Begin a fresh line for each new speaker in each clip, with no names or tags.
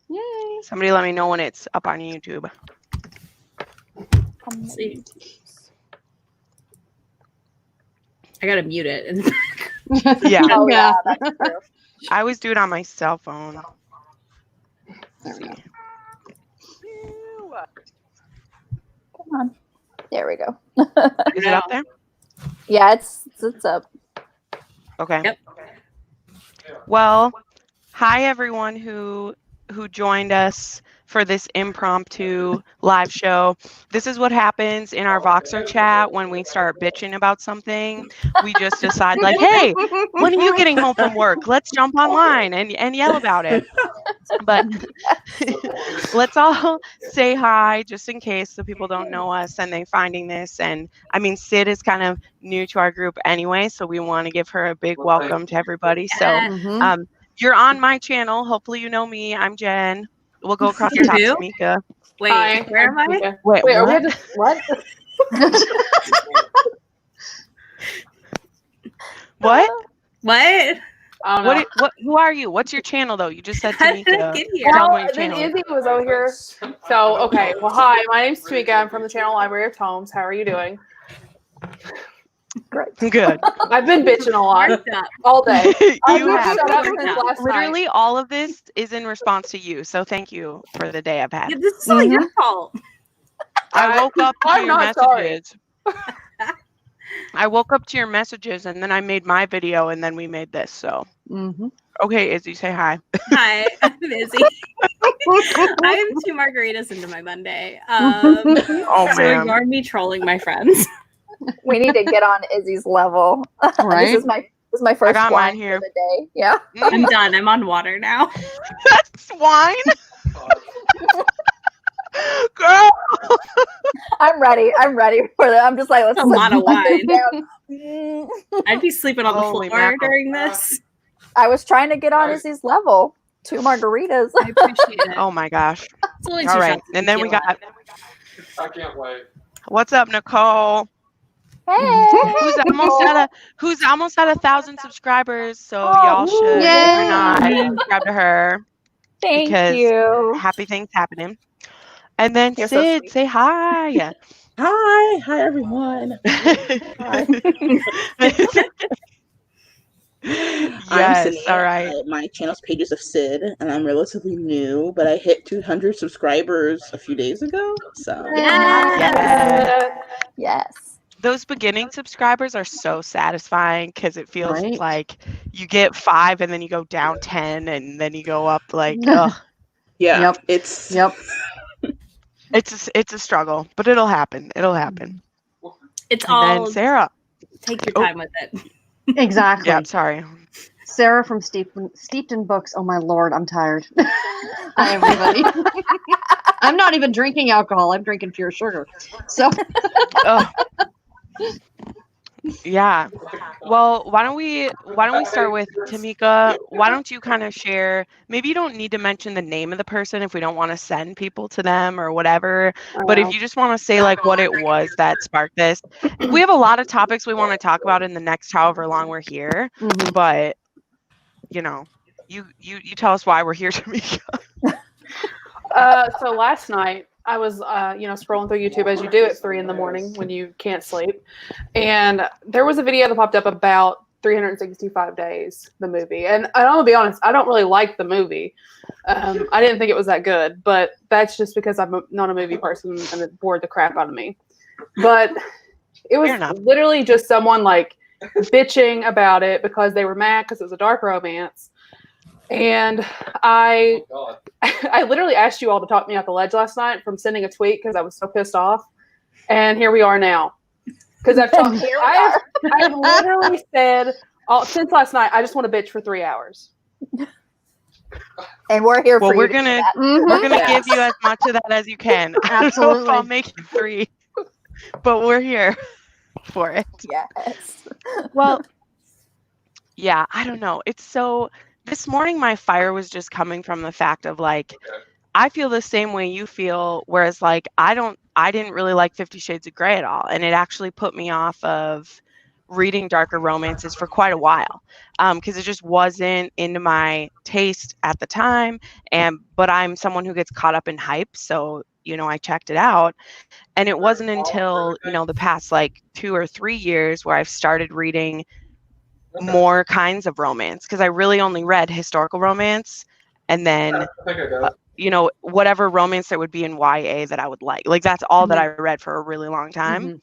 Yay.
Somebody let me know when it's up on YouTube.
Let's see. I gotta mute it.
Yeah.
Oh,
Yeah.
yeah, that's true.
I always do it on my cell phone.
There we go.
Come on. There we go.
Is it up there?
Yeah, it's up.
Okay.
Yep.
Well, hi everyone who joined us for this impromptu live show. This is what happens in our Voxer chat when we start bitching about something. We just decide like, hey, when are you getting home from work? Let's jump online and yell about it. But let's all say hi just in case the people don't know us and they're finding this. And I mean, Sid is kind of new to our group anyway, so we want to give her a big welcome to everybody. So
Mhm.
you're on my channel. Hopefully you know me. I'm Jen. We'll go across the
You're
top
who?
to Mika.
Wait,
Hi,
where am I?
Mika.
Wait,
Wait, are we
what?
at this? What?
What?
What?
I don't know.
What? Who are you? What's your channel though? You just said
How did I
Tamika.
get here?
Tell me
Well,
your
then
channel.
Izzy was over here. So, okay. Well, hi, my name's Tamika. I'm from the channel Library of Tomes. How are you doing?
Great.
Good.
I've been bitching a lot
Marked up.
all day. I've
You
been
have
shut up
been
since last night.
literally all of this is in response to you. So thank you for the day I've had.
Yeah, this is all your fault.
I woke up to
I'm
your
not sorry.
messages. I woke up to your messages and then I made my video and then we made this. So
Mhm.
okay, Izzy, say hi.
Hi, I'm Izzy. I am 2 margaritas into my Monday. So
man.
ignore me trolling my friends.
We need to get on Izzy's level.
Right?
This is my first
got mine
wine
here.
for the day. Yeah.
I'm done. I'm on water now.
That's wine. Girl.
I'm ready. I'm ready for that. I'm just like, let's
That's a lot of
put this
wine.
down. Mm.
I'd be sleeping on the
Holy
floor
mackerel.
during this.
I was trying to get on Izzy's level. 2 margaritas.
I appreciate it.
Oh my gosh.
It's only 2
All right.
shots of
And then we
tequila.
got
I can't wait.
what's up, Nicole?
Hey.
Who's almost at 1,000 subscribers. So
Oh,
y'all should, if
yay.
you're not, subscribe to her
Thank
because
you.
happy things happening. And then
You're so
Sid,
sweet.
say hi.
Hi everyone. Hi. I'm
Yes,
Sydney.
all right.
My channel's Pages of Sid, and I'm relatively new, but I hit 200 subscribers a few days ago. So
Yes.
Yes.
Those beginning subscribers are so satisfying because it feels
Right.
like you get 5 and then you go down 10 and then you go up like, ugh.
yeah,
Yep.
it's
Yep.
It's a struggle, but it'll happen. It'll happen.
It's
And
all
then Sarah.
take your
Oh.
time with it.
Exactly.
Yeah, sorry.
Sarah from Steeped in Books. Oh my lord, I'm tired. Hi everybody. I'm not even drinking alcohol. I'm drinking pure sugar. So
Ugh. Yeah. Well, why don't we start with Tamika? Why don't you kind of share? Maybe you don't need to mention the name of the person if we don't want to send people to them or whatever. But if you just want to say like what it was that sparked this, we have a lot of topics we want to talk about in the next however long we're here.
mhm.
But you know, you tell us why we're here, Tamika.
So last night I was, scrolling through YouTube as you do at 3 a.m. when you can't sleep, and there was a video that popped up about 365 Days, the movie. And I'm gonna be honest, I don't really like the movie. I didn't think it was that good, but that's just because I'm not a movie person and it bored the crap out of me. But it was
Fair enough.
literally just someone like bitching about it because they were mad because it was a dark romance. And I literally asked you all to talk me off the ledge last night from sending a tweet because I was so pissed off. And here we are now. Because I've literally said since last night, I just want to bitch for 3 hours.
And we're here
Well,
for you.
we're
to do
gonna
that.
we're gonna
Yeah.
give you as much of that as you can. I don't know if I'll
Absolutely.
make it 3, but we're here for it.
Yes.
Well, yeah, I don't know. It's so this morning my fire was just coming from the fact of like I feel the same way you feel, whereas like I didn't really like 50 Shades of Grey at all. And it actually put me off of reading darker romances for quite a while, because it just wasn't into my taste at the time. But I'm someone who gets caught up in hype, so I checked it out. And it wasn't until the past like 2 or 3 years where I've started reading more kinds of romance, because I really only read historical romance, and then whatever romance there would be in YA that I would like. Like that's all that I read for a really long time.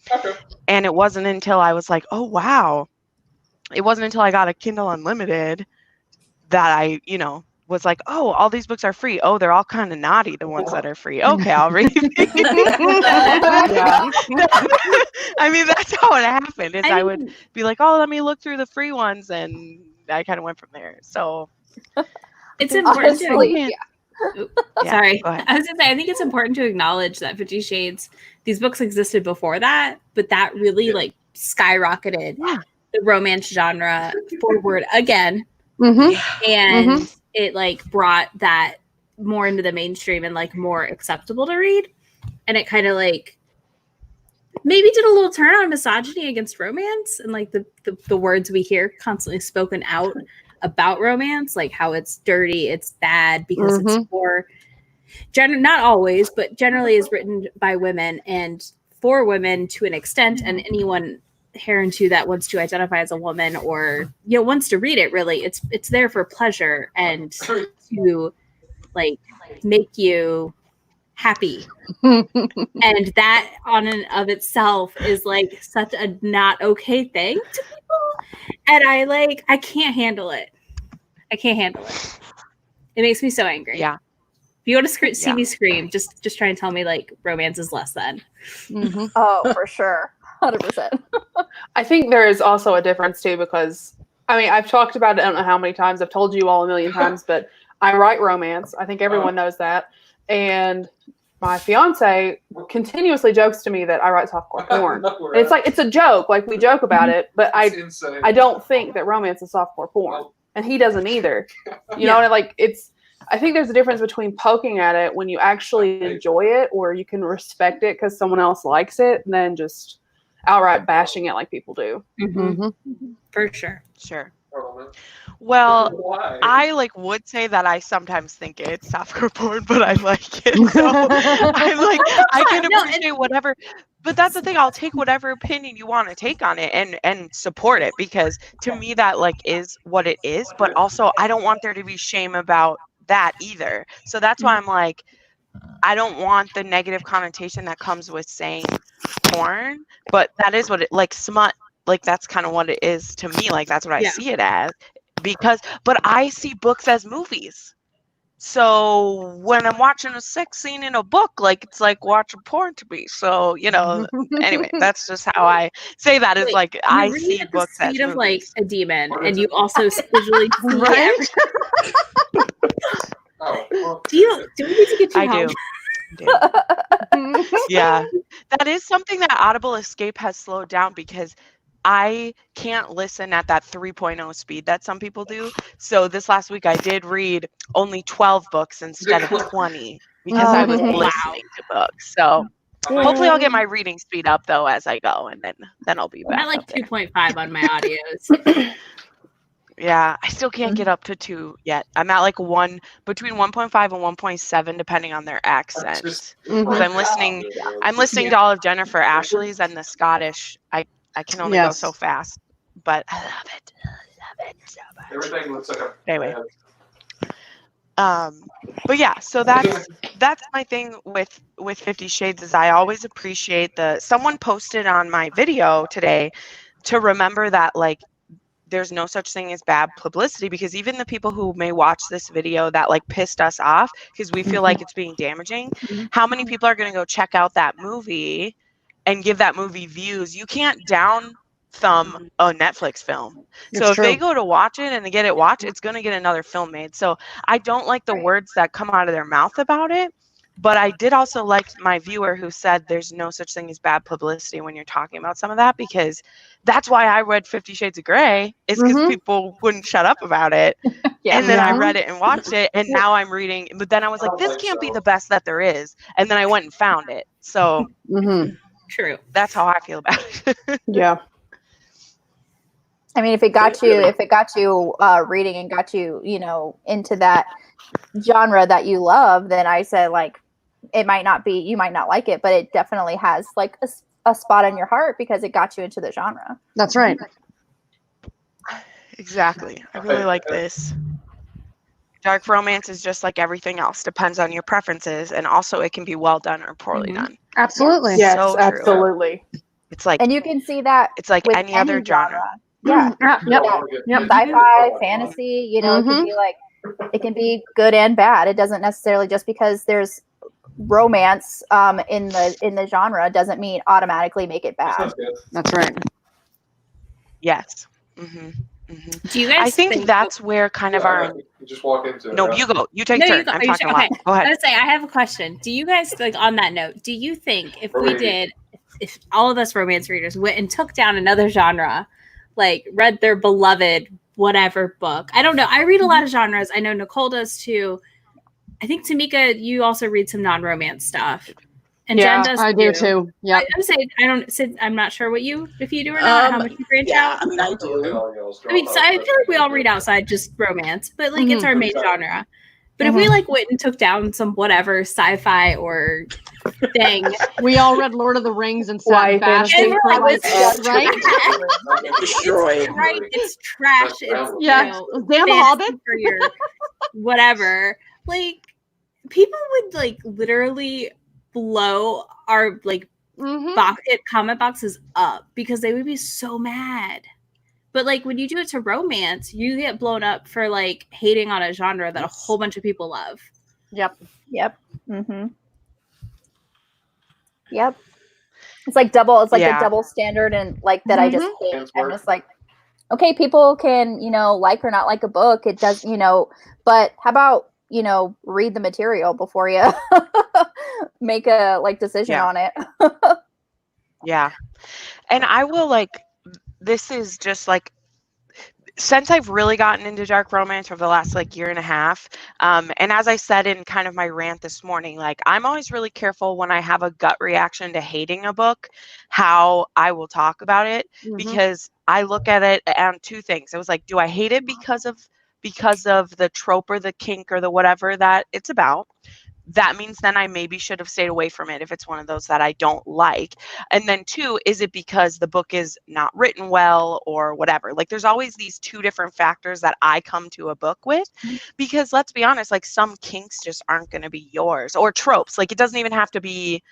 And it wasn't until I was like, oh wow, it wasn't until I got a Kindle Unlimited that I was like, oh, all these books are free. Oh, they're all kind of naughty, the ones that are free. Okay, I'll read these. I mean, that's how it happened. Is I would be like, oh, let me look through the free ones, and I kind of went from there. So
it's important
Honestly,
sorry.
Go ahead.
I was gonna say, I think it's important to acknowledge that 50 Shades, these books existed before that, but that really like skyrocketed the romance genre forward again. And it like brought that more into the mainstream and like more acceptable to read. And it kind of like maybe did a little turn on misogyny against romance and like the words we hear constantly spoken out about romance, like how it's dirty, it's bad, because it's for not always, but generally is written by women and for women to an extent, and anyone hereunto that wants to identify as a woman or wants to read it, really it's there for pleasure and to like make you happy. And that on and of itself is like such a not okay thing to people, and I can't handle it. It makes me so angry.
Yeah.
If you want to see me scream, just try and tell me like romance is less than.
Oh, for sure. 100%.
I think there is also a difference too, because I mean, I've talked about it, I don't know how many times, I've told you all a million times, but I write romance. I think everyone knows that. And my fiance continuously jokes to me that I write softcore porn. And it's like, it's a joke. Like we joke about it, but I don't think that romance is softcore porn. And he doesn't either. You know, and like I think there's a difference between poking at it when you actually enjoy it, or you can respect it because someone else likes it, and then just outright bashing it like people do.
For sure.
Well, I would say that I sometimes think it's softcore porn, but I like it. So I can appreciate whatever. But that's the thing. I'll take whatever opinion you want to take on it and support it, because to me that is what it is. But also I don't want there to be shame about that either. So that's why I'm like, I don't want the negative connotation that comes with saying porn, but that is what it smut. That's kind of what it is to me. That's what I see it as, but I see books as movies. So when I'm watching a sex scene in a book, it's like watching porn to me. So, anyway, that's just how I say that is I see books as movies.
Like a demon, and you also visually see
Right?
do we need to get you help?
Yeah, that is something that Audible Escape has slowed down, because I can't listen at that 3.0 speed that some people do. So this last week I did read only 12 books instead of 20 because I was listening to books. So hopefully I'll get my reading speed up though as I go, and then I'll be back.
I'm at 2.5 on my audios.
Yeah, I still can't get up to 2 yet. I'm at between 1.5 and 1.7 depending on their accents. Because I'm listening to all of Jennifer Ashley's and the Scottish. I can only go so fast, but I love it. So much.
Everything looks like a
anyway. But yeah, so that's my thing with 50 Shades is I always appreciate someone posted on my video today to remember that there's no such thing as bad publicity, because even the people who may watch this video that pissed us off because we feel like it's being damaging, how many people are going to go check out that movie and give that movie views? You can't down thumb a Netflix film. So if they go to watch it and they get it watched, it's going to get another film made. So I don't like the words that come out of their mouth about it. But I did also like my viewer who said there's no such thing as bad publicity when you're talking about some of that, because that's why I read 50 Shades of Grey, is because people wouldn't shut up about it. And then I read it and watched it, and now I'm reading. But then I was like, this can't be the best that there is. And then I went and found it. So
True.
that's how I feel about it.
Yeah.
I mean, if it got you reading and got you, into that genre that you love, then I said like, you might not like it, but it definitely has like a spot in your heart because it got you into the genre.
That's right.
Exactly. I really like this. Dark romance is just like everything else, depends on your preferences, and also it can be well done or poorly done.
Absolutely.
Yes,
So true.
absolutely.
It's like,
And you can see that
it's like
with
any other genre.
Yeah.
Yep.
Sci-fi, fantasy, it can be like, it can be good and bad. It doesn't necessarily, just because there's romance in the genre doesn't mean automatically make it bad.
That's right.
Yes. Mm-hmm. Mm-hmm.
Do you guys
I think that's where kind of our
You just walk into it.
no,
right?
you go. You take
No,
turn.
you go.
I'm
Are you
talking
sure?
a lot.
Okay.
Go
I
ahead.
would say I have a question. Do you guys, like, on that note, do you think if all of us romance readers went and took down another genre, like read their beloved whatever book? I don't know. I read a lot of genres. I know Nicole does too. I think Tamika, you also read some non-romance stuff. And Jen does
I do too. Yeah.
I would say I'm not sure if you do or not, how much you branch out.
I mean, I do.
I mean, so I feel like we all read outside just romance, but like it's our main genre. But if we like went and took down some whatever sci-fi or thing,
We all read Lord of the Rings and
Why
sat bashed
fantasy?
it for
And we're like,
like, right?
Destroyed.
right? It's trash. It's
Yeah. Damn
fantasy
Hobbit.
for your whatever. Like people would like literally blow our like comment boxes up because they would be so mad. But like when you do it to romance, you get blown up for like hating on a genre that a whole bunch of people love.
Yep.
Mm-hmm. Yep. It's like double. It's like a double standard, and like that I just hate. I'm just like, okay, people can like or not like a book. It does but how about read the material before you make a decision on it.
Yeah. And I will this is just since I've really gotten into dark romance over the last year and a half, and as I said in kind of my rant this morning, I'm always really careful when I have a gut reaction to hating a book, how I will talk about it, because I look at it on two things. I was like, do I hate it because of the trope or the kink or the whatever that it's about? That means then I maybe should have stayed away from it if it's one of those that I don't like. And then two, is it because the book is not written well or whatever? There's always these two different factors that I come to a book with, because let's be honest, some kinks just aren't going to be yours, or tropes. It doesn't even have to be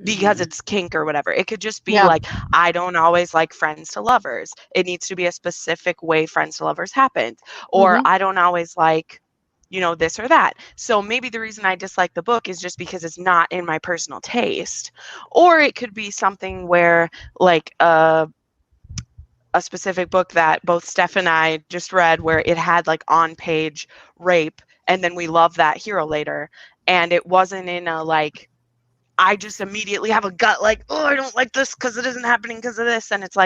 because it's kink or whatever. It could just be I don't always like friends to lovers. It needs to be a specific way friends to lovers happened. Or I don't always like this or that. So maybe the reason I dislike the book is just because it's not in my personal taste. Or it could be something where a specific book that both Steph and I just read, where it had on page rape, and then we love that hero later, and it wasn't in a I just immediately have a gut oh, I don't like this because it isn't happening because of this. And it's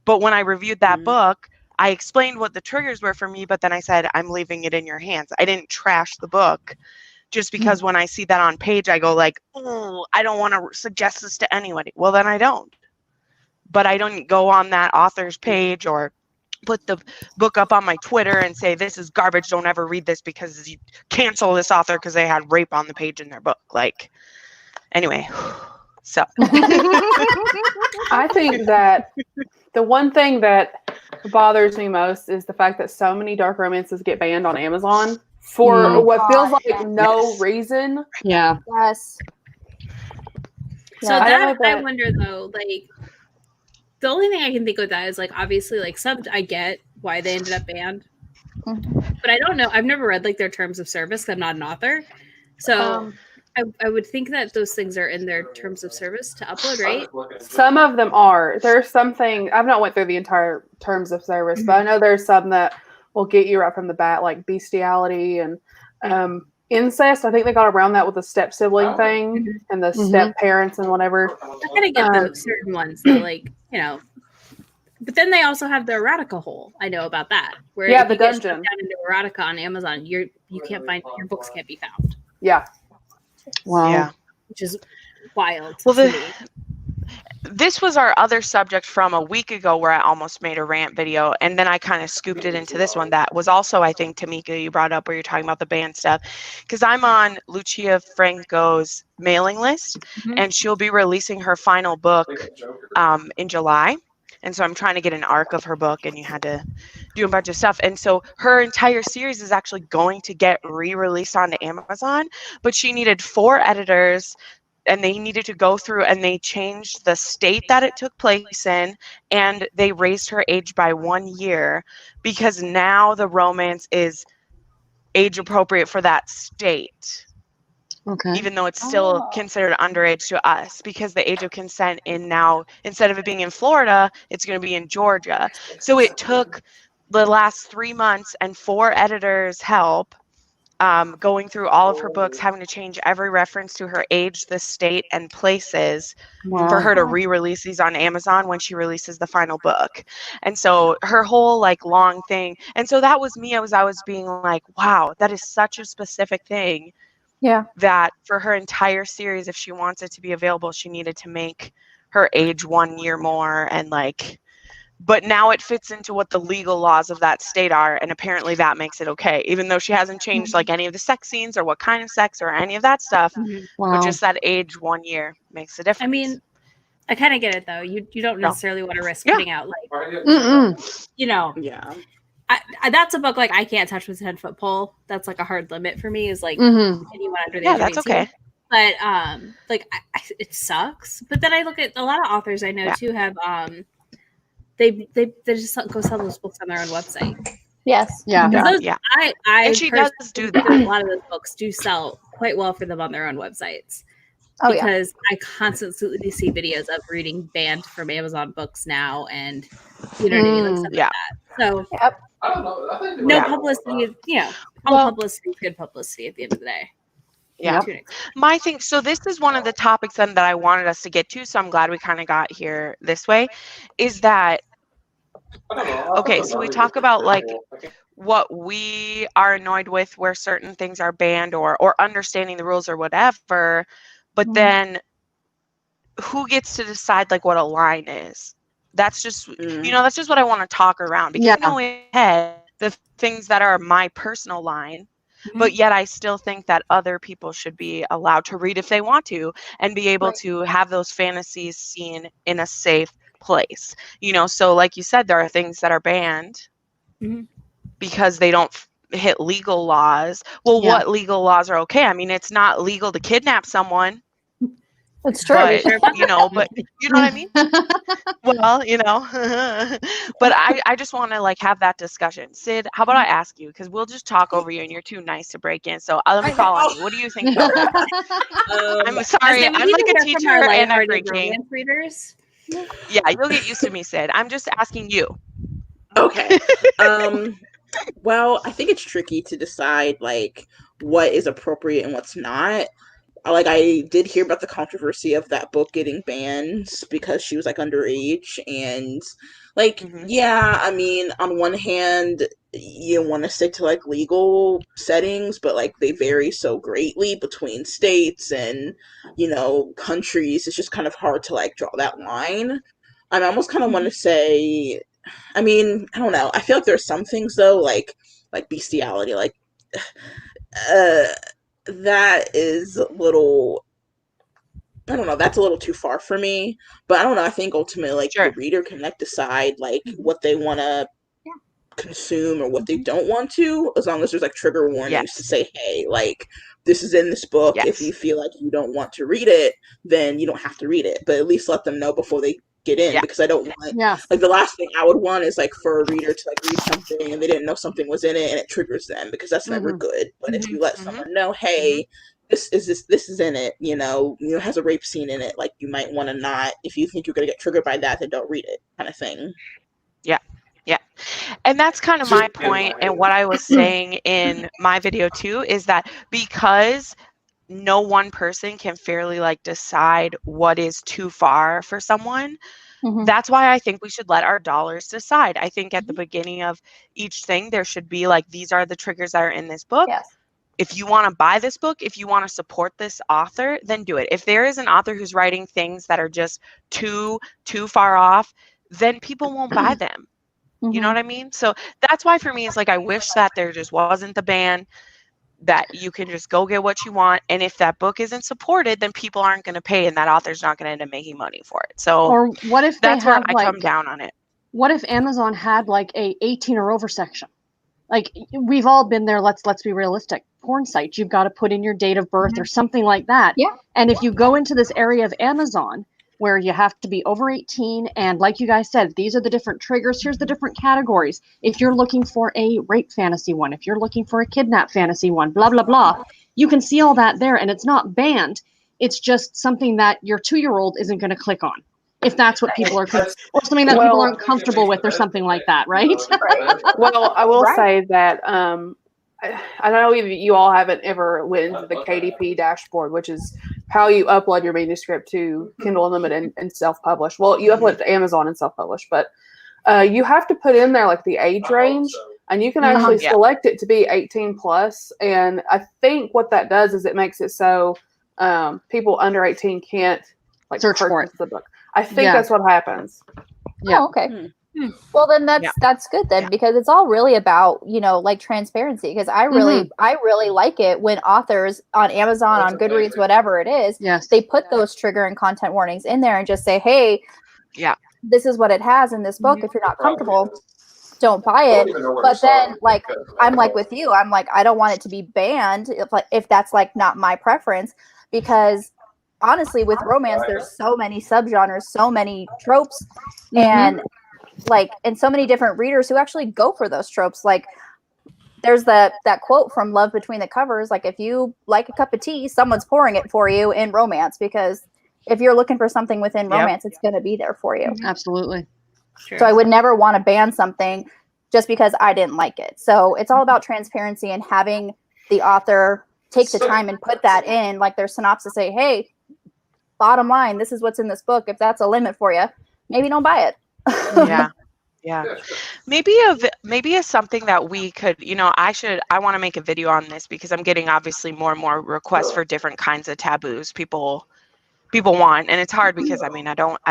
but when I reviewed that book, I explained what the triggers were for me, but then I said, I'm leaving it in your hands. I didn't trash the book just because when I see that on page, I go oh, I don't want to suggest this to anybody. Well, then I don't. But I don't go on that author's page or put the book up on my Twitter and say, this is garbage. Don't ever read this because you cancel this author because they had rape on the page in their book. Anyway, so.
I think that the one thing that bothers me most is the fact that so many dark romances get banned on Amazon for what feels like no reason.
Yeah.
Yes.
So I wonder though, the only thing I can think of that is obviously some I get why they ended up banned, but I don't know. I've never read their terms of service 'cause I'm not an author, so. I would think that those things are in their terms of service to upload, right?
Some of them are. There's something, I've not went through the entire terms of service, but I know there's some that will get you right from the bat, like bestiality and incest. I think they got around that with the step sibling thing and the step parents and whatever.
I kind of get those certain ones that but then they also have the erotica hole. I know about that. Where
the
you get
dungeon.
down into erotica on Amazon, you can't find your books can't be found.
Yeah.
Wow.
Yeah.
Which is wild.
Well, this was our other subject from a week ago where I almost made a rant video, and then I kind of scooped it into this one that was also, I think, Tamika, you brought up where you're talking about the band stuff, because I'm on Lucia Franco's mailing list, and she'll be releasing her final book in July. And so I'm trying to get an arc of her book, and you had to do a bunch of stuff. And so her entire series is actually going to get re-released onto Amazon, but she needed 4 editors, and they needed to go through, and they changed the state that it took place in, and they raised her age by 1 year because now the romance is age appropriate for that state.
Okay.
Even though it's still considered underage to us, because the age of consent in now, instead of it being in Florida, it's going to be in Georgia. So it took the last 3 months and 4 editors' help, going through all of her books, having to change every reference to her age, the state, and places for her to re-release these on Amazon when she releases the final book. And so her whole like long thing. And so that was me. I was being like, wow, that is such a specific thing.
Yeah.
That for her entire series, if she wants it to be available, she needed to make her age 1 year more, and like, but now it fits into what the legal laws of that state are, and apparently that makes it okay, even though she hasn't changed like any of the sex scenes or what kind of sex or any of that stuff. But just that age 1 year makes a difference.
I mean, I kind of get it though. You don't necessarily want to risk putting out like, you know, I, that's a book like I can't touch with a 10-foot pole. That's like a hard limit for me. Is like anyone under the age of 18.
That's okay.
But like it sucks. But then I look at a lot of authors I know too have they just go sell those books on their own website.
Yes.
I
and she does do that.
A lot of those books do sell quite well for them on their own websites. Because I constantly see videos of reading banned from Amazon books now, and you know what I mean, like stuff like that. So
I don't know. I think
no publicity is, all publicity is good publicity at the end of the day.
Yeah. My thing, so this is one of the topics then that I wanted us to get to, so I'm glad we kind of got here this way, is that, okay, so we talk about like what we are annoyed with where certain things are banned or understanding the rules or whatever, but then who gets to decide like what a line is? That's just, that's just what I want to talk around, because I know in my head the things that are my personal line, but yet I still think that other people should be allowed to read if they want to, and be able to have those fantasies seen in a safe place. So like you said, there are things that are banned because they don't hit legal laws. Well, what legal laws are okay? I mean, it's not legal to kidnap someone.
That's true.
But, but you know what I mean? Well, but I just want to like have that discussion. Sid, how about I ask you? Because we'll just talk over you and you're too nice to break in. So let me call on you. What do you think about that? I'm sorry. I'm like a teacher and I'm breaking.
Readers.
Yeah, you'll get used to me, Sid. I'm just asking you.
Okay. Well, I think it's tricky to decide like what is appropriate and what's not. Like, I did hear about the controversy of that book getting banned because she was like underage, and like I mean, on one hand you want to stick to like legal settings, but like they vary so greatly between states and countries. It's just kind of hard to like draw that line. I almost kind of want to say, I mean, I don't know, I feel like there's some things though, like bestiality, like that is a little, I don't know, that's a little too far for me. But I don't know, I think ultimately like the reader can like decide like what they want to consume or what they don't want to, as long as there's like trigger warnings to say, hey, like this is in this book. If you feel like you don't want to read it, then you don't have to read it, but at least let them know before they get in, because I don't want like the last thing I would want is like for a reader to like read something and they didn't know something was in it and it triggers them, because that's never good. But if you let someone know, hey, this is in it, has a rape scene in it, like you might want to not, if you think you're gonna get triggered by that, then don't read it, kind of thing.
And that's kind of my point, and what I was saying in my video too, is that because no one person can fairly like decide what is too far for someone, that's why I think we should let our dollars decide. I think at the beginning of each thing there should be like, these are the triggers that are in this book, if you want to buy this book, if you want to support this author, then do it. If there is an author who's writing things that are just too far off, then people won't buy them. You know what I mean? So that's why for me, it's like, I wish that there just wasn't the ban, that you can just go get what you want. And if that book isn't supported, then people aren't going to pay and that author's not going to end up making money for it. So
or what if
that's
they have,
where I come down on it.
What if Amazon had like a 18 or over section? Like, we've all been there. Let's be realistic. Porn sites, you've got to put in your date of birth or something like that.
Yeah.
And if you go into this area of Amazon where you have to be over 18, and like you guys said, these are the different triggers, here's the different categories. If you're looking for a rape fantasy one, if you're looking for a kidnap fantasy one, blah, blah, blah, you can see all that there, and it's not banned. It's just something that your 2-year-old isn't going to click on, if that's what people are, or something that people aren't comfortable with, or something like that, right?
Well, I will say that I know you all haven't ever went into the KDP dashboard, which is how you upload your manuscript to Kindle Unlimited and self-publish. Well, you upload it to Amazon and self-publish, but you have to put in there like the age range, and you can actually select it to be 18 plus. And I think what that does is it makes it so people under 18 can't like
search for it.
The book. I think that's what happens.
Yeah. Oh, okay. Well, then that's good then, because it's all really about, like transparency. Because I really like it when authors on Amazon, on Goodreads, whatever it is, they put those trigger and content warnings in there and just say, hey, this is what it has in this book. If you're not comfortable, don't buy it. But then, like, I'm like with you, I'm like, I don't want it to be banned if that's like not my preference, because honestly, with romance, there's so many subgenres, so many tropes, and so many different readers who actually go for those tropes. Like, there's that quote from Love Between the Covers, like, if you like a cup of tea, someone's pouring it for you in romance, because if you're looking for something within romance, it's going to be there for you.
Absolutely.
So I would never want to ban something just because I didn't like it. So it's all about transparency and having the author take the time and put that in, like their synopsis, say, hey, bottom line, this is what's in this book. If that's a limit for you, maybe don't buy it.
Maybe it's something that we could, I want to make a video on this, because I'm getting obviously more and more requests for different kinds of taboos people want, and it's hard because I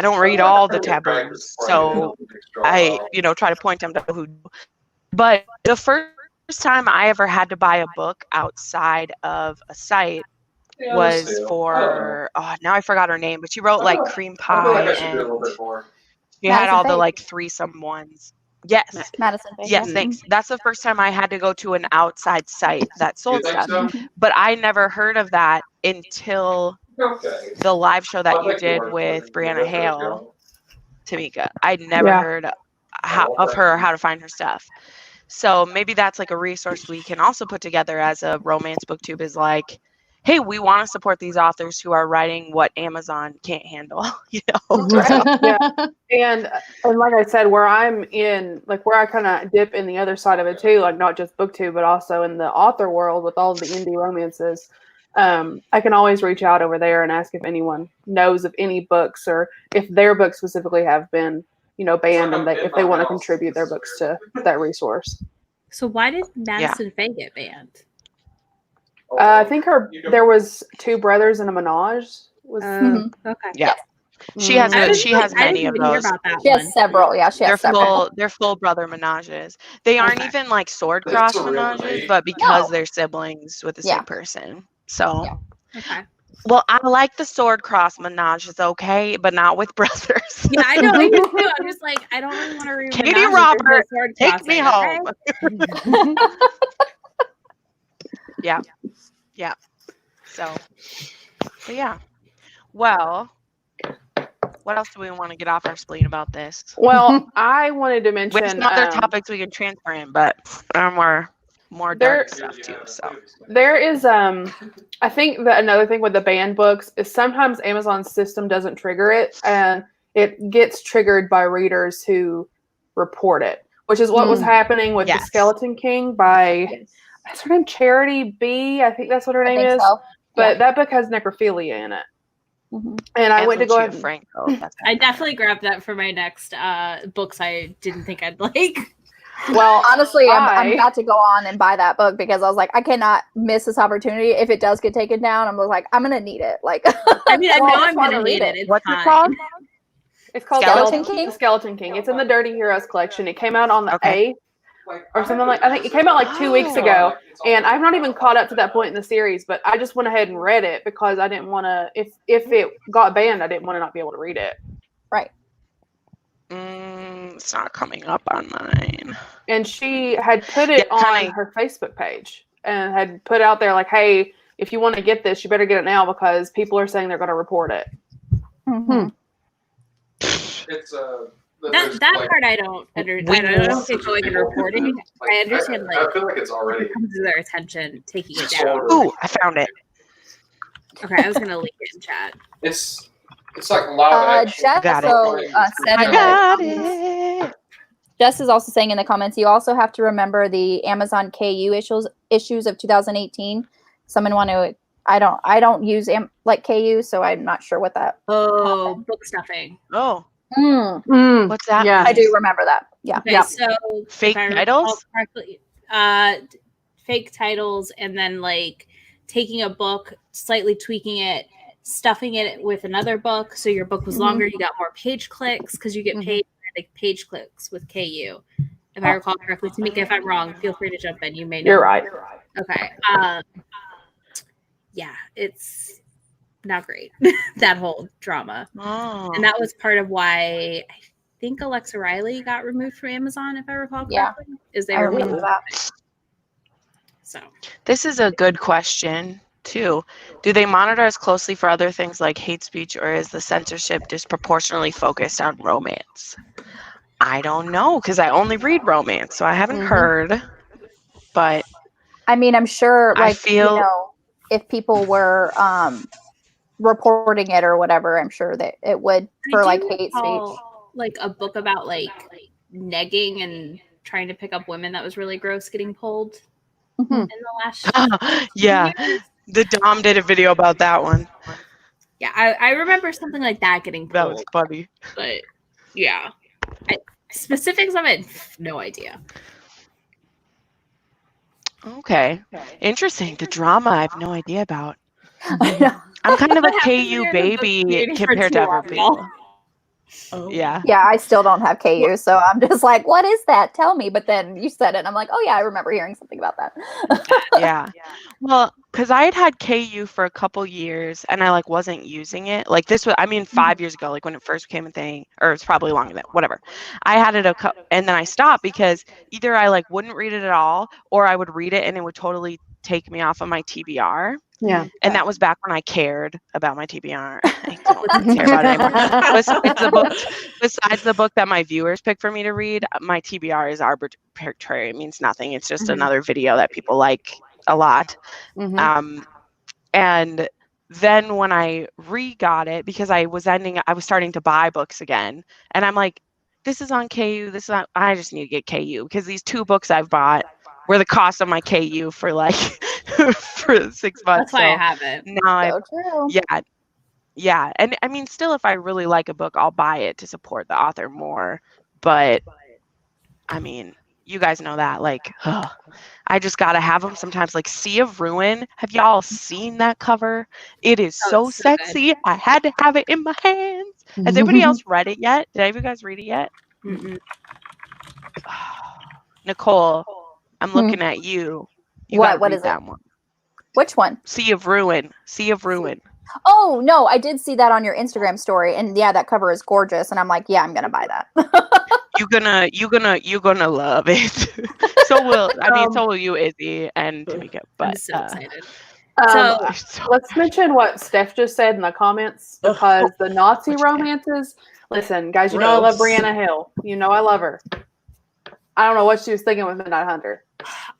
don't read all the taboos, so I try to point them to who. But the first time I ever had to buy a book outside of a site was for now I forgot her name, but she wrote like Cream Pie, and she had all the like threesome ones. Yes,
Madison.
Yes, thanks. That's the first time I had to go to an outside site that sold stuff. But I never heard of that until the live show that you did with Brianna Hale, Tamika. I'd never heard of her, how to find her stuff. So maybe that's like a resource we can also put together as a romance booktube, is like, hey, we want to support these authors who are writing what Amazon can't handle,
And like I said, where I'm in, like where I kind of dip in the other side of it too, like not just booktube, but also in the author world with all of the indie romances, I can always reach out over there and ask if anyone knows of any books, or if their books specifically have been, banned, and if they want to contribute their books to that resource.
So why did Madison Faye get banned?
I think there was Two Brothers and a Menage.
Okay.
Yeah. She has many of those.
She has several. Yeah, she has several.
They're full brother menages. They aren't even like sword cross menages, but because they're siblings with the same person. So
okay.
Well, I like the sword cross menages, okay, but not with brothers.
Yeah, I know. I do too. I'm just like, I don't really want to read.
Katie Robert, take me home. Yeah. So, but yeah. Well, what else do we want to get off our spleen about this?
Well, I wanted to mention.
There's other topics we can transfer in, but more dark stuff too. So
there is I think that another thing with the banned books is sometimes Amazon's system doesn't trigger it, and it gets triggered by readers who report it, which is what was happening with The Skeleton King by what's her name, Charity B. I think that's what her name is. So. But that book has necrophilia in it. And I went to go ahead and
I definitely grabbed that for my next books I didn't think I'd like.
Well,
honestly, I'm about to go on and buy that book because I was like, I cannot miss this opportunity. If it does get taken down, I'm like, I'm gonna need it. Like,
I mean, I know
just
I'm
wanna
gonna
read
need it.
What's it called?
It's called
Skeleton King?
The Skeleton King. It's in the Dirty Heroes collection. It came out on the
Okay.
8th or something like. I think it came out like 2 weeks ago, and I've not even caught up to that point in the series. But I just went ahead and read it because I didn't want to. If it got banned, I didn't want to not be able to read it.
Right.
It's not coming up on mine.
And she had put it on her Facebook page and had put out there like, "Hey, if you want to get this, you better get it now because people are saying they're going to report it."
Mm-hmm.
It's
that part I don't understand. I don't think going and reporting. I understand
I feel like it's already
it comes to their attention, taking it down.
Ooh, I found it.
Okay, I was gonna link it in chat.
It's like live action.
Jess
Got it.
also said
I
in
got
the
it.
Jess is also saying in the comments, you also have to remember the Amazon KU issues of 2018. Someone want to? I don't use KU, so I'm not sure what that.
Oh, book stuffing.
Oh,
What's
that?
Yeah.
I do remember that. Yeah.
Okay,
Yep.
so
Fake
if I
titles?
recall correctly, fake titles, and then like taking a book, slightly tweaking it, stuffing it with another book, so your book was longer. You got more page clicks because you get paid for page clicks with KU. If I recall correctly, Tamika, if I'm wrong, feel free to jump in. You may know.
You're right.
Okay. Yeah, it's not great. That whole drama.
Oh.
And that was part of why I think Alexa Riley got removed from Amazon, if I recall correctly. Is they
I
removed
remember that.
So
This is a good question, too. Do they monitor us closely for other things like hate speech, or is the censorship disproportionately focused on romance? I don't know, because I only read romance, so I haven't heard. But
I mean, I'm sure,
I feel
if people were reporting it or whatever, I'm sure that it would for like hate speech.
Like a book about like negging and trying to pick up women that was really gross getting pulled in the last
yeah, the Dom did a video about that one.
Yeah, I remember something like that getting pulled.
That was funny.
But yeah, specifics of it, no idea.
Okay, interesting. The drama I have no idea about. I'm kind of a KU baby compared to other people.
Oh.
Yeah.
Yeah, I still don't have KU, so I'm just like, what is that? Tell me. But then you said it, and I'm like, oh yeah, I remember hearing something about that.
Yeah. Well, because I had KU for a couple years, and I like wasn't using it. Like this was, 5 years ago, like when it first became a thing, or it's probably longer than whatever. I had it and then I stopped because either I like wouldn't read it at all, or I would read it and it would totally take me off of my TBR.
Yeah.
And that was back when I cared about my TBR. I don't care about it anymore. Besides the book that my viewers pick for me to read, my TBR is arbitrary. It means nothing. It's just another video that people like a lot. And then when I re-got it, because I was starting to buy books again. And I'm like, this is on KU. I just need to get KU because these 2 books I've bought were the cost of my KU for like for 6 months.
That's why I have it.
Now
true.
yeah. And I mean, still, if I really like a book, I'll buy it to support the author more. But I mean, you guys know that. Like, I just gotta have them sometimes. Like Sea of Ruin. Have y'all seen that cover? It is so sexy. Good. I had to have it in my hands. Has anybody else read it yet? Did any of you guys read it yet? Nicole, I'm looking at you.
What is that
one?
Which one?
Sea of Ruin. Sea of Ruin.
Oh no, I did see that on your Instagram story, and yeah, that cover is gorgeous, and I'm like, yeah, I'm gonna buy that.
You're gonna love it. So will you, Izzy and Tamika. But
I'm so excited.
Let's mention what Steph just said in the comments, because the Nazi romances. Listen, guys, you know I love Brianna Hill. You know I love her. I don't know what she was thinking with Midnight Hunter.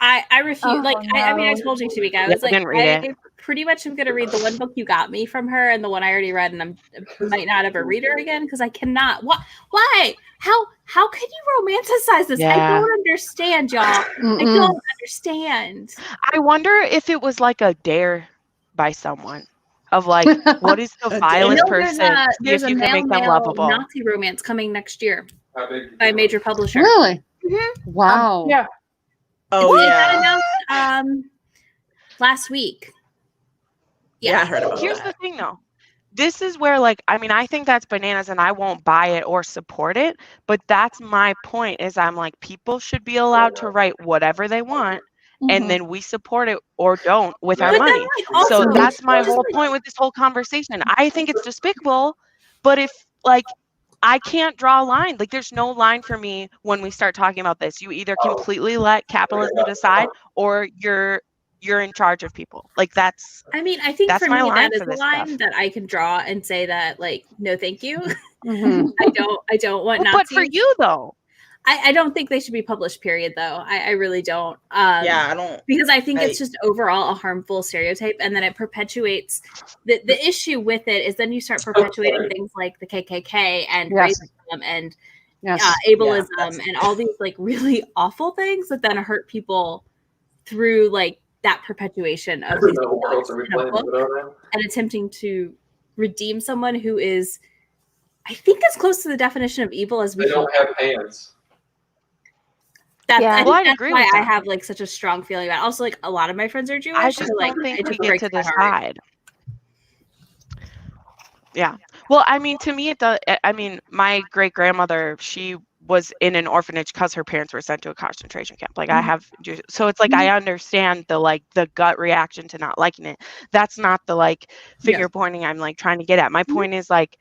I refuse. I told you, Tamika. I was like,
I
pretty much am going to read the one book you got me from her and the one I already read, and I might not ever read her again because I cannot. Why? How can you romanticize this?
Yeah.
I don't understand, y'all. I don't understand.
I wonder if it was like a dare by someone of like, what is the vilest person?
There's
if
a
you can make them lovable.
Nazi romance coming next year by a major publisher.
Really?
Mm-hmm.
Wow.
Yeah.
Oh
They
yeah.
got announced last week.
Yeah, I heard about
Here's
that.
the thing, though. This is where, like, I mean, I think that's bananas and I won't buy it or support it. But that's my point is I'm like, people should be allowed to write whatever they want. And then we support it or don't with our
But then,
money.
like, also,
So that's my
just
whole
like-
point with this whole conversation. I think it's despicable. But if, like, I can't draw a line. Like, there's no line for me when we start talking about this. You either completely let capitalism decide or you're in charge of people. Like, that's
I mean, I think
that's
for
my
me
line
that is
for
a
this
line
stuff.
that I can draw and say that, like, no, thank you.
Mhm.
I don't want Nazis.
But for you, though.
I don't think they should be published, period, though. I really don't.
Yeah, I don't.
Because I think it's just overall a harmful stereotype, and then it perpetuates the issue with it is then you start perpetuating things like the KKK and
Yes.
racism and
Yes.
ableism
that's-
and all these like really awful things that then hurt people through like that perpetuation of these thoughts in a book and attempting to redeem someone who is, I think, as close to the definition of evil as we
They
can.
don't have hands.
That's,
Yeah.
I
Well,
think
I'd
that's
agree
why
with
I
that.
have like such a strong feeling about it. Also, like a lot of my friends are Jewish.
I just
so, like,
don't think
it
we
just
get
breaks
to
my heart.
decide. Yeah. Well, I mean, to me, it does. I mean, my great grandmother, she was in an orphanage because her parents were sent to a concentration camp. Like I have, so it's like I understand the gut reaction to not liking it. That's not the like finger pointing I'm like trying to get at. My point is like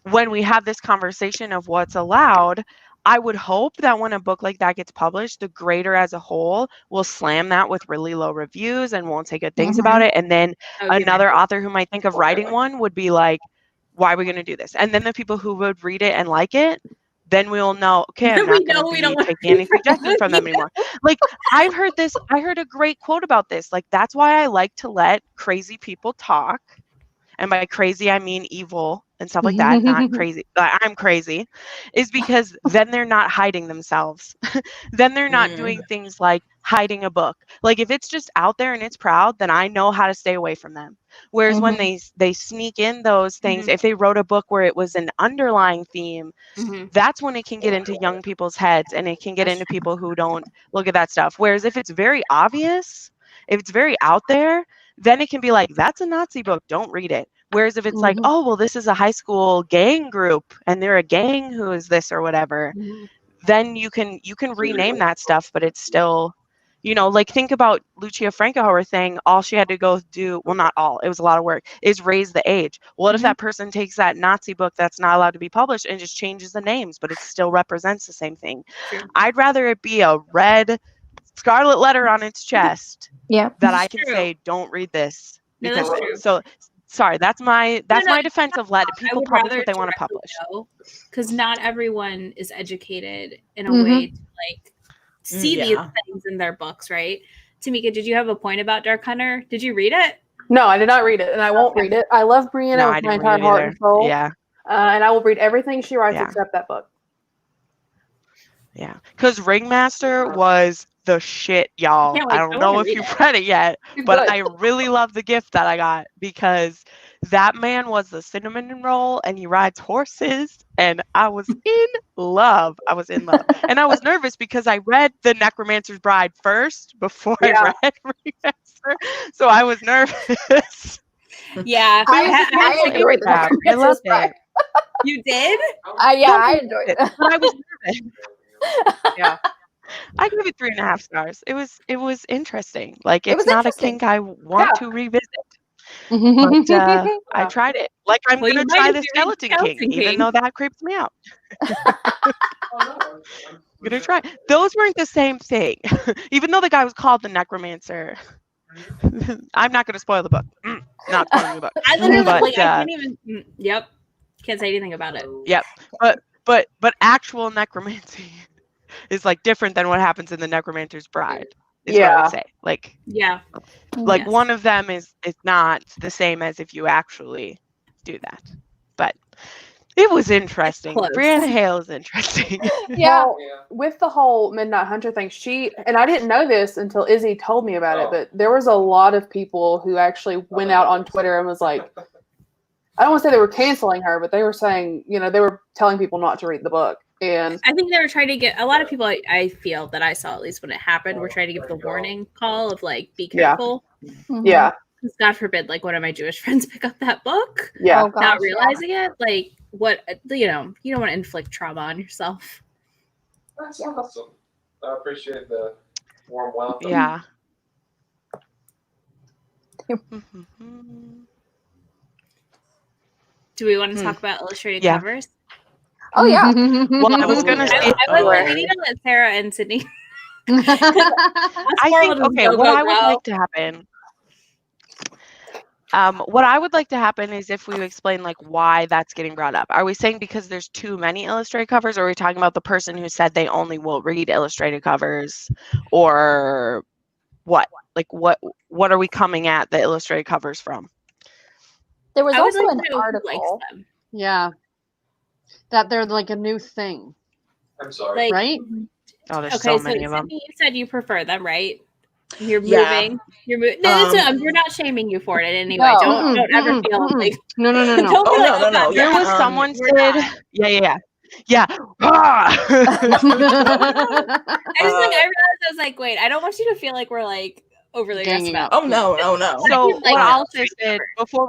when we have this conversation of what's allowed, I would hope that when a book like that gets published, the grader as a whole will slam that with really low reviews and won't say good things about it. And then another author who might think of writing one would be like, why are we going to do this? And then the people who would read it and like it, then we'll know, okay, I'm not going to be taking any suggestions from them anymore. Like I heard a great quote about this. Like, that's why I like to let crazy people talk. And by crazy, I mean evil and stuff like that, not crazy. I'm crazy, is because then they're not hiding themselves. Then they're not doing things like hiding a book. Like if it's just out there and it's proud, then I know how to stay away from them. Whereas when they sneak in those things, if they wrote a book where it was an underlying theme, that's when it can get into young people's heads and it can get into people who don't look at that stuff. Whereas if it's very obvious, if it's very out there, then it can be like, that's a Nazi book, don't read it. Whereas if it's like, oh, well, this is a high school gang group and they're a gang who is this or whatever, then you can rename that stuff, but it's still, you know, like think about Lucia Frankenhauer thing, all she had to go do, well, not all, it was a lot of work, is raise the age. What if that person takes that Nazi book that's not allowed to be published and just changes the names, but it still represents the same thing? I'd rather it be a red scarlet letter on its chest that I can say, don't read this. Because so sorry, that's my defense of letting people publish what they want to publish.
Because not everyone is educated in a way to like see these things in their books, right? Tamika, did you have a point about Dark Hunter? Did you read it?
No, I did not read it, and I won't read it. I love Brianna with my entire heart and soul.
Yeah.
And I will read everything she writes except that book.
Yeah. Because Ringmaster was the shit, y'all. I don't know if you've read it yet, but I really love the gift that I got because that man was the cinnamon roll and he rides horses and I was in love. And I was nervous because I read The Necromancer's Bride first before I read Ringmaster. So I was nervous.
Yeah.
I enjoyed that.
I loved it.
You did?
I enjoyed it.
But I was nervous. Yeah. I give it 3.5 stars. It was interesting. Like it's not a kink I want to revisit. But I tried it. Like I'm gonna try the Skeleton King, even though that creeps me out. I'm gonna try. Those weren't the same thing. Even though the guy was called the Necromancer. I'm not gonna spoil the book. Not spoiling the book.
I literally I can't even can't say anything about it.
Yep. But actual necromancy is like different than what happens in The Necromancer's Bride. Is what I would say. Like one of them is not the same as if you actually do that. But it was interesting. Brianna Hale is interesting.
Well, with the whole Midnight Hunter thing, and I didn't know this until Izzy told me about it, but there was a lot of people who actually went out on Twitter and was like, I don't want to say they were canceling her, but they were saying, they were telling people not to read the book. And
I think they were trying to get a lot of people. I feel that I saw, at least when it happened, were trying to give the warning call of like, be careful.
Yeah.
Because God forbid, like one of my Jewish friends pick up that book,
Yeah.
Oh, gosh,
not realizing it. Like, what, you don't want to inflict trauma on yourself.
That's awesome. I appreciate the warm welcome.
Yeah.
Do we want to talk about illustrated
Yeah.
covers?
Oh yeah.
Well, I was gonna say.
I was need to let Sarah and Sydney.
I think what I would like to happen. What I would like to happen is if we explain like why that's getting brought up. Are we saying because there's too many illustrated covers, or are we talking about the person who said they only will read illustrated covers, or what? Like what are we coming at the illustrated covers from?
There was also
like
an article.
Yeah. That they're like a new thing.
I'm sorry.
Like,
right?
Oh, there's so many of them.
Sydney, you said you prefer them, right? You're
Yeah.
moving. You're moving. No, we're not shaming you for it in any way.
No.
Don't ever feel like
No.
don't
Oh,
feel like,
no.
God,
There was someone said, yeah. Ah!
I realized I was like, wait, I don't want you to feel like we're like overly
Ganging
dressed up.
Oh no.
So
Like,
what I'll say is before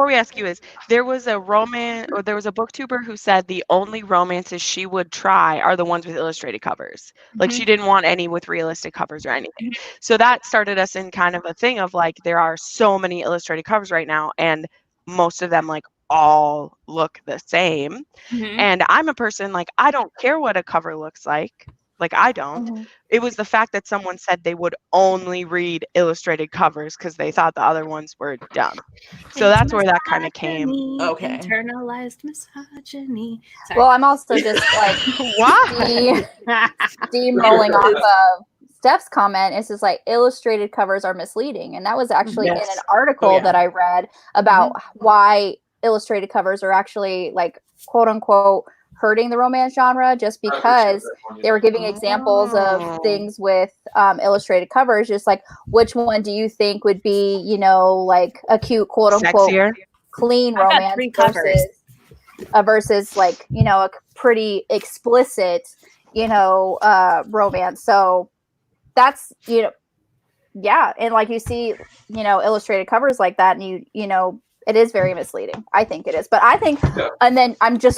we ask you is, there was a booktuber who said the only romances she would try are the ones with illustrated covers. Like she didn't want any with realistic covers or anything. So that started us in kind of a thing of like, there are so many illustrated covers right now, and most of them like all look the same. And I'm a person, like, I don't care what a cover looks like. Like, I don't. It was the fact that someone said they would only read illustrated covers because they thought the other ones were dumb. So that's where that kind of came.
Okay.
Internalized misogyny. Sorry.
Well, I'm also just like steamrolling off of Steph's comment. It's just like illustrated covers are misleading, and that was actually in an article that I read about why illustrated covers are actually like quote unquote hurting the romance genre, just because they were giving examples of things with illustrated covers, just like which one do you think would be, like a cute quote unquote
sexier,
clean romance versus like, a pretty explicit, romance. So that's, and like you see, illustrated covers like that, and it is very misleading. I think it is. But I think, and then I'm just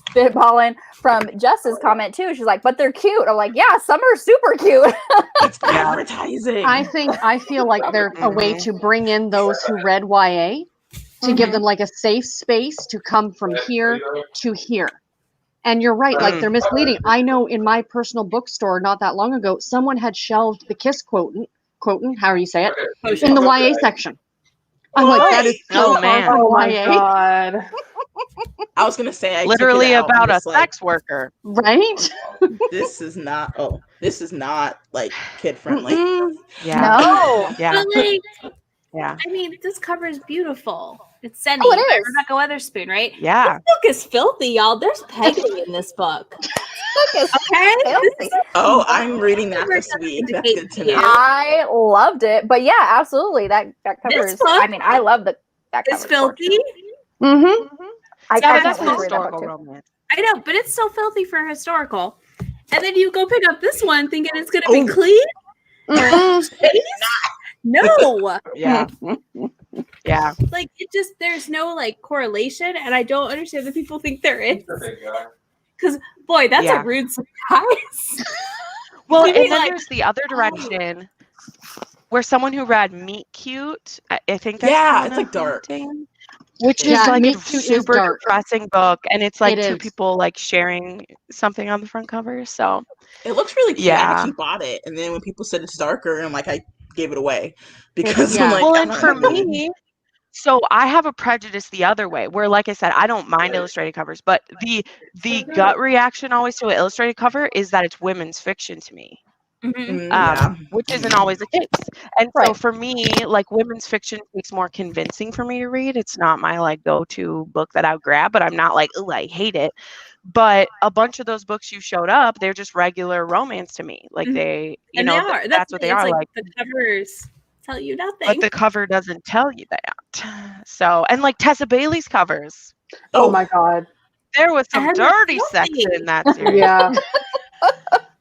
spitballing from Jess's comment too. She's like, but they're cute. I'm like, yeah, some are super cute.
It's advertising.
I feel like they're a way to bring in those who read YA, to give them like a safe space to come from here to here. And you're right, like they're misleading. I know in my personal bookstore not that long ago, someone had shelved the Kiss quotant, however you say it, in the YA section. I'm like, that is so
man.
Oh my God.
I was gonna say,
literally about a sex worker,
right?
This is not like kid friendly.
Yeah.
No.
Yeah.
But like,
Yeah.
I mean, this cover is beautiful. It's Senny
Oh, it
by
is.
Rebecca Weatherspoon, right?
Yeah.
This book is filthy, y'all. There's pegging in this book. Okay.
Oh, I'm reading that this week. That's good to know.
I loved it, but yeah, absolutely. That cover is. I mean, I love that cover.
It's filthy.
I
That's
can't wait to read that
historical
book too.
romance.
I know, but it's still filthy for historical. And then you go pick up this one thinking it's going to be clean. No.
Yeah. Yeah.
Like, it just, there's no like correlation. And I don't understand that people think there is. Because, boy, that's a rude surprise.
Well, and then there's the other direction where someone who read Meet Cute, I think that's
it's like dark.
Which is like
Meet
a
Cute is
super
dark.
depressing book, and it's like two
is.
people like sharing something on the front cover. So
it looks really cute.
Yeah.
I actually bought it, and then when people said it's darker, I'm like, I gave it away because I'm like,
well,
I'm
and for me, so I have a prejudice the other way, where, like I said, I don't mind illustrated covers, but the gut reaction always to an illustrated cover is that it's women's fiction to me. Which isn't always the case. And so for me, like, women's fiction takes more convincing for me to read. It's not my like go-to book that I would grab, but I'm not like, oh, I hate it. But a bunch of those books you showed up, they're just regular romance to me. Like they, that's what they are. Like
the covers tell you nothing.
But the cover doesn't tell you that. So, and like Tessa Bailey's covers.
Oh my God.
there was some
And
dirty
filthy.
sex in that series.
Yeah.
Which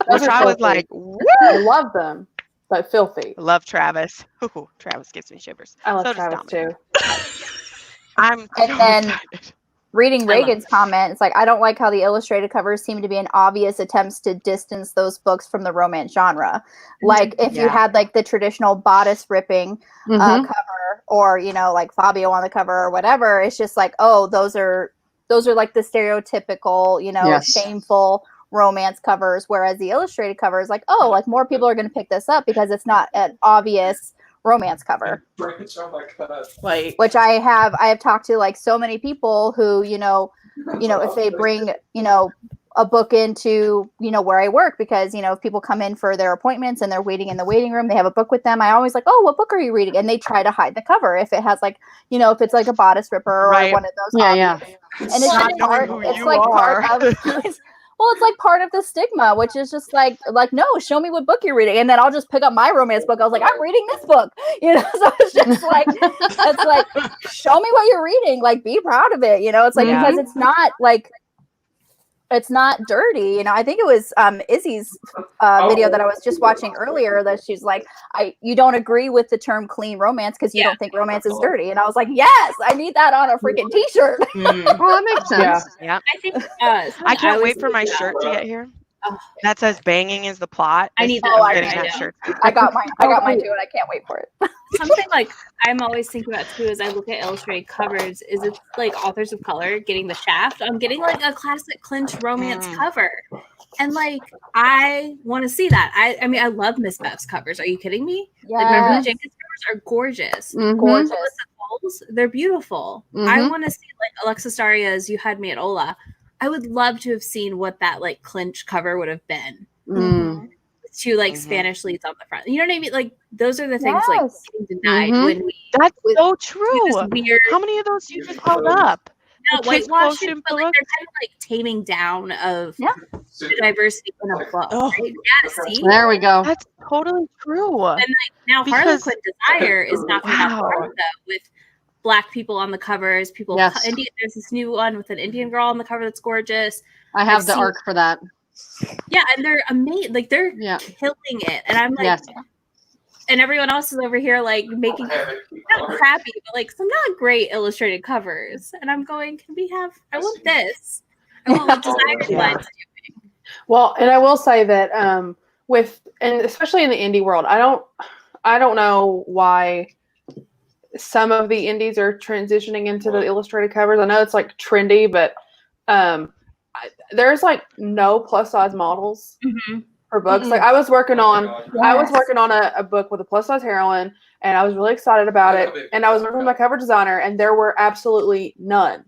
Those are
I was
filthy.
like, woo!
I love them, but filthy.
I love Travis. Ooh, Travis gives me shivers.
I love
So does
Travis
Dominic.
too.
I'm
And
so
then-
excited.
Reading Reagan's comment, it's like, I don't like how the illustrated covers seem to be an obvious attempts to distance those books from the romance genre. Like if you had like the traditional bodice ripping cover, or like Fabio on the cover or whatever, it's just like, oh, those are like the stereotypical, shameful romance covers. Whereas the illustrated cover is like, oh, like more people are going to pick this up because it's not an obvious romance cover.
Oh my God.
Like,
Which I have talked to like so many people who, if they bring, a book into, where I work, because, if people come in for their appointments and they're waiting in the waiting room, they have a book with them. I always like, oh, what book are you reading? And they try to hide the cover if it has like, if it's like a bodice ripper or one of those.
Yeah.
And it's just part, it's like part of, well, it's like part of the stigma, which is just like, no, show me what book you're reading. And then I'll just pick up my romance book. I was like, I'm reading this book, so it's just like, it's like, show me what you're reading. Like, be proud of it. It's like, because it's not like, it's not dirty. I think it was Izzy's video that I was just watching earlier that she's like, you don't agree with the term clean romance because you don't think romance is dirty. And I was like, yes, I need that on a freaking t-shirt.
Well, that makes sense.
Yeah.
I think
I can't wait for my shirt to get here. That says "banging is the plot."
I need
Oh,
that.
I'm getting that shirt.
I got mine too, and I can't wait for it.
Something like I'm always thinking about too as I look at illustrated covers is it's like authors of color getting the shaft. I'm getting like a classic clinch romance cover, and like I want to see that. I mean I love Miss Beth's covers. Are you kidding me?
Yeah,
Like Beverly Jenkins covers are gorgeous.
gorgeous.
They're beautiful. I want to see like Alexis Daria's "You Had Me at Ola." I would love to have seen what that like clinch cover would have been. To like Spanish leads on the front. You know what I mean? Like those are the things like getting denied when we.
That's so true.
Weird.
How many of those you just held up?
Not whitewashing, but like they're kind of like taming down of the diversity in a book. Right? Yeah, see?
There we go.
That's totally true.
And like now Harlequin Desire is knocking off the park with Black people on the covers. There's this new one with an Indian girl on the cover that's gorgeous.
I have the arc for that.
Yeah, and they're amazing. Like they're killing it. And I'm like, and everyone else is over here like making not crappy, but like some not great illustrated covers. And I'm going, I want this. I want what Desire Line's doing.
Well, and I will say that and especially in the indie world, I don't know why some of the indies are transitioning into the illustrated covers. I know it's like trendy, but there's like no plus size models for books. Like I was working on a book with a plus size heroine, and I was really excited about it. And I was working with my cover designer, and there were absolutely none.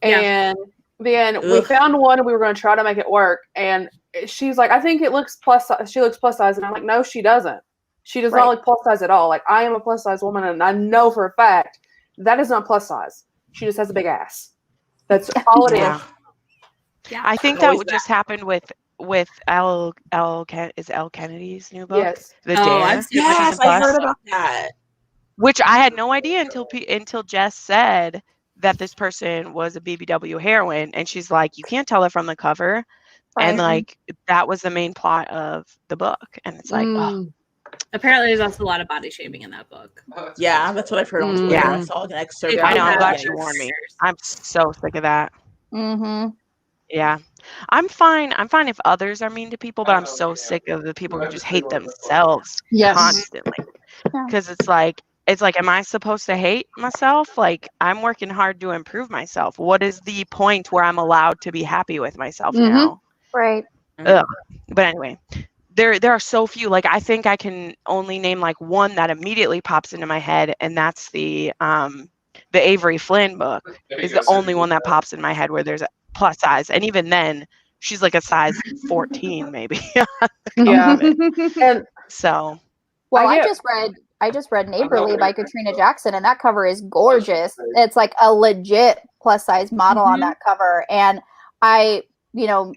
And then we found one, and we were going to try to make it work. And she's like, I think it looks plus size. She looks plus size, and I'm like, no, she doesn't. She does not look plus size at all. Like I am a plus size woman, and I know for a fact that is not plus size. She just has a big ass. That's all it is.
Yeah, I think that would just happen with L. Kennedy's new book.
Yes.
The Dare.
Yes, I heard about that.
Which I had no idea until Jess said that this person was a BBW heroine, and she's like, you can't tell it from the cover, and like that was the main plot of the book, and it's like,
Apparently, there's also a lot of body shaming in that book.
Yeah, that's what I've heard on Twitter.
Yeah.
I saw an excerpt.
I know. I'm glad you warned me. I'm so sick of that. Yeah, I'm fine if others are mean to people, but I'm so sick of the people who just hate themselves constantly. Because it's like, am I supposed to hate myself? Like, I'm working hard to improve myself. What is the point where I'm allowed to be happy with myself now?
Right.
Ugh. But anyway, there are so few. Like, I think I can only name like one that immediately pops into my head, and that's the Avery Flynn book is the only one that pops in my head where there's a plus size, and even then she's like a size 14 maybe.
And
so
I just read Neighborly by Katrina Jackson, and that cover is gorgeous. It's like a legit plus size model on that cover, and I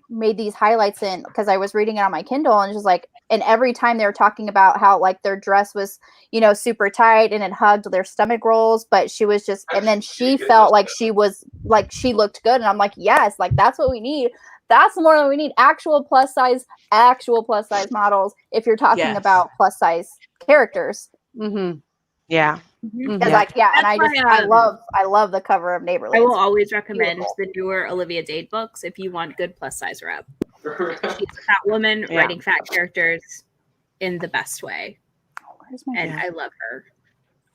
made these highlights in because I was reading it on my Kindle, and just like and every time they were talking about how like their dress was, you know, super tight and it hugged their stomach rolls, but she was just, and then she felt like she was like, she looked good. And I'm like, yes, like that's what we need. That's more than we need. Actual plus size models. If you're talking about plus size characters.
Mm-hmm.
Yeah.
Because like, yeah, and I love the cover of Neighborly.
I will always recommend the newer Olivia Dade books if you want good plus size rep. She's a fat woman writing fat characters in the best way. And I love her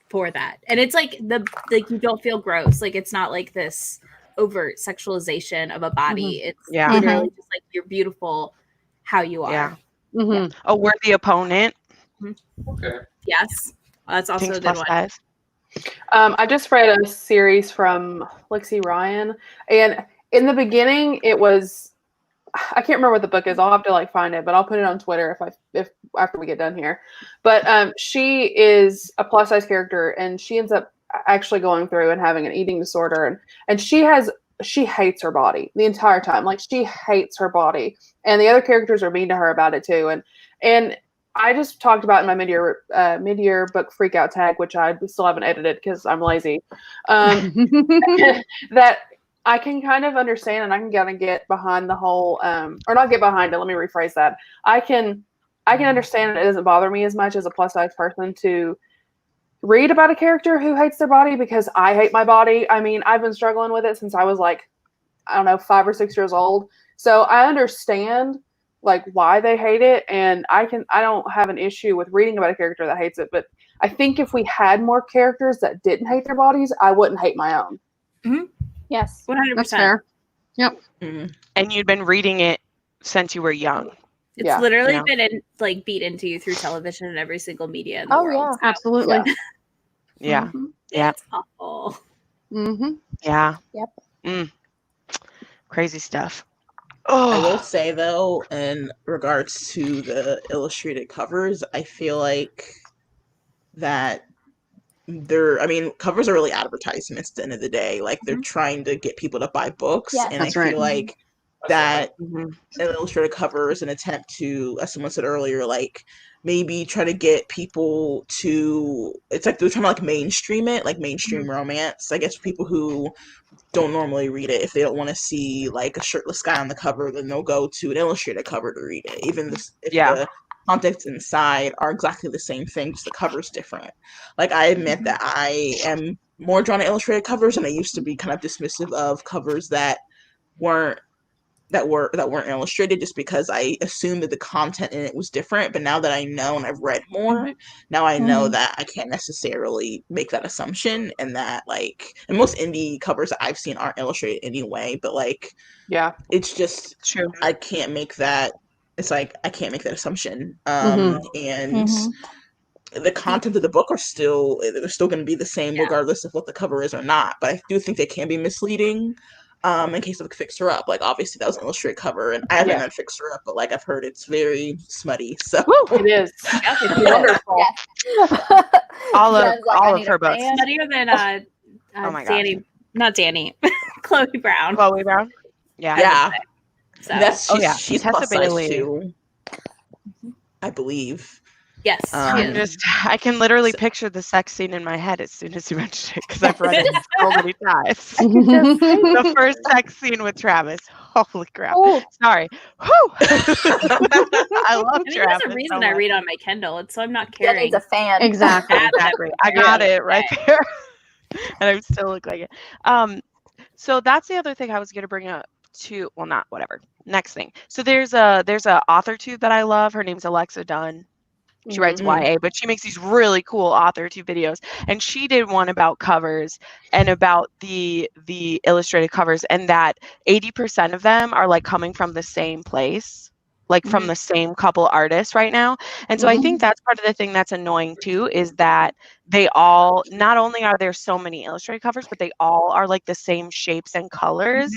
for that. And it's like you don't feel gross. Like it's not like this overt sexualization of a body. It's literally just like you're beautiful how you are.
Yeah. A worthy opponent.
Okay.
Yes. That's also a good one.
Size.
I just read a series from Lexi Ryan, and in the beginning it was, I can't remember what the book is. I'll have to like find it, but I'll put it on Twitter if after we get done here. But she is a plus size character, and she ends up actually going through and having an eating disorder, and she hates her body the entire time. Like she hates her body, and the other characters are mean to her about it too. And I just talked about in my mid-year book freakout tag, which I still haven't edited because I'm lazy. That I can kind of understand, and I can kind of get behind the whole, or not get behind it. Let me rephrase that. I can understand it doesn't bother me as much as a plus size person to read about a character who hates their body, because I hate my body. I mean, I've been struggling with it since I was like, I don't know, 5 or 6 years old. So I understand like why they hate it, and I don't have an issue with reading about a character that hates it. But I think if we had more characters that didn't hate their bodies, I wouldn't hate my own.
Mm-hmm.
Yes,
100%.
That's fair. Yep.
Mm-hmm. And you'd been reading it since you were young.
It's literally been beat into you through television and every single media in the world.
Yeah,
absolutely.
Yeah.
Mm-hmm.
Yeah.
It's awful.
Mm-hmm.
Yeah.
Yep.
Crazy stuff.
I will say though, in regards to the illustrated covers, I feel like that covers are really advertisements at the end of the day. Like they're trying to get people to buy books.
Yes.
And I feel like that an illustrated cover is an attempt to, as someone said earlier, like maybe try to get people to, it's like they're trying to like mainstream it, like mainstream romance. I guess for people who don't normally read it, if they don't want to see like a shirtless guy on the cover, then they'll go to an illustrated cover to read it. Even if the contents inside are exactly the same thing, just the cover's different. Like I admit that I am more drawn to illustrated covers, and I used to be kind of dismissive of covers that weren't illustrated, just because I assumed that the content in it was different. But now that I know and I've read more, now I know that I can't necessarily make that assumption, and that like, and most indie covers that I've seen aren't illustrated anyway, but like, it's just
true.
I can't make that. It's like I can't make that assumption. And the content of the book they're still going to be the same regardless of what the cover is or not. But I do think they can be misleading. In case of Fix Her Up, like obviously that was an illustrated cover, and I haven't read Fix Her Up, but like I've heard it's very smutty. So
it is. It's wonderful.
All of her books.
Smuttier than
oh my
Danny, not Danny, Chloe Brown.
Chloe Brown.
Yeah.
So.
She's plus size too, I believe.
Yes.
I can literally picture the sex scene in my head as soon as you mentioned it, because I've read it so many times. The first sex scene with Travis. Holy crap. Sorry. Whew. I love Travis.
There's a reason I read on my Kindle. It's so I'm not carrying.
He's a fan.
Exactly.
I got it right there. And I still look like it. So that's the other thing I was going to bring up too. Well, not whatever. Next thing. So there's a author too that I love. Her name's Alexa Dunn. She writes YA, but she makes these really cool author tube videos. And she did one about covers and about the illustrated covers, and that 80% of them are like coming from the same place, like from the same couple artists right now. And so I think that's part of the thing that's annoying too, is that they all, not only are there so many illustrated covers, but they all are like the same shapes and colors.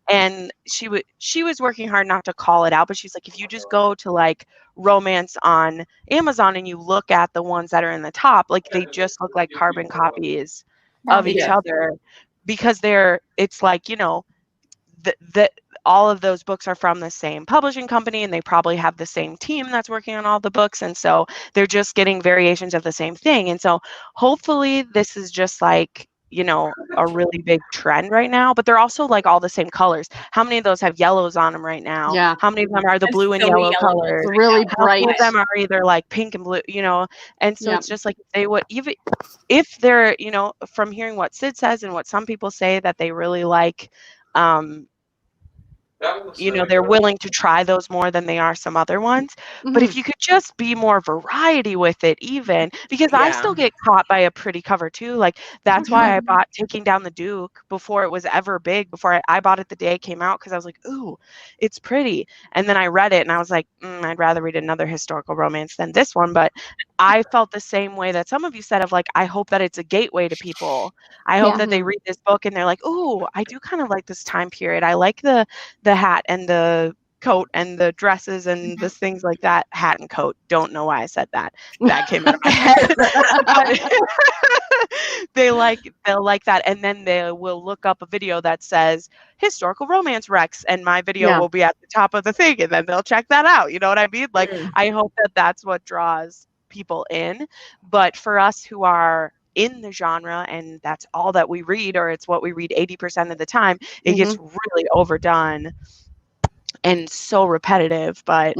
And she was working hard not to call it out, but she's like, if you just go to like romance on Amazon and you look at the ones that are in the top, like they just look like carbon copies of each other, because it's like, you know, all of those books are from the same publishing company, and they probably have the same team that's working on all the books, and so they're just getting variations of the same thing. And so hopefully this is just like, you know, a really big trend right now, but they're also like all the same colors. How many of those have yellows on them right now?
Yeah.
How many of them are the
There's
blue and
so many
yellow
yellow
colors?
ones
Really
How many
bright.
of them are either like pink and blue, you know? And so
Yep.
it's just like, they would, even if they're, you know, from hearing what Sid says and what some people say, that they really like, you know, they're willing to try those more than they are some other ones. But if you could just be more variety with it, even, because I still get caught by a pretty cover too. Like, that's why I bought Taking Down the Duke before it was ever big, before I bought it the day it came out, because I was like, ooh, it's pretty. And then I read it and I was like, I'd rather read another historical romance than this one. But I felt the same way that some of you said, of like, I hope that it's a gateway to people. I hope that they read this book and they're like, ooh, I do kind of like this time period. I like the hat and the coat and the dresses and the things like that. Hat and coat. Don't know why I said that. That came out of my head. They'll like that, and then they will look up a video that says historical romance Rex, and my video will be at the top of the thing, and then they'll check that out. You know what I mean? Like, I hope that that's what draws people in. But for us who are in the genre and that's all that we read, or it's what we read 80% of the time, it gets really overdone and so repetitive. But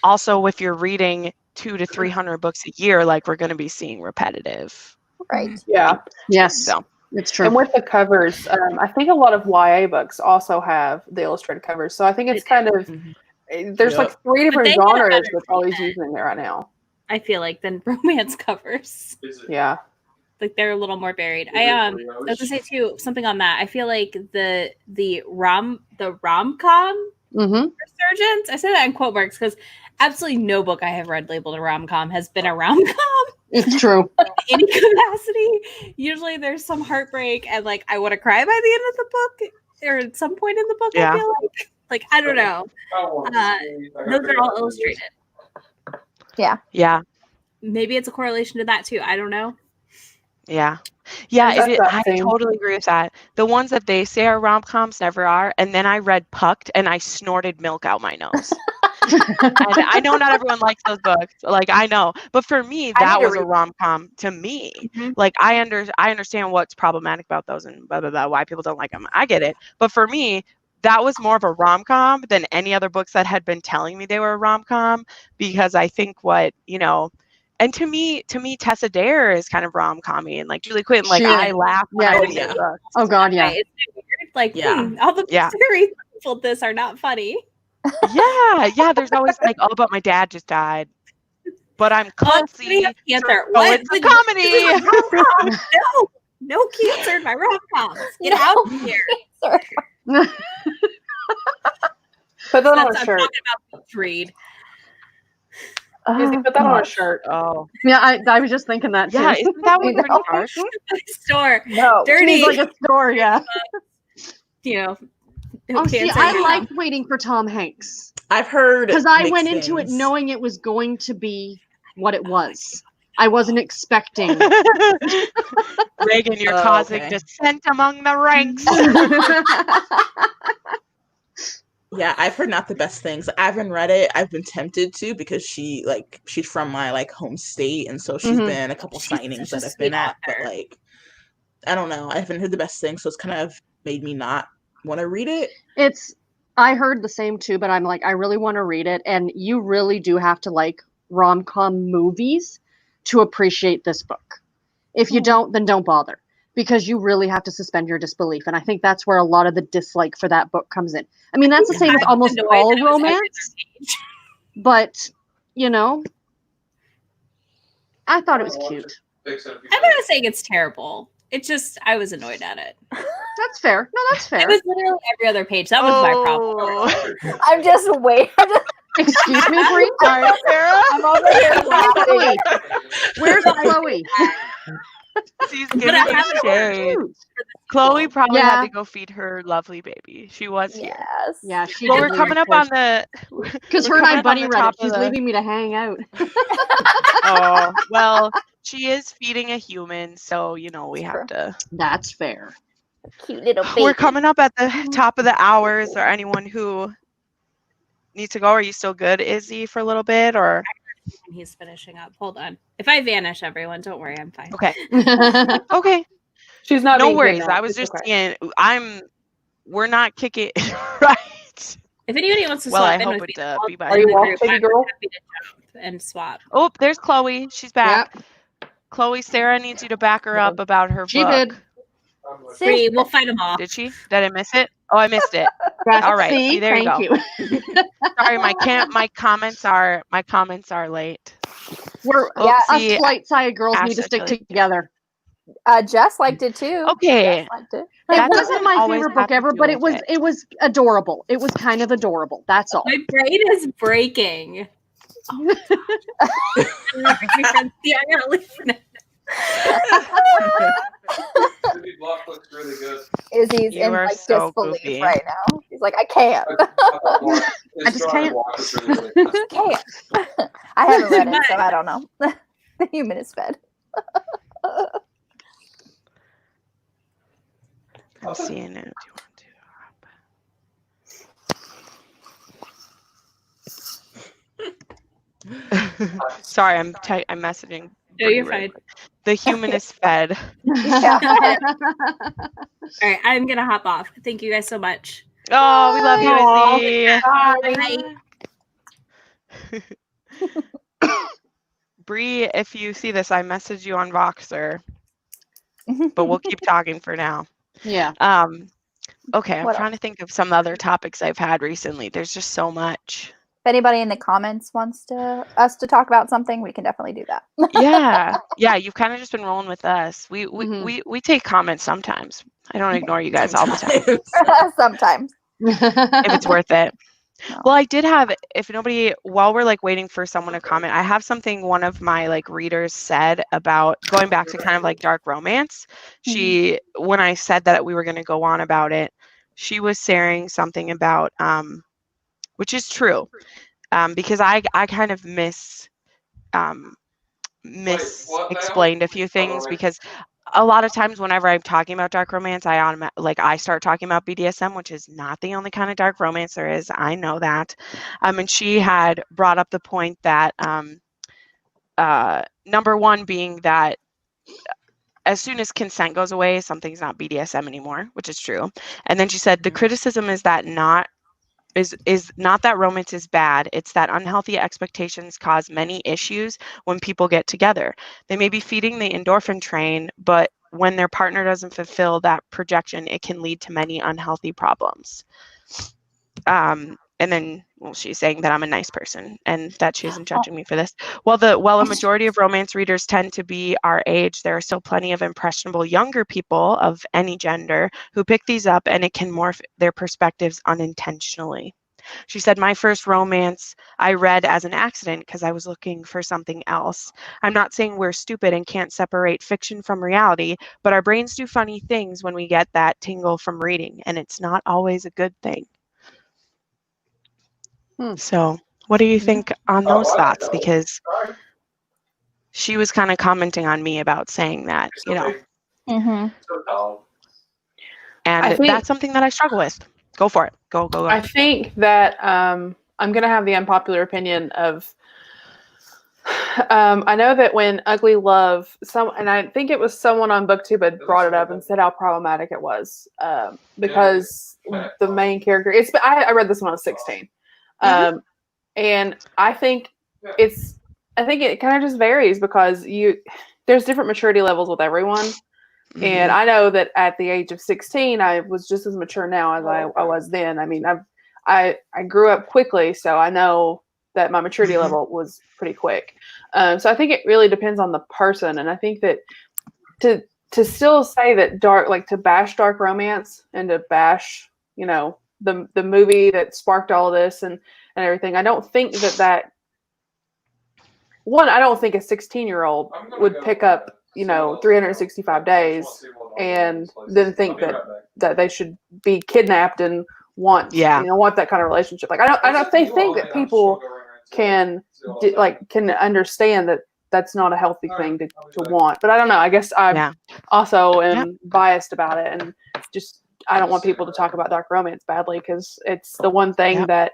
also, if you're reading 200 to 300 books a year, like, we're going to be seeing repetitive.
Right.
Yeah.
Yes.
So
it's true.
And with the covers, I think a lot of YA books also have the illustrated covers. So I think it's kind of, there's like 3 different genres that's always using it right now.
I feel like, than romance covers.
Yeah.
Like, they're a little more varied. I was gonna say too, something on that. I feel like the rom-com resurgence. I say that in quote marks because absolutely no book I have read labeled a rom-com has been a rom-com.
It's true.
In any capacity. Usually there's some heartbreak and like I want to cry by the end of the book or at some point in the book. I feel like I don't know. Those are all illustrated.
Yeah.
Maybe it's a correlation to that too. I don't know.
Yeah, I totally agree with that. The ones that they say are rom-coms never are. And then I read Pucked and I snorted milk out my nose. And I know not everyone likes those books. Like, I know. But for me, that was a rom-com to me. Like, I understand what's problematic about those and blah, blah, blah, why people don't like them. I get it. But for me, that was more of a rom-com than any other books that had been telling me they were a rom-com, because I think what, you know, and to me, Tessa Dare is kind of rom-com-y, and like Julie Quinn, like I laugh when I read books.
Oh God, yeah.
It's weird. Like, all the series people this are not funny.
Yeah. There's always like, oh, but my dad just died. But I'm classy.
Cancer.
Oh, it's a comedy.
No cancer in my rom-coms. Get out of here.
Put that on a shirt.
I'm talking about read.
Put that on a shirt.
Oh, yeah. I was just thinking that too.
Yeah, isn't that what pretty harsh?
Store.
No,
dirty.
Like a store. Yeah.
You know.
See, I liked waiting for Tom Hanks.
I've heard,
because I went into it knowing it was going to be what it was. I wasn't expecting.
Reagan, you're causing dissent among the ranks.
Yeah, I've heard not the best things. I haven't read it. I've been tempted to because she's from my like home state, and so she's been a couple signings that I've been at. But like, I don't know. I haven't heard the best things, so it's kind of made me not want to read it.
I heard the same too, but I'm like, I really want to read it, and you really do have to like rom-com movies to appreciate this book. If you don't, then don't bother, because you really have to suspend your disbelief. And I think that's where a lot of the dislike for that book comes in. I mean, that's the same with almost all romance, but you know, I thought it was cute.
I'm not saying it's terrible. It's just, I was annoyed at it.
That's fair. No, that's fair.
It was literally every other page. That was my problem.
I'm just waiting.
Excuse me, Bree. Sorry, Sarah.
I'm over here laughing.
Where's Chloe?
She's giving shade. Chloe probably had to go feed her lovely baby. She was here.
Yes.
Yeah, she
Well, we're coming up on the...
Because her and I buddy read it. She's leaving me to hang out.
Oh, well, she is feeding a human, so, you know, we have to...
That's fair.
Cute little baby.
We're coming up at the top of the hour. Is there anyone who needs to go? Are you still good, Izzy, for a little bit, or?
He's finishing up. Hold on. If I vanish, everyone, don't worry. I'm fine.
Okay. Okay.
She's not.
No
being
worries.
kidnapped.
I was
It's
just
okay.
saying. We're not kicking. Right.
If anybody wants to
Well,
swap
I
in
hope
with
it
me,
be by.
Are you
the
off,
group,
baby
I'm
girl?
happy to jump and swap.
Oh, there's Chloe. She's back.
Yep.
Chloe, Sarah needs you to back her up about her
She
book.
did.
Free, we'll fight them all.
Did she? Did I miss it? Oh, I missed it.
That's,
All right.
See,
See, there you
thank
go.
you.
Sorry, my comments are late.
We're
See,
us light-sided girls
Ash
need to
said
stick
she liked
together.
Jess liked it too.
Okay.
Jess liked it.
It
That
wasn't
doesn't
my
always
favorite
have
book
to
ever,
do
but
with
it was adorable. It was kind of adorable. That's all.
My brain is breaking. My friends, yeah, I gotta leave now.
Izzy's block looks really good.
Izzy's
You
in
are
like
so
disbelief
goofy.
right now. He's like, I can't.
I just can't.
Block looks really, really good.
Can't. I haven't read it, so I don't know. The human is fed.
I'm seeing it. Do you want to? Sorry, I'm messaging.
No, you're
really
fine.
quick. The human is fed.
All right, I'm gonna hop off. Thank you guys so much.
Oh, we love you, Izzy. Bree, if you see this, I messaged you on Voxer, but we'll keep talking for now.
Yeah.
Okay, I'm
What
trying to think of some other topics I've had recently. There's just so much.
If anybody in the comments wants us to talk about something, we can definitely do that.
Yeah, you've kind of just been rolling with us. We take comments sometimes. I don't ignore you guys all the time
Sometimes.
if it's worth it.
No.
Well, I did have, if nobody, while we're like waiting for someone to comment, I have something one of my like readers said about going back to kind of like dark romance. She, when I said that we were going to go on about it, she was sharing something about, which is true, because I kind of explained a few things, because a lot of times whenever I'm talking about dark romance, I start talking about BDSM, which is not the only kind of dark romance there is. I know that. And she had brought up the point that number one being that as soon as consent goes away, something's not BDSM anymore, which is true. And then she said the criticism is that not that romance is bad. It's that unhealthy expectations cause many issues when people get together. They may be feeding the endorphin train, but when their partner doesn't fulfill that projection, it can lead to many unhealthy problems. And then, she's saying that I'm a nice person and that she isn't judging me for this. While a majority of romance readers tend to be our age, there are still plenty of impressionable younger people of any gender who pick these up, and it can morph their perspectives unintentionally. She said, my first romance I read as an accident because I was looking for something else. I'm not saying we're stupid and can't separate fiction from reality, but our brains do funny things when we get that tingle from reading, and it's not always a good thing. So what do you think on those thoughts? Because she was kind of commenting on me about saying that, and that's something that I struggle with. Go for it. Go.
I think that I'm going to have the unpopular opinion of, I know that when Ugly Love, and I think it was someone on BookTube had brought it up and said how problematic it was, because the main character, I read this when I was 16. And I think it kind of just varies because there's different maturity levels with everyone. And I know that at the age of 16, I was just as mature now as I was then. I mean, I grew up quickly, so I know that my maturity level was pretty quick. So I think it really depends on the person. And I think that to still say that to bash dark romance and to bash, the movie that sparked all of this and everything, I don't think that I don't think a 16-year-old would pick up 365 days and then think that they should be kidnapped and want that kind of relationship. Like I don't think that people can understand that that's not a healthy thing to want. But I don't know. I guess I also am biased about it. And I don't want people to talk about dark romance badly because it's the one thing that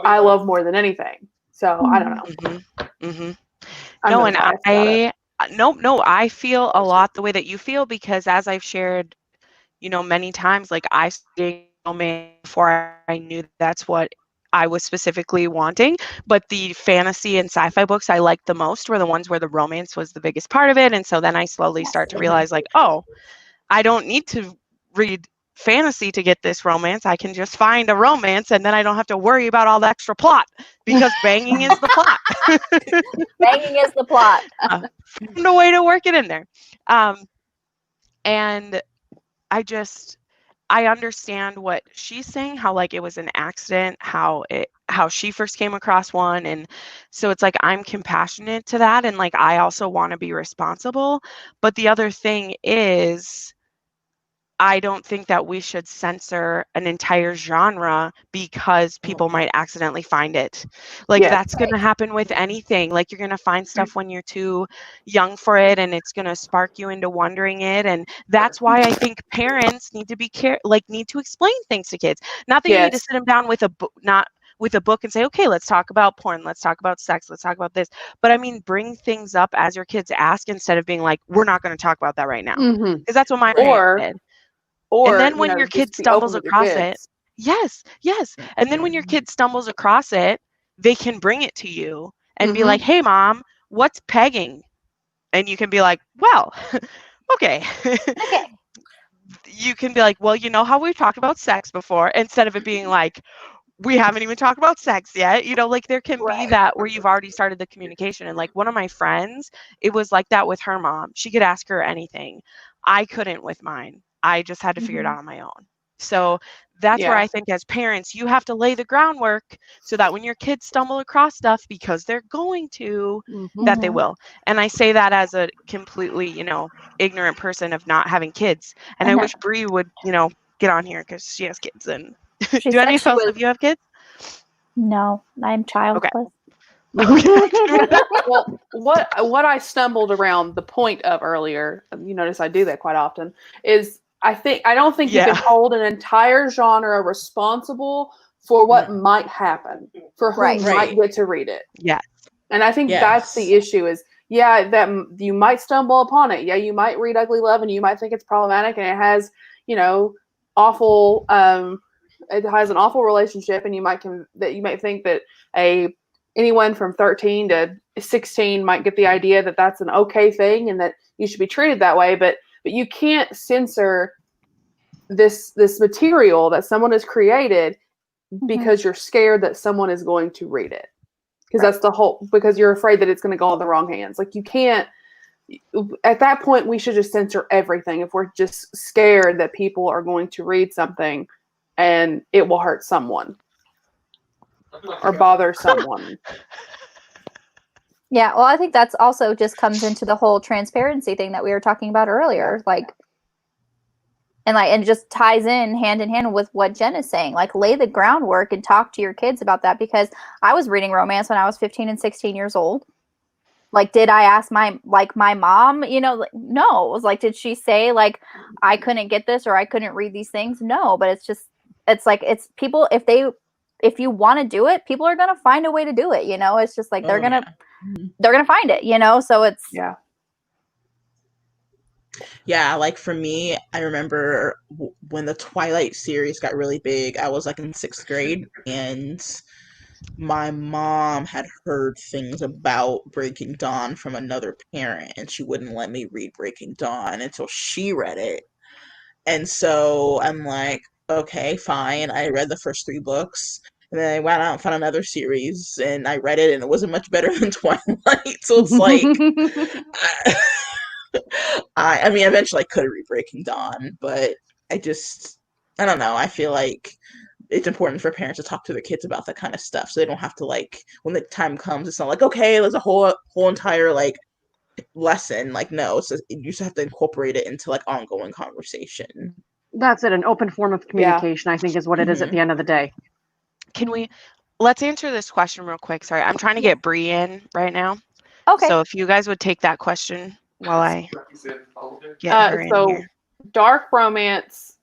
I love more than anything. So I don't know.
No, and I feel a lot the way that you feel, because as I've shared, many times, like I studied romance before I knew that's what I was specifically wanting, but the fantasy and sci-fi books I liked the most were the ones where the romance was the biggest part of it. And so then I slowly start to realize, like, oh, I don't need to read fantasy to get this romance. I can just find a romance, and then I don't have to worry about all the extra plot, because banging is the plot.
Banging is the plot.
Found a way to work it in there. And I understand what she's saying, how like it was an accident, how she first came across one. And so it's like, I'm compassionate to that. And like, I also want to be responsible. But the other thing is, I don't think that we should censor an entire genre because people might accidentally find it. Like, that's going to happen with anything. Like, you're going to find stuff when you're too young for it, and it's going to spark you into wondering it. And that's why I think parents need to be need to explain things to kids. Not that you need to sit them down with a book, not with a book and say, okay, let's talk about porn, let's talk about sex, let's talk about this. But I mean, bring things up as your kids ask, instead of being like, we're not going to talk about that right now. Because that's what my parents did. And then when your kid stumbles across it, yes. And then when your kid stumbles across it, they can bring it to you and be like, hey, mom, what's pegging? And you can be like, well, okay. You can be like, well, you know how we've talked about sex before, instead of it being like, we haven't even talked about sex yet. Like, there can be that where you've already started the communication. And like, one of my friends, it was like that with her mom. She could ask her anything. I couldn't with mine. I just had to figure it out on my own. So that's where I think as parents, you have to lay the groundwork so that when your kids stumble across stuff, because they're going to, that they will. And I say that as a completely, ignorant person of not having kids. And I wish Bree would, get on here because she has kids. And do any of you have kids?
No, I'm childless.
Okay.
Well, what I stumbled around the point of earlier, you notice I do that quite often, is I don't think you can hold an entire genre responsible for what might happen, for who might get to read it.
Yeah.
And I think that's the issue is, that you might stumble upon it. Yeah, you might read Ugly Love and you might think it's problematic and it has, awful, it has an awful relationship, and you might think that anyone from 13 to 16 might get the idea that that's an okay thing and that you should be treated that way. But you can't censor this material that someone has created because you're scared that someone is going to read it. Because that's because you're afraid that it's going to go in the wrong hands. Like, you can't, at that point, we should just censor everything if we're just scared that people are going to read something and it will hurt someone or bother someone.
Yeah, well, I think that's also just comes into the whole transparency thing that we were talking about earlier. And it just ties in hand with what Jen is saying. Like, lay the groundwork and talk to your kids about that, because I was reading romance when I was 15 and 16 years old. Like, did I ask my mom, no, it was like, did she say like, I couldn't get this or I couldn't read these things? No, but it's people, if you want to do it, people are going to find a way to do it. It's just like, they're going to find it, so it's,
Yeah, like for me, I remember when the Twilight series got really big, I was like in 6th grade, and my mom had heard things about Breaking Dawn from another parent, and she wouldn't let me read Breaking Dawn until she read it. And so I'm like, okay, fine. I read the first 3 books, and then I went out and found another series, and I read it, and it wasn't much better than Twilight. So it's like, I mean, eventually I could read Breaking Dawn, but I don't know. I feel like it's important for parents to talk to their kids about that kind of stuff, so they don't have to, like, when the time comes, it's not like, okay, there's a whole entire like lesson. Like, no, you just have to incorporate it into like ongoing conversation.
That's it. An open form of communication, I think, is what it is at the end of the day.
Let's answer this question real quick. Sorry, I'm trying to get Bree in right now.
Okay.
So if you guys would take that question while I get her in here.
Dark romance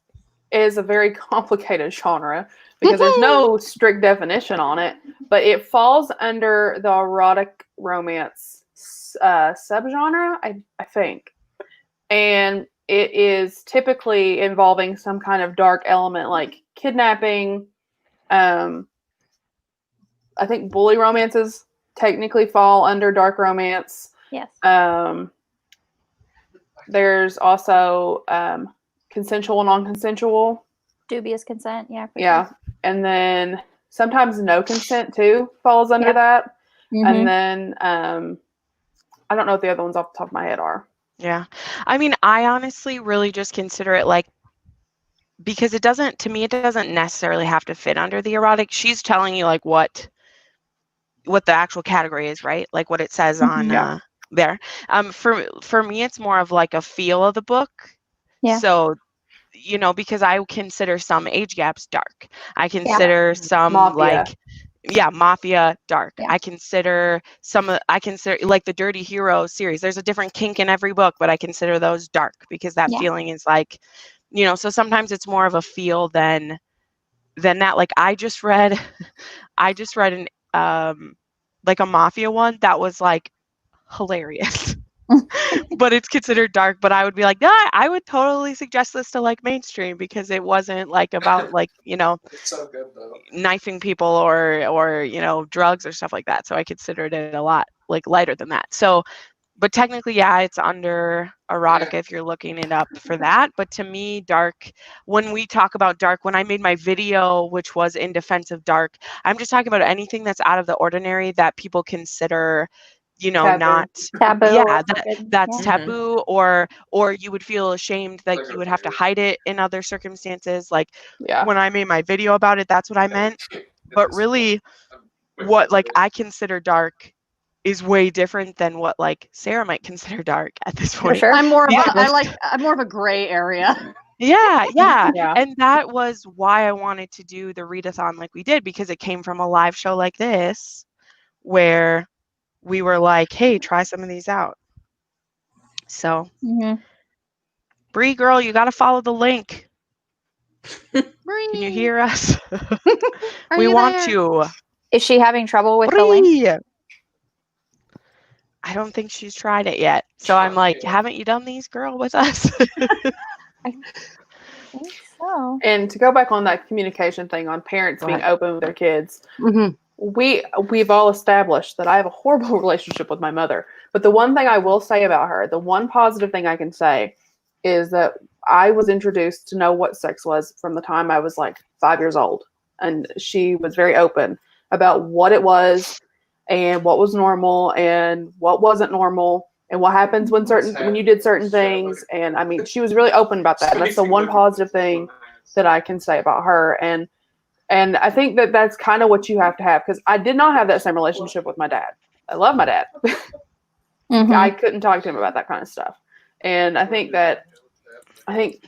is a very complicated genre because there's no strict definition on it, but it falls under the erotic romance subgenre, I think. And it is typically involving some kind of dark element like kidnapping. I think bully romances technically fall under dark romance.
Yes.
There's also consensual and non-consensual.
Dubious consent, yeah.
Yeah.
Sure.
And then sometimes no consent too falls under that.
Mm-hmm.
And then I don't know what the other ones off the top of my head are.
Yeah. I mean, I honestly really just consider it like, because it doesn't, to me, it doesn't necessarily have to fit under the erotic. She's telling you like what the actual category is, right? Like what it says on there. For me, it's more of like a feel of the book. Yeah. So, you know, because I consider some age gaps dark. I consider some mafia dark. Yeah. I consider like the Dirty Hero series. There's a different kink in every book, but I consider those dark because that feeling is like, you know, so sometimes it's more of a feel than that. Like I just read an like a mafia one that was like hilarious. But it's considered dark, but I would be like, yeah, I would totally suggest this to like mainstream because it wasn't like about like, you know,
It's so good though.
knifing people or, you know, drugs or stuff like that. So I considered it a lot like lighter than that. So, but technically, yeah, it's under erotica if you're looking it up for that. But to me, dark, when we talk about dark, when I made my video, which was in defense of dark, I'm just talking about anything that's out of the ordinary that people consider, you know, not
taboo.
Yeah, that's taboo, or you would feel ashamed, like you would have to hide it in other circumstances. Like when I made my video about it, that's what I meant. But really, what like I consider dark is way different than what like Sarah might consider dark at this point.
For sure. I'm more of a gray area.
Yeah. And that was why I wanted to do the readathon like we did, because it came from a live show like this where we were like, hey, try some of these out. So Bree girl, you gotta follow the link.
Bree.
Can you hear us? We want you.
Is she having trouble with
Bree.
the link?
I don't think she's tried it yet. So I'm like, haven't you done these, girl, with us?
I think so.
And to go back on that communication thing on parents being open with their kids, we've all established that I have a horrible relationship with my mother. But the one thing I will say about her, the one positive thing I can say, is that I was introduced to know what sex was from the time I was like 5 years old. And she was very open about what it was and what was normal and what wasn't normal and what happens when you did certain things. And I mean, she was really open about that. And that's the one positive thing that I can say about her. And I think that that's kind of what you have to have, because I did not have that same relationship with my dad. I love my dad. I couldn't talk to him about that kind of stuff. And I think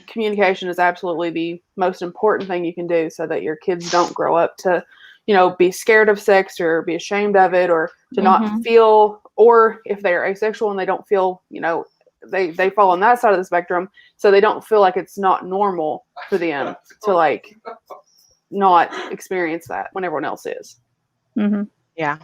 communication is absolutely the most important thing you can do so that your kids don't grow up to, you know, be scared of sex or be ashamed of it, or to not feel, or if they're asexual and they don't feel, you know, they fall on that side of the spectrum, so they don't feel like it's not normal for them to like not experience that when everyone else is.
Yeah.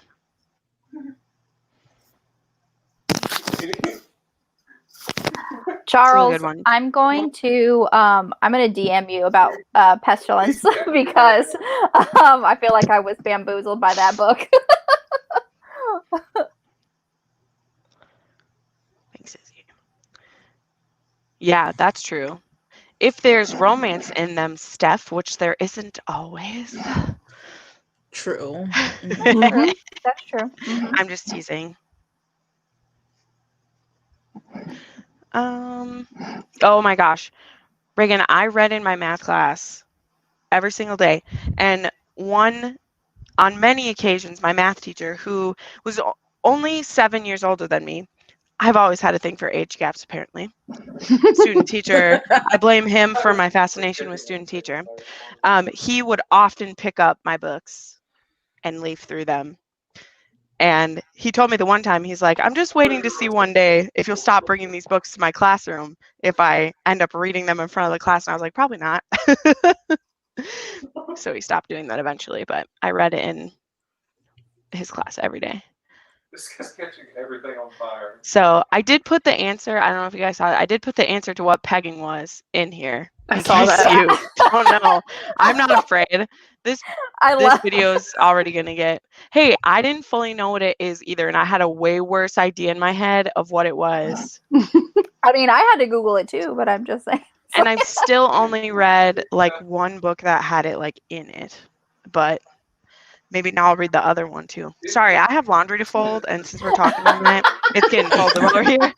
Charles, I'm going to DM you about Pestilence because I feel like I was bamboozled by that book.
Thanks, Izzy. Yeah, that's true. If there's romance in them, Steph, which there isn't always.
True.
That's true.
I'm just teasing. Oh my gosh, Reagan, I read in my math class every single day, and on many occasions, my math teacher, who was only 7 years older than me, I've always had a thing for age gaps, apparently. Student teacher, I blame him for my fascination with student teacher. He would often pick up my books and leaf through them. And he told me the one time, he's like, I'm just waiting to see one day if you'll stop bringing these books to my classroom if I end up reading them in front of the class. And I was like, probably not. So he stopped doing that eventually, but I read it in his class every day.
This guy's catching everything on fire.
So I did put the answer. I don't know if you guys saw it. I did put the answer to what pegging was in here.
I saw that.
You don't know. I'm not afraid. This video is already going to get. Hey, I didn't fully know what it is either. And I had a way worse idea in my head of what it was.
I mean, I had to Google it too, but I'm just saying.
And I've still only read like one book that had it like in it. But maybe now I'll read the other one too. Sorry, I have laundry to fold, and since we're talking about that, it's getting folded over here.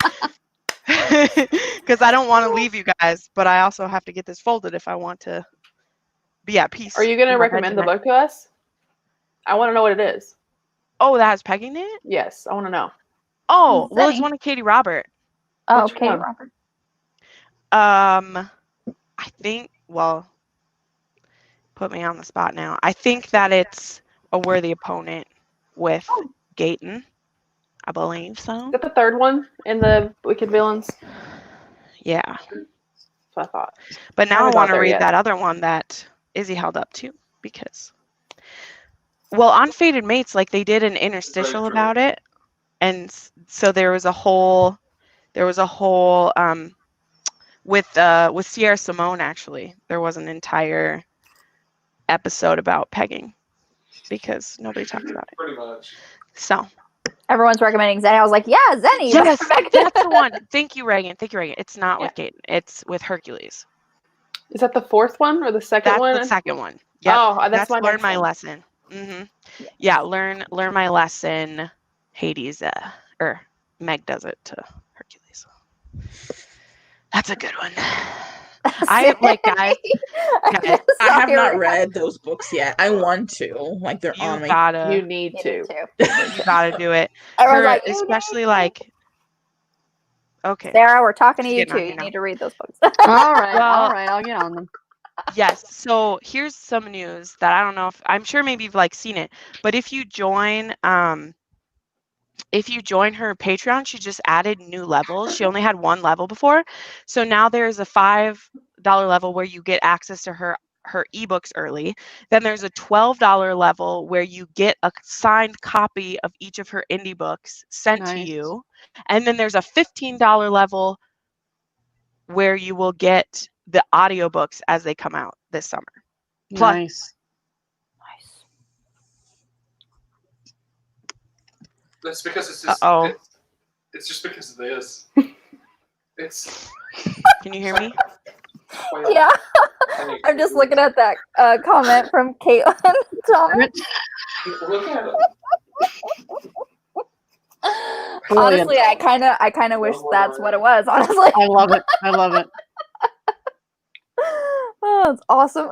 Because I don't want to leave you guys, but I also have to get this folded if I want to be at peace.
Are you going to recommend the book to us? I want to know what it is.
Oh, that has Peggy in it?
Yes, I want to know.
Oh, well, it's one of Katie Robert.
Oh, Katie Robert.
I think, well, put me on the spot now. I think that it's A Worthy Opponent with Gayton. I believe so.
Is that the third one in the Wicked Villains?
Yeah.
That's what I thought.
But now I want to read that other one that Izzy held up too, because, well, on Fated Mates, like they did an interstitial about it, and so there was a whole with Sierra Simone, actually there was an entire episode about pegging because nobody talks about it.
Pretty much.
So
everyone's recommending Zenny. I was like, yeah, Zenny.
Yes, that's the one. Thank you, Reagan. It's not with Gayton. It's with Hercules.
Is that the fourth one or the second one?
That's the second one. Yep.
Oh, that's my
Learn My Lesson. Mm-hmm. Yeah, learn my lesson. Hades, or Meg does it to Hercules. That's a good one. I like guys.
I have not read those books yet. I want to. Like they're on me.
You need to.
You gotta do it. Especially like. Okay.
Sarah, we're talking to you too. You need to read those books.
All right, I'll get on them.
Yes. So here's some news that I don't know if I'm sure maybe you've like seen it, but if you join her Patreon, she just added new levels. She only had one level before, so now there's a $5 level where you get access to her ebooks early. Then there's a $12 level where you get a signed copy of each of her indie books sent to you. And then there's a $15 level where you will get the audiobooks as they come out this summer. Plus,
Nice.
That's because it's just it's just because of this. It's
Can you hear me?
Yeah. I'm just looking at that comment from Caitlin Thomas.
Look at it.
Honestly, I kind of wish that's what it was. Honestly,
I love it. I love it.
Oh, it's awesome.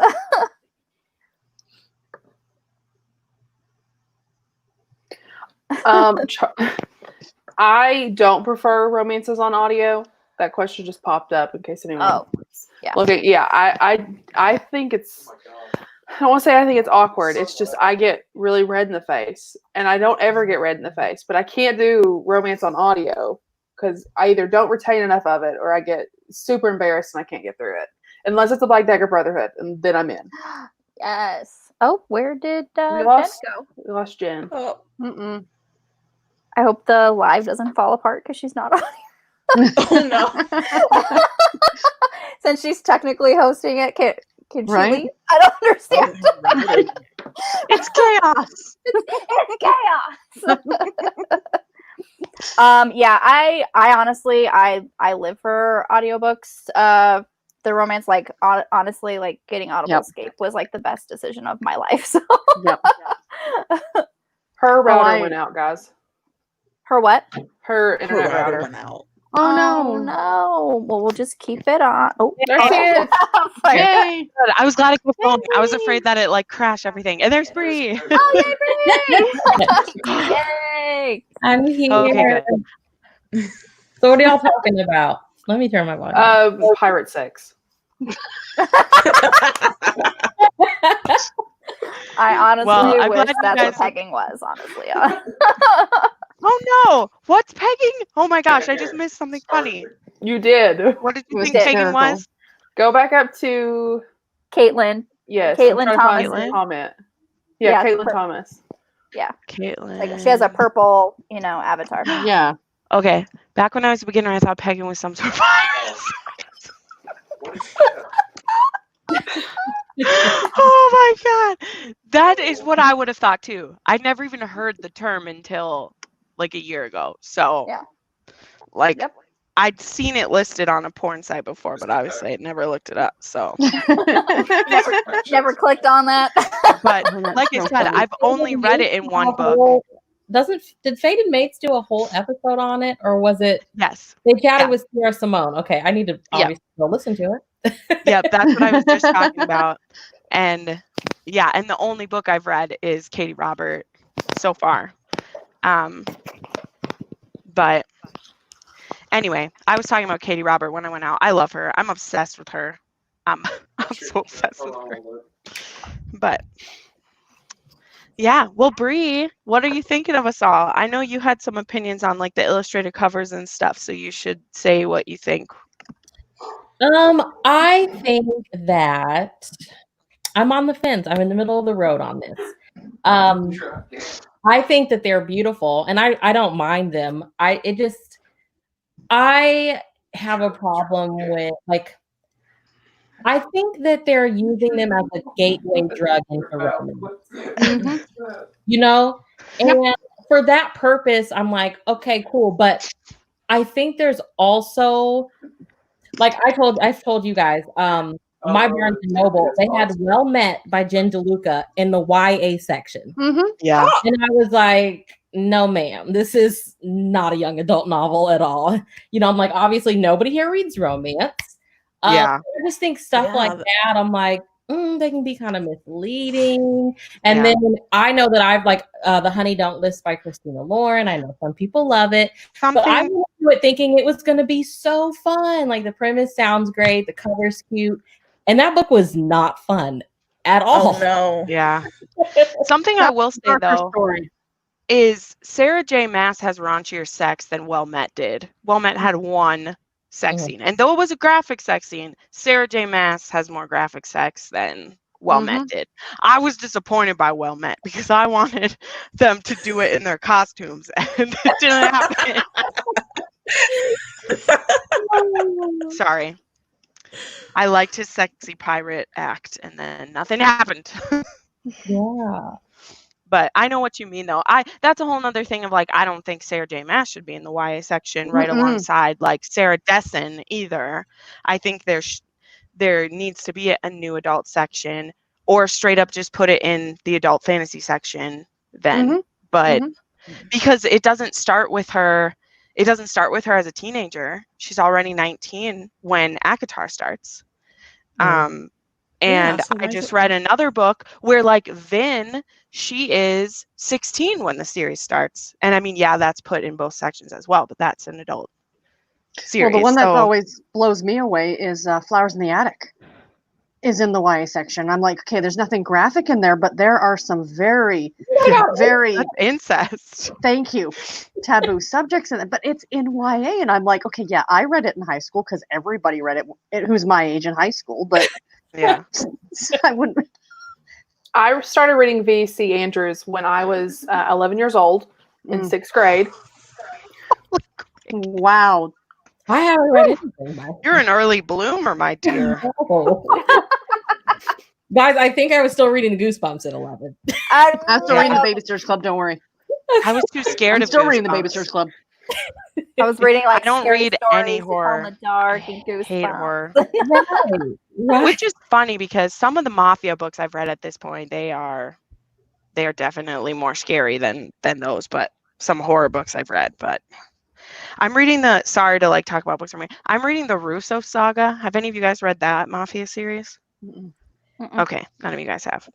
I don't prefer romances on audio. That question just popped up in case anyone.
Oh, yeah.
I think it's. I don't want to say I think it's awkward. It's just I get really red in the face, and I don't ever get red in the face. But I can't do romance on audio because I either don't retain enough of it, or I get super embarrassed and I can't get through it. Unless it's a Black Dagger Brotherhood, and then I'm in.
Yes. Oh, where did Jen go?
We lost Jen.
Oh.
Mm-mm.
I hope the live doesn't fall apart because she's not on here.
Oh no!
Since she's technically hosting it, can she leave? I don't understand.
It's chaos.
It's chaos. Yeah, I honestly I live for audiobooks. The romance, like honestly, like getting Audible Escape was like the best decision of my life. So
her router went out, guys.
Her what?
Her internet router
went out.
Oh
no! Well, we'll just keep it on. Oh,
there's it.
Yay! I was glad it kept going. I was afraid that it like crashed everything. And there's Bree.
Oh, yay, Bree! Yay!
I'm here.
Okay, good.
So what are y'all talking about? Let me turn my volume.
Pirate sex.
I honestly
I'm
wish
glad you
that's what
guys-
pegging was, honestly.
Oh no! What's pegging? Oh my gosh, I just missed something funny.
You did.
What did you
was
think pegging
hysterical.
was?
Go back up to
Caitlin.
yes.
Caitlin
I'm trying to
Thomas.
find the comment. Yeah,
Yeah,
Caitlin Thomas.
Yeah.
Caitlin.
Like she has a purple, avatar.
Yeah.
Okay. Back when I was a beginner, I thought pegging was some sort of virus. Oh my god. That is what I would have thought too. I'd never even heard the term until like a year ago. So
Yeah.
like
Yep.
I'd seen it listed on a porn site before, but obviously I'd never looked it up. So
Never clicked on that.
but like I said, I've only read it in one book.
Did Fated Mates do a whole episode on it, or was it?
Yes.
They chatted with Sarah Simone. Okay, I need to obviously go listen to it.
Yep, that's what I was just talking about. And yeah, and the only book I've read is Katie Robert so far. But anyway, I was talking about Katie Robert when I went out. I love her. I'm obsessed with her. I'm so obsessed with her. But yeah, well, Bree, what are you thinking of us all? I know you had some opinions on like the illustrated covers and stuff, so you should say what you think.
I think that I'm on the fence. I'm in the middle of the road on this. I think that they're beautiful, and I don't mind them. I have a problem with I think that they're using them as a gateway drug into romance. And for that purpose, I'm like, okay, cool. But I think there's also, like I've told you guys, my Barnes and Noble, they had Well Met by Jen DeLuca in the YA section.
Yeah.
And I was like, no, ma'am, this is not a young adult novel at all. I'm like, obviously nobody here reads romance. I just think stuff like that, I'm like, they can be kind of misleading. And then I know that I've The Honey Don't List by Christina Lauren. I know some people love it. But I went into it thinking it was going to be so fun. Like the premise sounds great. The cover's cute. And that book was not fun at all.
Oh, no.
Yeah. Something I will say, though, is Sarah J. Maas has raunchier sex than Well Met did. Well Met had one sex scene. And though it was a graphic sex scene, Sarah J. Maas has more graphic sex than Well Met did. I was disappointed by Well Met because I wanted them to do it in their costumes, and it didn't happen. Sorry. I liked his sexy pirate act, and then nothing happened.
Yeah.
But I know what you mean, though. That's a whole nother thing of I don't think Sarah J. Maas should be in the YA section right alongside Sarah Dessen either. I think there needs to be a new adult section, or straight up just put it in the adult fantasy section then. But because it doesn't start with her. It doesn't start with her as a teenager. She's already 19 when ACOTAR starts. And I just read another book where Vin, she is 16 when the series starts. And I mean, that's put in both sections as well, but that's an adult series.
Well, the one that always blows me away is Flowers in the Attic is in the YA section. I'm like, okay, there's nothing graphic in there, but there are some very, very
incest.
Thank you. Taboo subjects in it, but it's in YA, and I'm like, okay, yeah, I read it in high school because everybody read it who's my age in high school, but
yeah,
I wouldn't.
I started reading V.C. Andrews when I was 11 years old in 6th grade.
Wow.
I haven't read anything.
You're an early bloomer, my dear.
Guys, I think I was still reading the Goosebumps at 11.
I'm still reading the Babysitters Club, don't worry.
I was too scared of
still
Goosebumps.
reading the Babysitters Club.
I was reading
I don't read any horror.
In the dark and Goosebumps.
Hate horror.
Right.
Which is funny because some of the Mafia books I've read at this point, they are definitely more scary than those, but some horror books I've read, but I'm reading sorry to talk about books for me. I'm reading the Russo saga. Have any of you guys read that Mafia series? Okay, none of you guys have.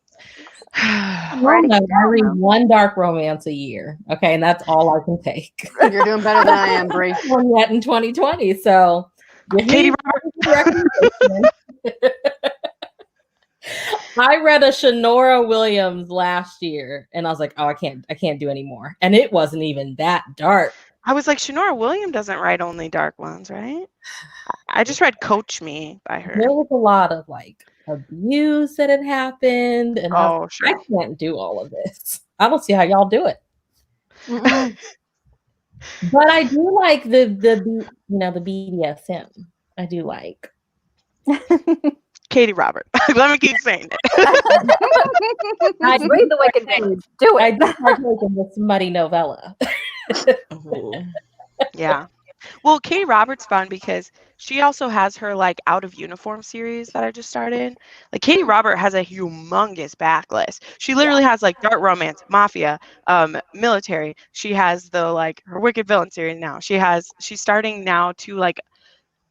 I read one dark romance a year. Okay, and that's all I can take.
You're doing better than I am, Bree.
One yet in 2020. So Katie
Robert.
I read a Shonora Williams last year, and I was like, oh, I can't do anymore. And it wasn't even that dark.
I was like, Shonora Williams doesn't write only dark ones, right? I just read Coach Me by her.
There was a lot of like abuse that had happened, and
sure.
I can't do all of this. I don't see how y'all do it. But I do like the BDSM. I do like
Katie Robert. Let me keep saying it.
I read the Wicked Game. Do it.
I do like making this muddy novella.
Yeah. Well, Katie Roberts fun because she also has her like Out of Uniform series that I just started. Like Katie Robert has a humongous backlist. She literally has like dark romance, mafia, military. She has the like her Wicked Villain series now. She's starting now to like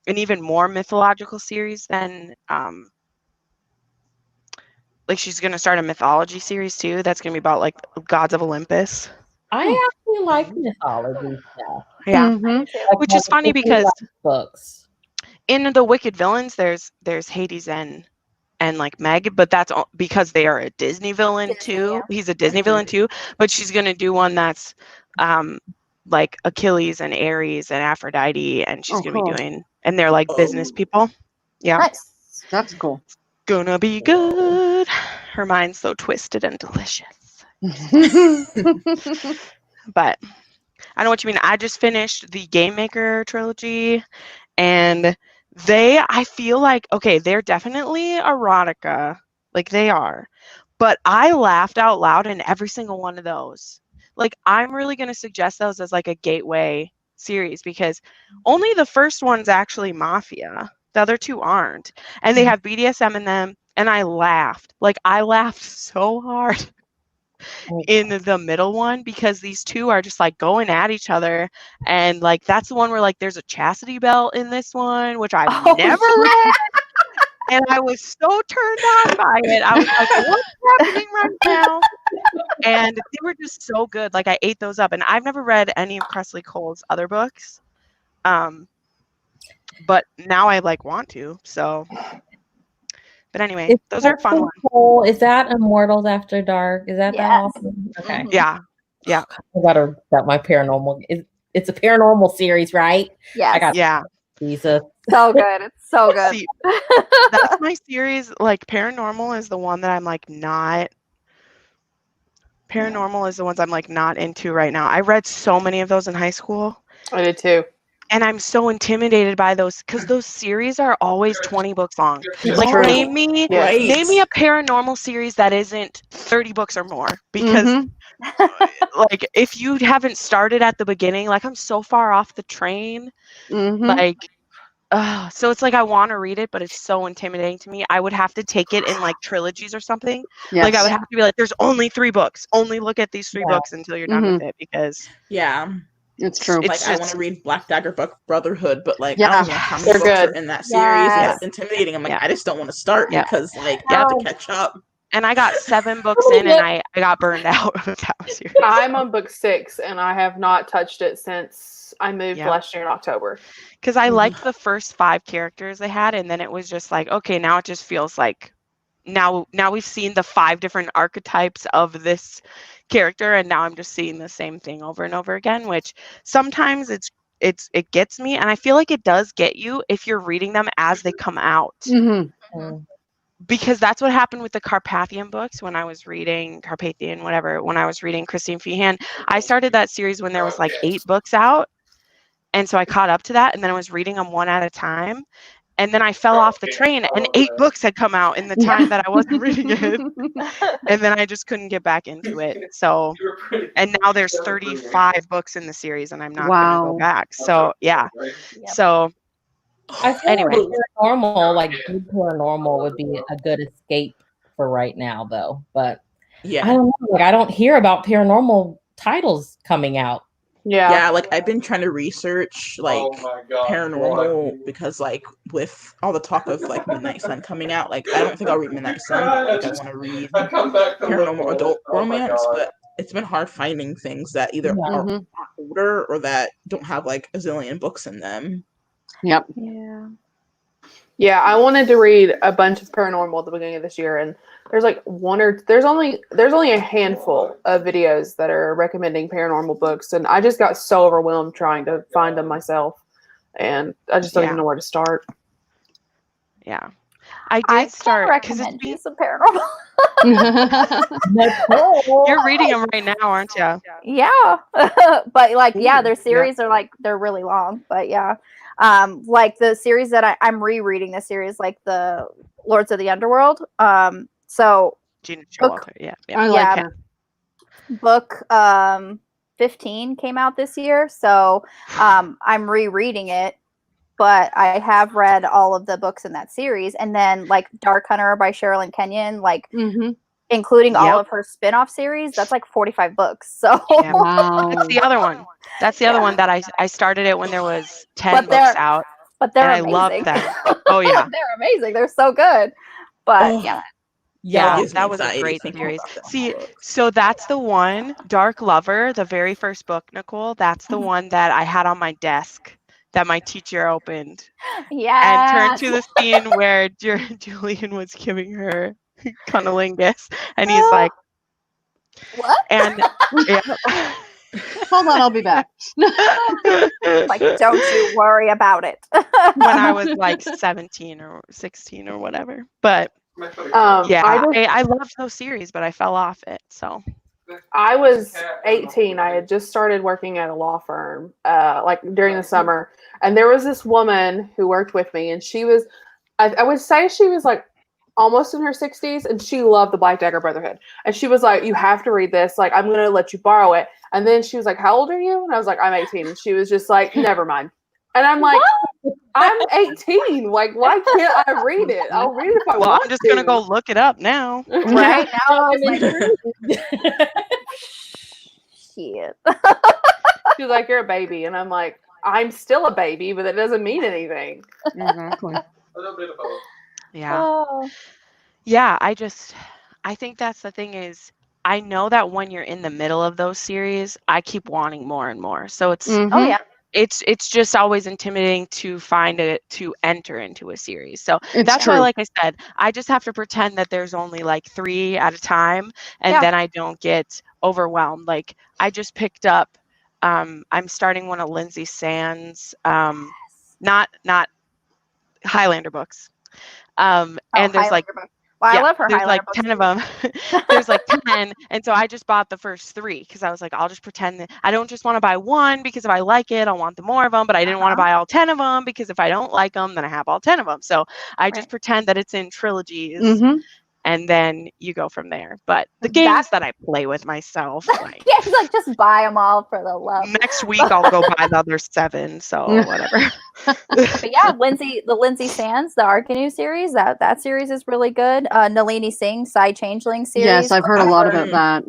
an even more mythological series than like she's gonna start a mythology series too. That's gonna be about like gods of Olympus.
I actually like mythology stuff.
Yeah, which is funny because
books
in the Wicked Villains, there's Hades and like Meg, but that's because they are a Disney villain too. He's a Disney villain too, but she's gonna do one that's like Achilles and Ares and Aphrodite, and she's gonna be doing, and they're like business people. Yeah,
nice. That's cool.
It's gonna be good. Her mind's so twisted and delicious. But I know what you mean. I just finished the Game Maker trilogy, and I feel like, okay, they're definitely erotica, like they are, but I laughed out loud in every single one of those. Like, I'm really going to suggest those as like a gateway series because only the first one's actually mafia. The other two aren't. And they have BDSM in them, and I laughed. Like, I laughed so hard in the middle one because these two are just like going at each other, and like that's the one where like there's a chastity belt in this one, which I've never read, and I was so turned on by it. I was like, what's happening right now? And they were just so good. Like I ate those up, and I've never read any of Cressley Cole's other books, but now I like want to. So but anyway, those are fun ones.
Is that Immortals After Dark? Is that that awesome? Okay.
Yeah.
I got my paranormal. It's a paranormal series, right?
Yeah.
Jesus.
So good. It's so good.
See, that's my series. Like paranormal is the one that I'm like not. Paranormal is the ones I'm like not into right now. I read so many of those in high school.
I did too.
And I'm so intimidated by those because those series are always 20 books long. Like name me a paranormal series that isn't 30 books or more. Because like if you haven't started at the beginning, like I'm so far off the train. Like so it's like I want to read it, but it's so intimidating to me. I would have to take it in like trilogies or something. Yes. Like I would have to be like, there's only 3 books. Only look at these 3 books until you're done with it because
it's true.
Like I want to read Black Dagger Brotherhood, but like I don't know how many books are in that series. It's intimidating. I'm like, I just don't want to start because like you have to catch up.
And I got 7 books in, and I got burned out of that series.
I'm on book 6, and I have not touched it since I moved last year in October.
Because I liked the first 5 characters they had, and then it was just like, okay, now it just feels like now we've seen the 5 different archetypes of this character, and now I'm just seeing the same thing over and over again, which sometimes it gets me, and I feel like it does get you if you're reading them as they come out. Because that's what happened with the Carpathian books when I was reading when I was reading Christine Feehan. I started that series when there was like 8 books out, and so I caught up to that, and then I was reading them one at a time. And then I fell off the train, and 8 books had come out in the time that I wasn't reading it. And then I just couldn't get back into it. So, and now there's 35 books in the series, and I'm not going to go back. So, yeah. So,
I feel like paranormal would be a good escape for right now, though. But I don't know. Like, I don't hear about paranormal titles coming out.
Yeah, like I've been trying to research like paranormal because like with all the talk of like Midnight Sun coming out, like I don't think I'll read Midnight Sun. I think I want to read paranormal adult romance, but it's been hard finding things that either are older or that don't have like a zillion books in them.
Yep.
Yeah.
Yeah, I wanted to read a bunch of paranormal at the beginning of this year, and there's like there's only a handful of videos that are recommending paranormal books, and I just got so overwhelmed trying to find them myself, and I just don't even know where to start.
Yeah, I start
recommend you some paranormal.
You're reading them right now, aren't you?
Yeah, but like, yeah, their series are like they're really long, but yeah, like the series that I'm rereading this series, like the Lords of the Underworld. So
Gina Showalter, yeah,
I like her.
Book 15 came out this year, so I'm rereading it. But I have read all of the books in that series, and then like Dark Hunter by Sherilyn Kenyon, like including all of her spin-off series, that's like 45 books. So
wow, that's the other one. That's the other one that I started it when there was 10 books out.
But they're
amazing. I love them. Oh yeah,
they're amazing. They're so good. But
yeah, that was a great series. See, so that's the one, Dark Lover, the very first book, Nicole. That's the one that I had on my desk that my teacher opened.
Yeah.
And turned to the scene where Julian was giving her cunnilingus, and he's like,
"What?"
And
hold on, I'll be back.
Like, don't you worry about it.
When I was like 17 or 16 or whatever, but I loved those series, but I fell off it. So
I was 18. I had just started working at a law firm, like during the summer, and there was this woman who worked with me, and she was, I would say she was like almost in her 60s, and she loved the Black Dagger Brotherhood. And she was like, "You have to read this. Like, I'm gonna let you borrow it." And then she was like, "How old are you?" And I was like, "I'm 18." And she was just like, "Never mind." And I'm like, "I'm 18. Like, why can't I read it? I'll read it if I want
I'm just gonna go look it up now.
Right now, shit.
She's like, "You're a baby," and I'm like, "I'm still a baby, but it doesn't mean anything."
Exactly.
A little bit of both.
Yeah.
Oh.
Yeah, I think that's the thing is, I know that when you're in the middle of those series, I keep wanting more and more. So it's
Oh yeah.
It's just always intimidating to find it to enter into a series. So that's
true.
why, like I said, I just have to pretend that there's only like 3 at a time, and then I don't get overwhelmed. Like I just picked up, I'm starting one of Lindsay Sand's, not Highlander books. And there's like,
I love her.
There's like
books.
10 of them. There's like 10, and so I just bought the first 3 because I was like, I'll just pretend that I don't just want to buy one because if I like it, I'll want the more of them. But I didn't want to buy all 10 of them because if I don't like them, then I have all 10 of them. So I just pretend that it's in trilogies. And then you go from there. But the games that I play with myself, like,
like just buy them all for the love.
Next week I'll go buy the other 7. So whatever.
But yeah, the Lindsay Sands, the Arkanu series, that series is really good. Nalini Singh, Side Changeling series.
Yes, I've heard a lot about that.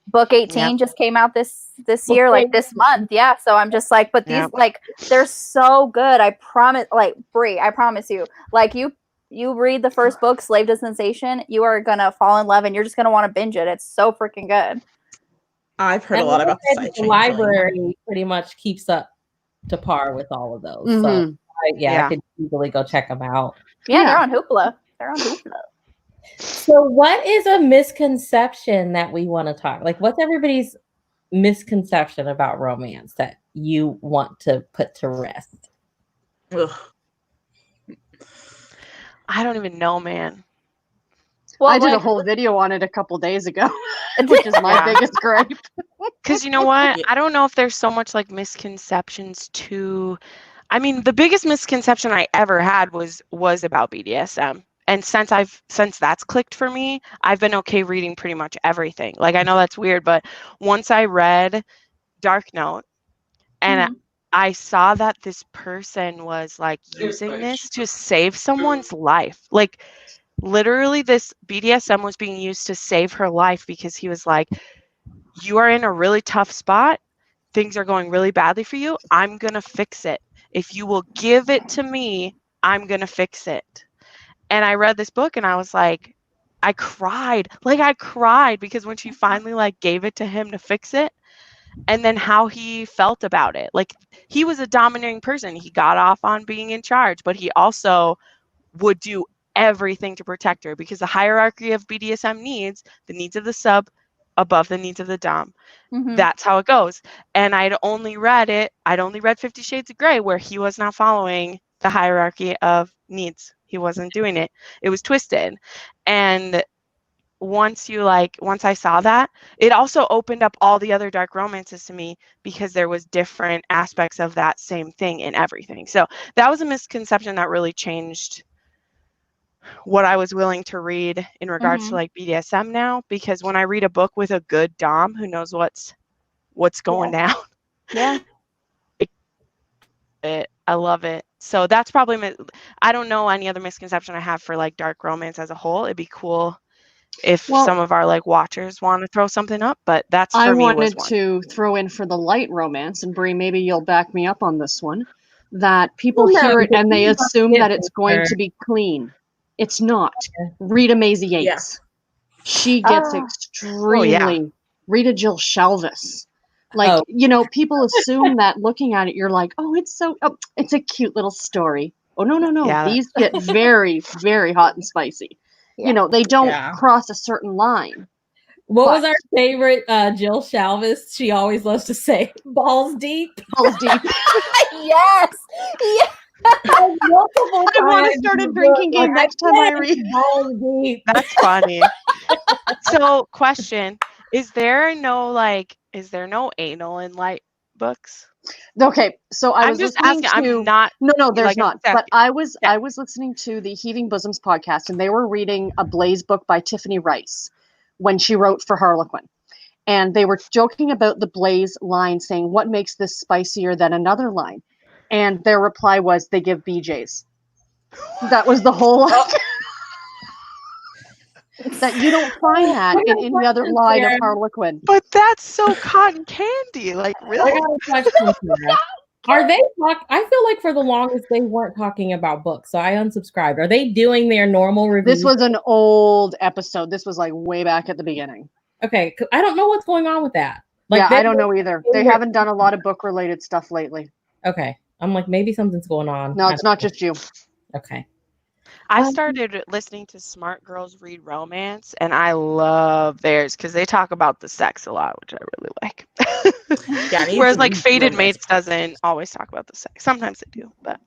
Book 18 just came out this year, like this month. Yeah, so I'm just like, but these like they're so good. I promise, like Brie, I promise you, like you read the first book, Slave to Sensation, you are gonna fall in love and you're just gonna want to binge it. It's so freaking good.
I've heard a lot about
the library. Pretty much keeps up to par with all of those. So I could easily go check them out.
Yeah, they're on Hoopla.
So what is a misconception that we want to talk? Like, what's everybody's misconception about romance that you want to put to rest?
Ugh.
I don't even know, man.
Well, I did a whole video on it a couple days ago, which is my biggest gripe.
Because you know what? I don't know if there's so much like misconceptions to. I mean, the biggest misconception I ever had was about BDSM. And since that's clicked for me, I've been okay reading pretty much everything. Like, I know that's weird, but once I read Dark Note and I saw that this person was like using this to save someone's life. Like, literally this BDSM was being used to save her life because he was like, you are in a really tough spot. Things are going really badly for you. I'm going to fix it. If you will give it to me, I'm going to fix it. And I read this book and I was like, I cried because when she finally like gave it to him to fix it, and then how he felt about it. Like, he was a domineering person. He got off on being in charge, but he also would do everything to protect her, because the hierarchy of BDSM needs, the needs of the sub above the needs of the dom. That's how it goes. And I'd only read 50 Shades of Grey, where he was not following the hierarchy of needs. He wasn't doing it. It was twisted. And once I saw that, it also opened up all the other dark romances to me, because there was different aspects of that same thing in everything. So that was a misconception that really changed what I was willing to read in regards to like BDSM now, because when I read a book with a good dom who knows what's going down, I love it. So that's probably I don't know any other misconception I have for like dark romance as a whole. It'd be cool if some of our like watchers want to throw something up, but that's for me. I wanted
to throw in for the light romance, and Bree, maybe you'll back me up on this one, that people hear it and they assume that it's going to be clean. It's not. Rita Maisie Yates. She gets extremely Rita Jill Shalvis. Like, people assume that looking at it, you're like, it's a cute little story. Oh, no. Yeah. These get very, very hot and spicy. Yeah. They don't cross a certain line.
What was our favorite Jill Shalvis? She always loves to say, balls deep.
Balls deep.
Yes. Yeah.
I want to start a drinking game next time I read.
That's funny. So, question: Is there no anal in light books?
Okay, so I'm
just asking. I'm not.
No, there's not. But I was listening to the Heaving Bosoms podcast, and they were reading a Blaze book by Tiffany Rice when she wrote for Harlequin, and they were joking about the Blaze line, saying, "What makes this spicier than another line?" And their reply was, they give BJs. That was the whole that you don't find that in any other line of Harlequin.
But that's so cotton candy. Like, really?
I got a question here. Are they I feel like for the longest they weren't talking about books, so I unsubscribed. Are they doing their normal reviews?
This was an old episode. This was like way back at the beginning.
Okay, I don't know what's going on with that.
I don't know either. They haven't done a lot of book related stuff lately.
Okay. I'm like, maybe something's going on.
No, it's not just you.
Okay.
I started listening to Smart Girls Read Romance, and I love theirs because they talk about the sex a lot, which I really like. Whereas like Fated Mates doesn't always talk about the sex. Sometimes they do, but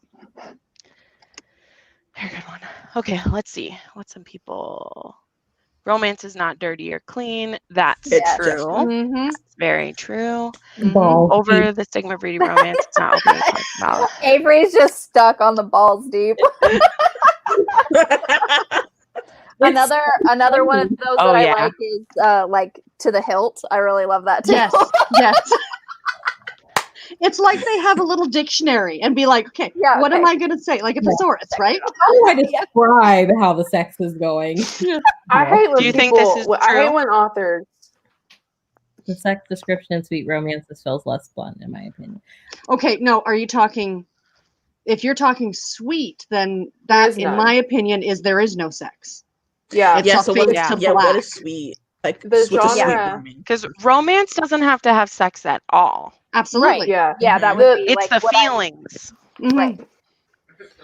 very good one. Okay, let's see. What some people... Romance is not dirty or clean. That's true. It's very true. Over the stigma of reading romance, it's not open to talk about.
Avery's just stuck on the balls deep. Another one of those that I like is like To the Hilt. I really love that too.
Yes. It's like they have a little dictionary and be like, okay, what am I going to say? Like a thesaurus, right?
How do I describe how the sex is going?
I hate when
Do you think this is true?
I hate when authors.
The sex description in sweet romances feels less blunt, in my opinion.
Okay, no, are you talking... If you're talking sweet, then that, in my opinion, there is no sex.
Yeah. So what is sweet? Like
the genre.
Because romance doesn't have to have sex at all.
Absolutely.
Right.
Yeah, that would be
it's like the feelings.
Right.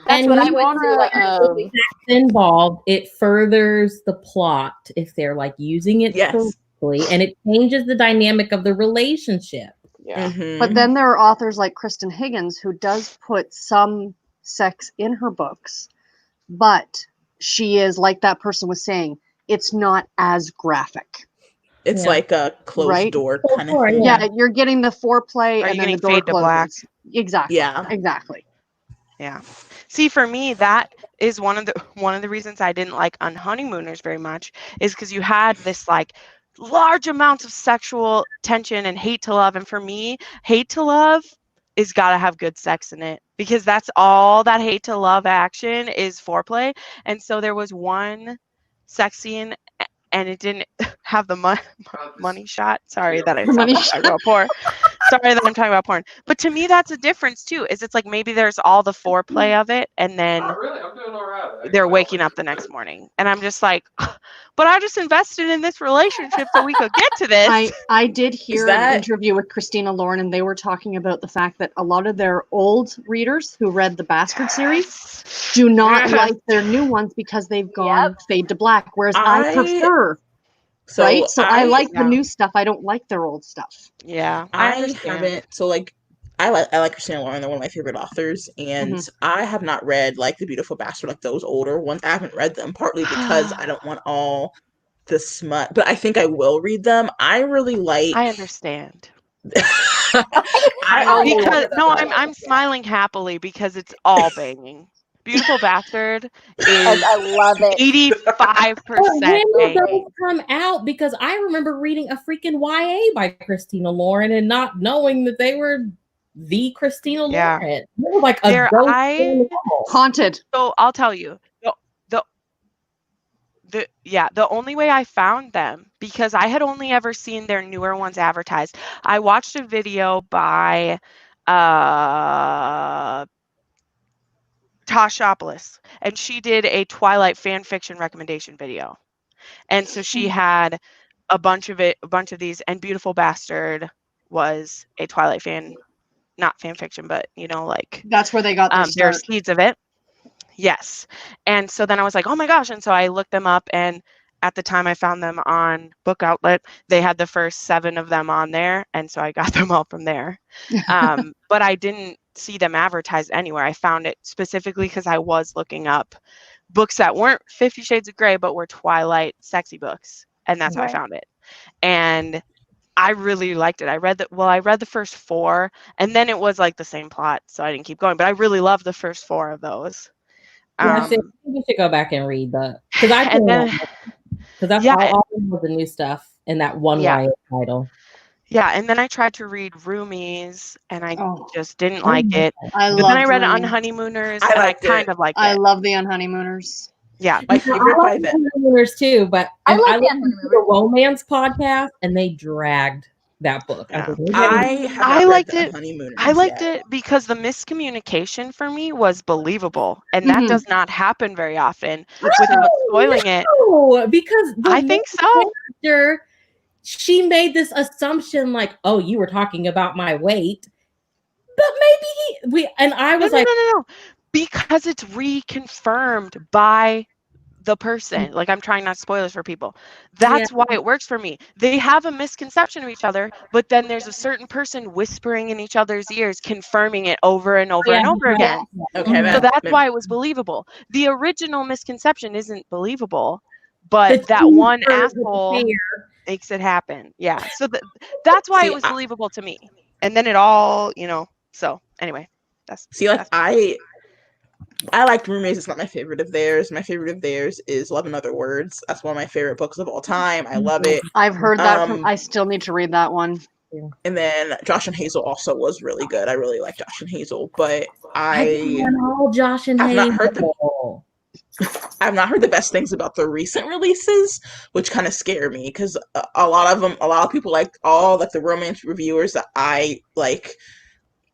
That's what I went through. Like,
involved, it furthers the plot if they're like using it correctly, and it changes the dynamic of the relationship.
Yeah.
But then there are authors like Kristen Higgins who does put some sex in her books, but she is, like that person was saying, it's not as graphic.
It's like a closed door kind of thing.
Yeah, you're getting the foreplay and then the door
fade to black.
Exactly.
Yeah.
Exactly.
Yeah. See, for me, that is one of the reasons I didn't like Unhoneymooners very much, is because you had this like large amounts of sexual tension and hate to love. And for me, hate to love is gotta have good sex in it, because that's all that hate to love action is foreplay. And so there was one sex scene and it didn't have the money shot. Sorry that I sound like I real poor. Sorry that I'm talking about porn. But to me, that's a difference too. Is it's like maybe there's all the foreplay of it, and then
Really, I'm doing all right.
they're waking up the next morning, and I'm just like, but I just invested in this relationship so we could get to this.
I did hear an interview with Christina Lauren, and they were talking about the fact that a lot of their old readers who read the Bastard series do not like their new ones because they've gone fade to black, whereas I prefer. Right? So I like the new stuff. I don't like their old stuff.
Yeah.
I haven't. So like, I like Christina Lauren. They're one of my favorite authors, and I have not read like The Beautiful Bastard, like those older ones. I haven't read them partly because I don't want all the smut, but I think I will read them. I really like.
I understand. I'm smiling happily because it's all banging. Beautiful Bastard is
I love it.
85%
when did those come out? Because I remember reading a freaking YA by Christina Lauren and not knowing that they were the Christina Lauren. They were like a
haunted.
So I'll tell you, the only way I found them, because I had only ever seen their newer ones advertised. I watched a video by Toshopoulos, and she did a Twilight fan fiction recommendation video, and so she had a bunch of these, and Beautiful Bastard was a Twilight fan, not fan fiction, but like
that's where they got
their seeds of it. Yes. And so then I was like, oh my gosh. And so I looked them up, and at the time I found them on Book Outlet. They had the first 7 of them on there, and so I got them all from there. But I didn't see them advertised anywhere. I found it specifically because I was looking up books that weren't 50 Shades of Grey, but were Twilight sexy books, and that's how I found it. And I really liked it. I read the first 4, and then it was like the same plot, so I didn't keep going. But I really loved the first 4 of those.
I think we should go back and read that, because that's all of the new stuff in that one YA title.
Yeah, and then I tried to read Roomies, and I just didn't like it. But then I read Unhoneymooners, and I kind of liked it.
I love the Unhoneymooners.
Yeah,
my favorite by them. Unhoneymooners too, but I like the romance podcast, and they dragged that book.
Yeah. I liked it. I liked it because the miscommunication for me was believable, and that does not happen very often without spoiling it.
Because
I think so.
She made this assumption like, "Oh, you were talking about my weight," but maybe I was
no, because it's reconfirmed by the person. Like, I'm trying not to spoil this for people. That's why it works for me. They have a misconception of each other, but then there's a certain person whispering in each other's ears, confirming it over and over and over again.
Okay,
so that's why it was believable. The original misconception isn't believable, but that one asshole makes it happen. Yeah. So that's why it was believable to me. And then it all, so anyway,
I liked Roommates. It's not my favorite of theirs. My favorite of theirs is Love in Other Words. That's one of my favorite books of all time. I love it.
I've heard that. I still need to read that one.
And then Josh and Hazel also was really good. I really like Josh and Hazel, but I've not heard the best things about the recent releases, which kind of scare me because a lot of people like the romance reviewers that I like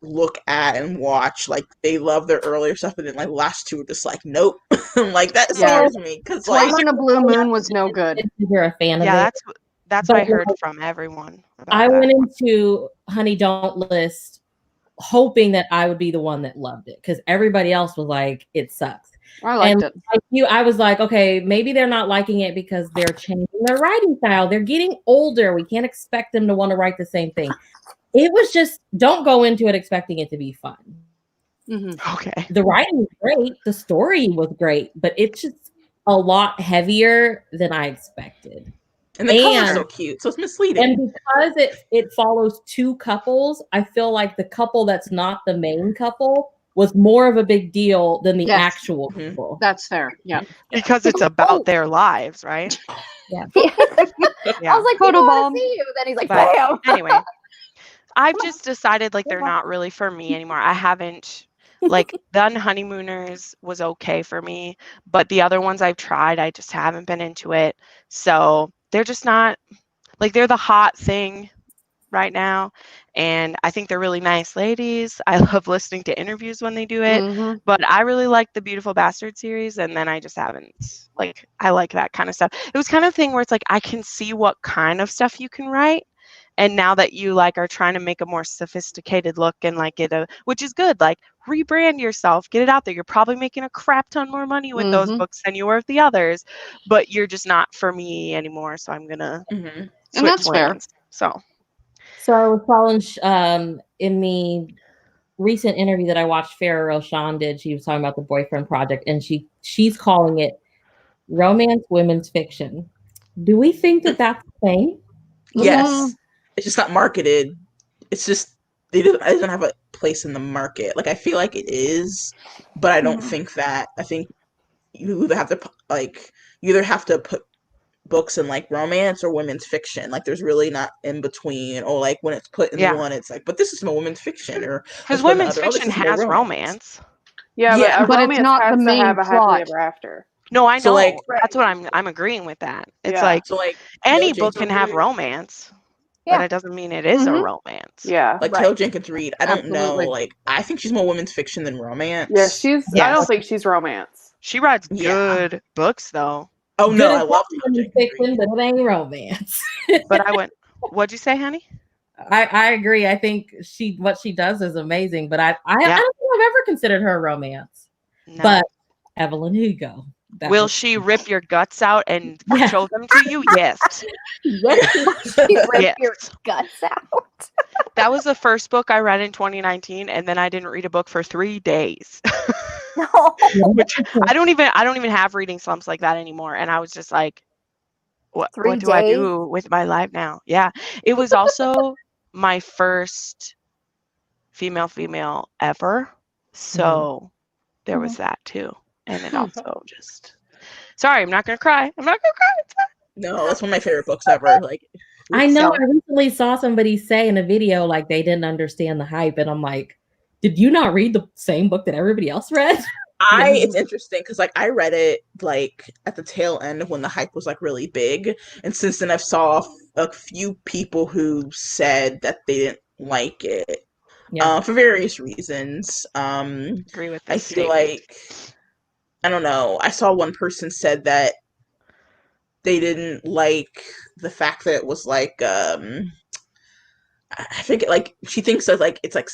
look at and watch, like they love their earlier stuff, and then like the last 2 are just like, nope. Like that scares me because
Twice in a Blue Moon was no good.
You're a fan of it.
That's what I heard from everyone.
I went into Honey Don't List hoping that I would be the one that loved it because everybody else was like, it sucks.
I liked it.
Like I was like, okay, maybe they're not liking it because they're changing their writing style. They're getting older. We can't expect them to want to write the same thing. It was just, don't go into it expecting it to be fun.
Okay.
The writing was great. The story was great, but it's just a lot heavier than I expected.
And the color's so cute, so it's misleading.
And because it follows 2 couples, I feel like the couple that's not the main couple was more of a big deal than the actual couple.
That's fair. Yeah.
Because it's about their lives, right?
Yeah.
I was like, "Photo bomb." See you. Then he's like, "Bam."
Anyway, I've just decided like they're not really for me anymore. I haven't like the Honeymooners was okay for me, but the other ones I've tried, I just haven't been into it. So they're just not like they're the hot thing right now, and I think they're really nice ladies. I love listening to interviews when they do it, but I really like the Beautiful Bastard series, and then I just haven't, like, I like that kind of stuff. It was kind of thing where it's like I can see what kind of stuff you can write, and now that you like are trying to make a more sophisticated look and like get a, which is good, like rebrand yourself, get it out there. You're probably making a crap ton more money with those books than you were with the others, but you're just not for me anymore. So I'm gonna
and that's
lanes.
fair.
So I was following in the recent interview that I watched Farrah Roshan did. She was talking about the Boyfriend Project, and she's calling it romance women's fiction. Do we think that that's the thing?
Yes. It's just not marketed. It's just it doesn't have a place in the market. Like I feel like it is, but I don't think that. I think you either have to put books in like romance or women's fiction. Like there's really not in between. Or like when it's put in the one, it's like, but this is no women's fiction, or
because women's fiction has romance.
Yeah,
but it's not the main plot.
Ever after.
No, I know.
So, like,
that's what I'm agreeing with that. It's like,
so like
any book can have romance, but it doesn't mean it is a romance.
Yeah,
like Taylor Jenkins Reid. I don't know. Like I think she's more women's fiction than romance.
Yeah, she's. I don't think she's romance.
She writes good books though.
Oh no, I love
women's fiction, but it ain't romance.
But what'd you say, honey?
I agree. I think what she does is amazing, but I don't think I've ever considered her a romance. No. But Evelyn Hugo.
Will she rip your guts out and show them to you? Yes.
Yes, she rip your guts out.
That was the first book I read in 2019, and then I didn't read a book for 3 days.
No.
Which I don't even have reading slumps like that anymore. And I was just like, what do I do with my life now? Yeah. It was also my first female ever. So there was that too. And it also just, sorry, I'm not going to cry.
No, that's one of my favorite books ever. Like,
I know. I recently saw somebody say in a video, like they didn't understand the hype. And I'm like, did you not read the same book that everybody else read?
It's interesting because like I read it like at the tail end of when the hype was like really big. And since then I've saw a few people who said that they didn't like it for various reasons.
Agree with this
I feel like, I don't know. I saw one person said that they didn't like the fact that it was like I think like she thinks that like it's like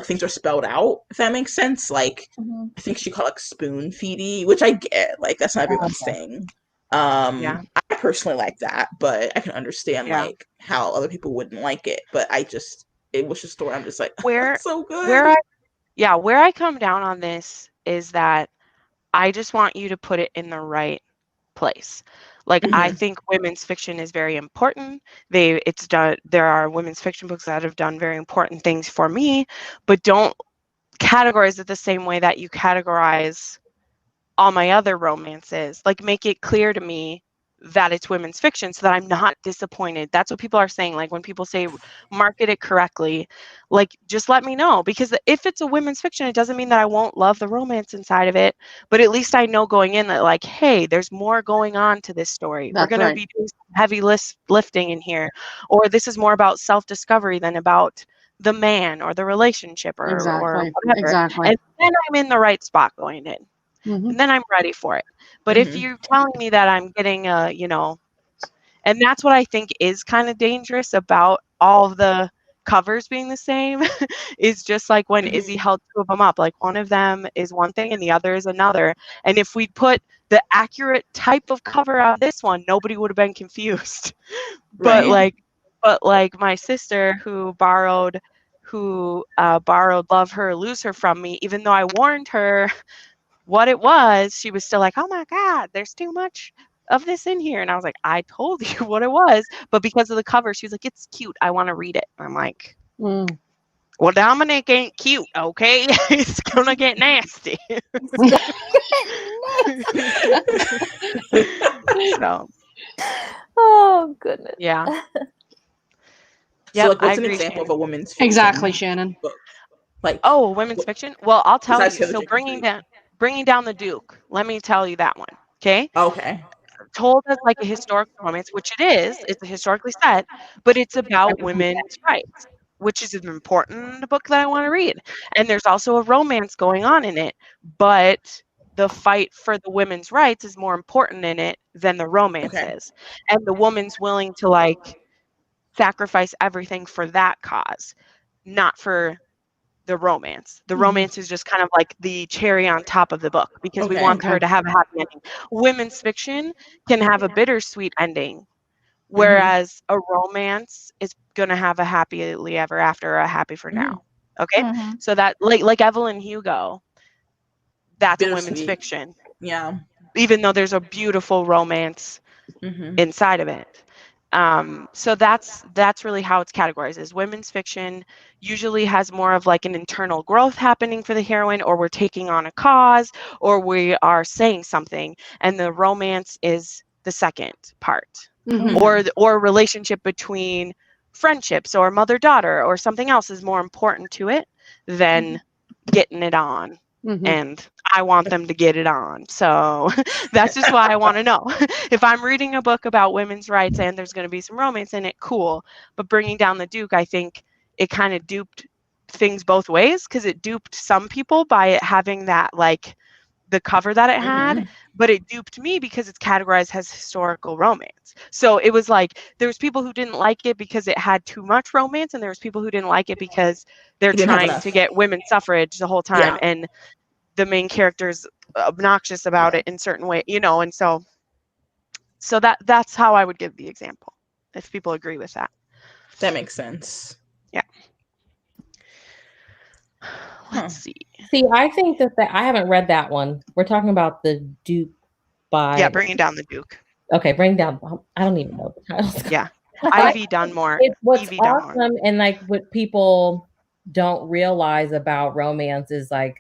things are spelled out, if that makes sense. Like I think she called it like spoon feedy, which I get. Like that's not everyone's thing. I personally like that, but I can understand like how other people wouldn't like it. But it was just a story. I'm just like, it's so good.
Where I come down on this is that I just want you to put it in the right place. Like I think women's fiction is very important. There are women's fiction books that have done very important things for me, but don't categorize it the same way that you categorize all my other romances. Like make it clear to me that it's women's fiction so that I'm not disappointed. That's what people are saying. Like when people say market it correctly, like just let me know, because if it's a women's fiction, it doesn't mean that I won't love the romance inside of it, but at least I know going in that like, hey, there's more going on to this story. We're going to be doing some heavy lifting in here, or this is more about self-discovery than about the man or the relationship or whatever.
Exactly.
And then I'm in the right spot going in. And then I'm ready for it. But if you're telling me that I'm getting and that's what I think is kind of dangerous about all of the covers being the same, is just like when Izzy held two of them up, like one of them is one thing and the other is another. And if we put the accurate type of cover on this one, nobody would have been confused. But like my sister who borrowed Love Her, Lose Her from me, even though I warned her what it was, she was still like, oh my God, there's too much of this in here. And I was like, I told you what it was. But because of the cover, she was like, it's cute, I want to read it. I'm like, well, Dominic ain't cute, okay? It's gonna get nasty. So,
oh goodness.
Yeah.
So like, what's an example of a women's fiction?
Exactly, Shannon.
Like,
women's fiction? Well, I'll tell you. So bringing down the Duke. Let me tell you that one. Okay.
Okay.
told as like a historical romance, which it is. It's historically set, but it's about women's rights, which is an important book that I want to read. And there's also a romance going on in it, but the fight for the women's rights is more important in it than the romance is. And the woman's willing to like sacrifice everything for that cause, not for the romance. The romance is just kind of like the cherry on top of the book because we want her to have a happy ending. Women's fiction can have a bittersweet ending, whereas a romance is going to have a happily ever after, a happy for now. Okay? So that like Evelyn Hugo, that's a women's fiction.
Yeah.
Even though there's a beautiful romance inside of it. So that's really how it's categorized. Is women's fiction usually has more of like an internal growth happening for the heroine, or we're taking on a cause, or we are saying something, and the romance is the second part, or relationship between friendships or mother-daughter or something else is more important to it than getting it on. And I want them to get it on. So that's just why I want to know. If I'm reading a book about women's rights and there's going to be some romance in it, cool. But Bringing Down the Duke, I think it kind of duped things both ways, because it duped some people by it having that, like, the cover that it had, but it duped me because it's categorized as historical romance. So it was like, there was people who didn't like it because it had too much romance, and there was people who didn't like it because they're trying to get women's suffrage the whole time, and the main character's obnoxious about it in certain way, you know. And so that's how I would give the example, if people agree with that.
That makes sense.
Yeah. Let's see.
I think that I haven't read that one. We're talking about the Duke by
Bringing Down the Duke.
Okay, Bring Down. I don't even know the title.
Yeah, Ivy Dunmore.
It's what's
Evie
awesome,
Dunmore.
and like what people don't realize about romance is like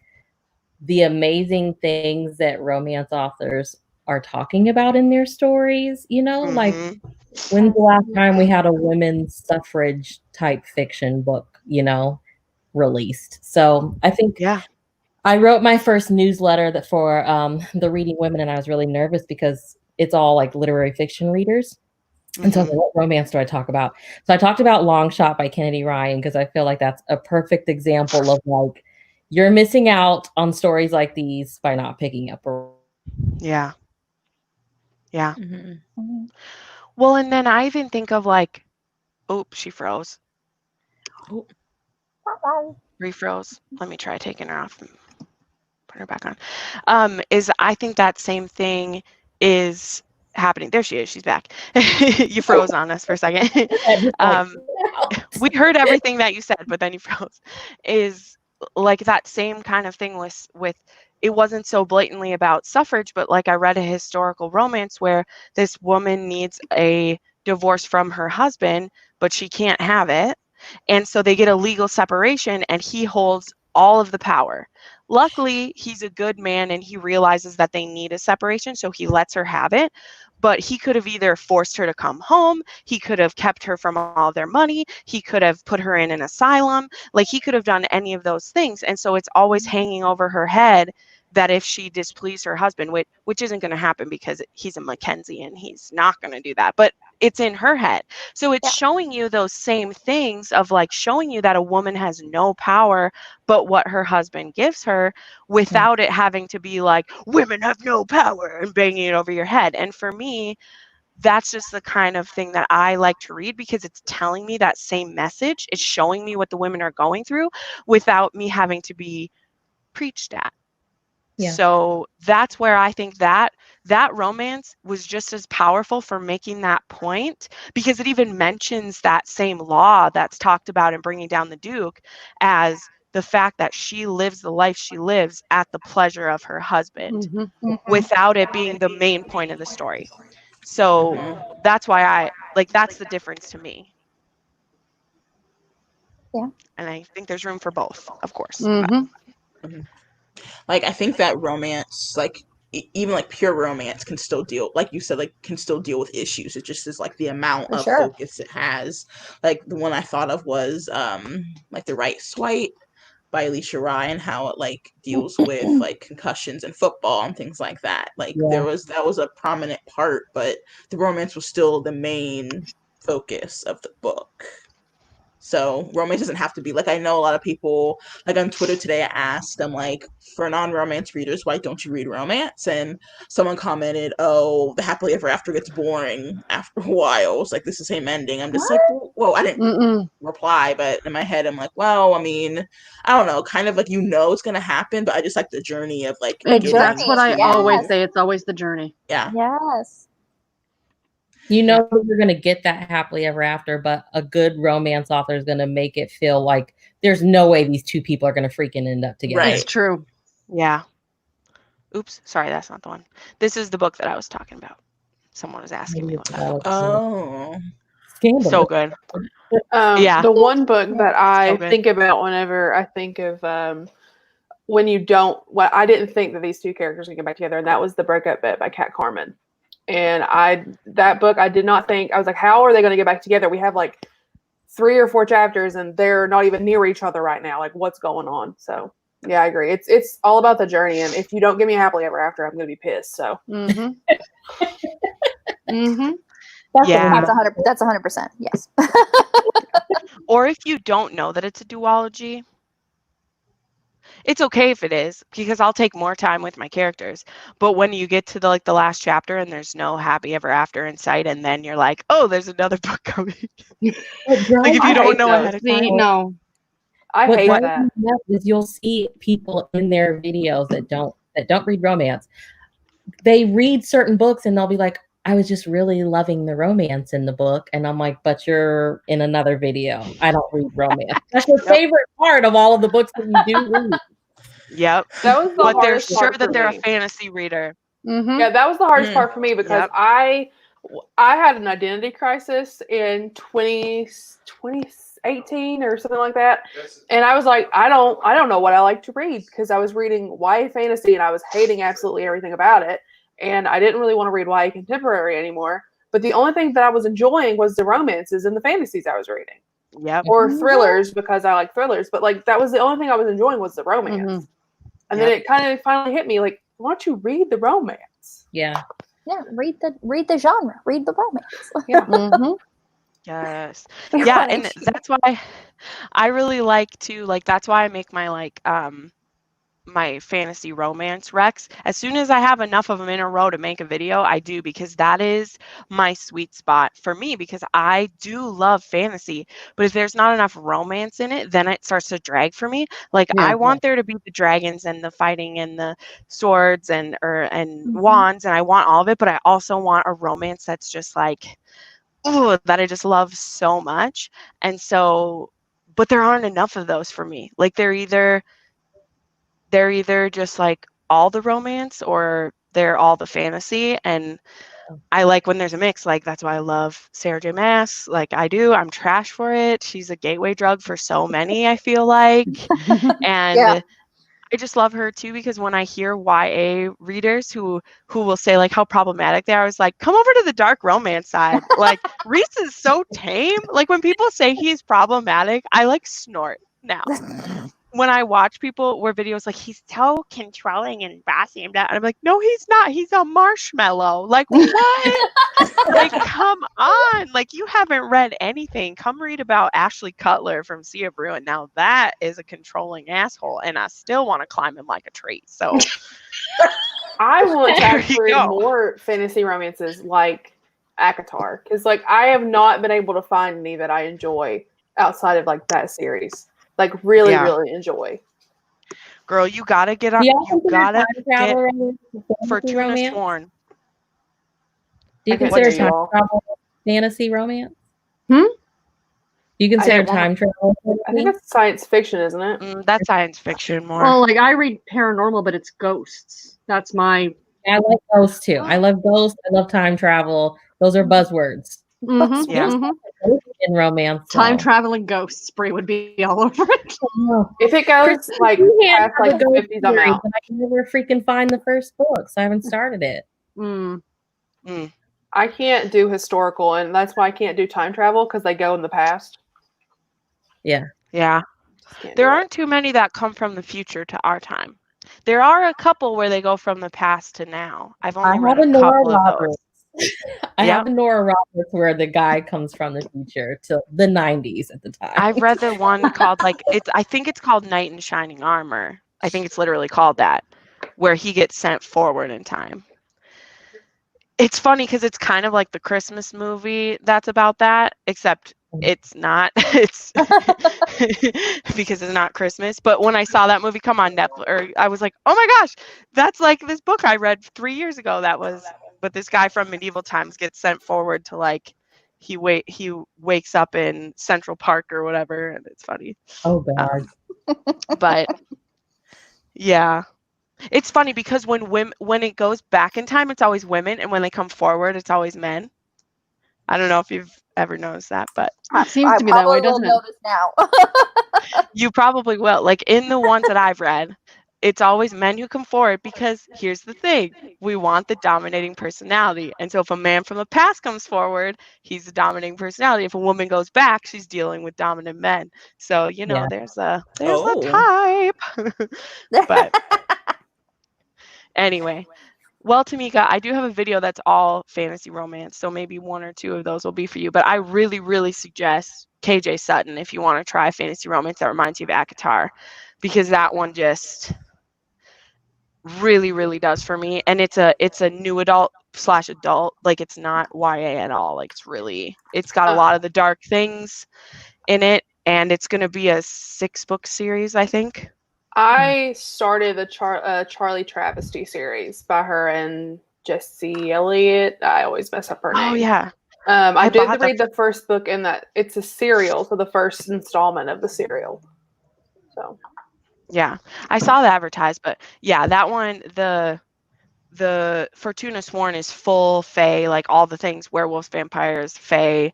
the amazing things that romance authors are talking about in their stories. You know, like when's the last time we had a women's suffrage type fiction book, you know, released? So I think I wrote my first newsletter that for the Reading Women, and I was really nervous because it's all like literary fiction readers. And so I was like, what romance do I talk about? So I talked about Long Shot by Kennedy Ryan, because I feel like that's a perfect example of like, you're missing out on stories like these by not picking up.
Yeah. Well, and then I even think of like, she froze. Refroze. Let me try taking her off and put her back on. Is I think that same thing is happening. There she is. She's back. You froze on us for a second. We heard everything that you said, but then you froze. Is like that same kind of thing with it wasn't so blatantly about suffrage, but like I read a historical romance where this woman needs a divorce from her husband, but she can't have it. And so they get a legal separation, and he holds all of the power. Luckily, he's a good man and he realizes that they need a separation, so he lets her have it. But he could have either forced her to come home, he could have kept her from all their money, he could have put her in an asylum, like he could have done any of those things. And so it's always hanging over her head that if she displeased her husband, which isn't going to happen because he's a Mackenzie and he's not going to do that, but it's in her head. So it's showing you those same things of like showing you that a woman has no power but what her husband gives her, without it having to be like, women have no power, and banging it over your head. And for me, that's just the kind of thing that I like to read, because it's telling me that same message. It's showing me what the women are going through without me having to be preached at. So that's where I think that romance was just as powerful for making that point, because it even mentions that same law that's talked about in Bringing Down the Duke, as the fact that she lives the life she lives at the pleasure of her husband, without it being the main point of the story. So that's why I like, that's the difference to me.
Yeah.
And I think there's room for both, of course.
Like, I think that romance, like, even like pure romance can still deal, like you said, like can still deal with issues. It just is like the amount of focus it has. Like the one I thought of was like The Right Swipe by Alicia Rye and how it like deals with like concussions and football and things like that. Like that was a prominent part, but the romance was still the main focus of the book. So romance doesn't have to be like, I know a lot of people like on Twitter today, I asked them like, for non-romance readers, why don't you read romance? And someone commented, oh, the happily ever after gets boring after a while. It's like, this is the same ending. I'm just like, whoa, I didn't reply, but in my head, I'm like, well, I mean, I don't know, kind of like, it's going to happen, but I just like the journey of like,
that's what I always say. It's always the journey.
Yeah.
Yes.
You know you're going to get that happily ever after, but a good romance author is going to make it feel like there's no way these two people are going to freaking end up together.
Right. It's true.
Yeah. Oops. Sorry, that's not the one. This is the book that I was talking about. Someone was asking me what that book was.
Oh.
So good.
The one book that I think about whenever I think of when you don't, I didn't think that these two characters would get back together, and that was The Breakup Bit by Kat Carmen. And that book, I did not think, I was like, how are they going to get back together? We have like 3 or 4 chapters and they're not even near each other right now. Like, what's going on? So yeah, I agree. It's all about the journey. And if you don't give me a happily ever after, I'm going to be pissed. So.
That's 100%. Yes.
Or if you don't know that it's a duology, it's okay if it is, because I'll take more time with my characters. But when you get to the last chapter and there's no happy ever after in sight, and then you're like, oh, there's another book coming. Like if you don't know ahead of time.
No.
I hate that.
Is you'll see people in their videos that don't read romance. They read certain books and they'll be like, I was just really loving the romance in the book. And I'm like, but you're in another video. I don't read romance. That's your favorite part of all of the books that you do read.
Yep.
That was the
but they're
hardest
sure
part
that
for
they're
me.
a fantasy reader.
Yeah, that was the hardest part for me because I had an identity crisis in 2018 or something like that. And I was like, I don't know what I like to read, because I was reading YA fantasy and I was hating absolutely everything about it. And I didn't really want to read YA contemporary anymore. But the only thing that I was enjoying was the romances and the fantasies I was reading.
Yep.
Or thrillers, because I like thrillers. But like that was the only thing I was enjoying was the romance. And then it kind of finally hit me like, why don't you read the romance?
Yeah.
Yeah, read the genre, read the romance.
Yeah.
Yes. Yeah, and that's why I really like to that's why I make my my fantasy romance recs. As soon as I have enough of them in a row to make a video, I do, because that is my sweet spot for me, because I do love fantasy, but if there's not enough romance in it, then it starts to drag for me. Like I want there to be the dragons and the fighting and the swords and wands, and I want all of it, but I also want a romance that's just like, oh, that I just love so much. And so, but there aren't enough of those for me. Like they're either just like all the romance or they're all the fantasy. And I like when there's a mix. Like that's why I love Sarah J. Maas. Like I'm trash for it. She's a gateway drug for so many, I feel like. And I just love her too, because when I hear YA readers who will say like how problematic they are, I was like, come over to the dark romance side. Like Reese is so tame. Like when people say he's problematic, I like snort now. When I watch people where videos like he's so controlling and bossy and I'm like, no, he's not. He's a marshmallow. Like what? Like come on. Like you haven't read anything. Come read about Ashley Cutler from Sea of Ruin. Now that is a controlling asshole, and I still want to climb him like a tree. So
I want to actually read more fantasy romances like ACOTAR, because like I have not been able to find any that I enjoy outside of like that series. Like really, really enjoy.
Girl, you gotta get up. You gotta get for Tuna Sworn.
Do you consider time travel fantasy romance? Do you consider time travel?
I think it's science fiction, isn't it?
That's science fiction more.
Well, like I read paranormal, but it's ghosts. That's my.
I like ghosts too. I love ghosts. I love time travel. Those are buzzwords. In romance,
time traveling ghosts spree would be all over it.
If it goes like past like the 50s, I'm out.
I can never freaking find the first book, so I haven't started it.
I can't do historical, and that's why I can't do time travel, because they go in the past.
Yeah.
There aren't too many that come from the future to our time. There are a couple where they go from the past to now. I've only read a couple of those.
I have a Nora Roberts where the guy comes from the future to the 90s at the time.
I've read the one called I think it's called Knight in Shining Armor. I think it's literally called that, where he gets sent forward in time. It's funny because it's kind of like the Christmas movie that's about that, except it's not. It's because it's not Christmas. But when I saw that movie come on Netflix, I was like, oh my gosh, that's like this book I read 3 years ago. But this guy from medieval times gets sent forward to he wakes up in Central Park or whatever, and it's funny.
Oh God.
But yeah. It's funny because when it goes back in time, it's always women, and when they come forward, it's always men. I don't know if you've ever noticed that, but
it seems to be that way, doesn't it?
Notice now.
You probably will. Like in the ones that I've read, it's always men who come forward because here's the thing: we want the dominating personality, and so if a man from the past comes forward, he's the dominating personality. If a woman goes back, she's dealing with dominant men. So there's a type. But anyway, well, Tamika, I do have a video that's all fantasy romance, so maybe 1 or 2 of those will be for you. But I really, really suggest KJ Sutton if you want to try fantasy romance that reminds you of ACOTAR, because that one just really, really does for me. And it's a new adult / adult, like it's not YA at all. Like it's got a lot of the dark things in it, and it's going to be a 6-book series, I think.
I started the Charlie Travesty series by her and Jessie Elliott. I always mess up her name.
Oh yeah.
I did read the first book in that. It's a serial, so the first installment of the serial. So.
Yeah, I saw the advertised, but yeah, that one, the Fortuna Sworn is full fae, like all the things: werewolves, vampires, fae.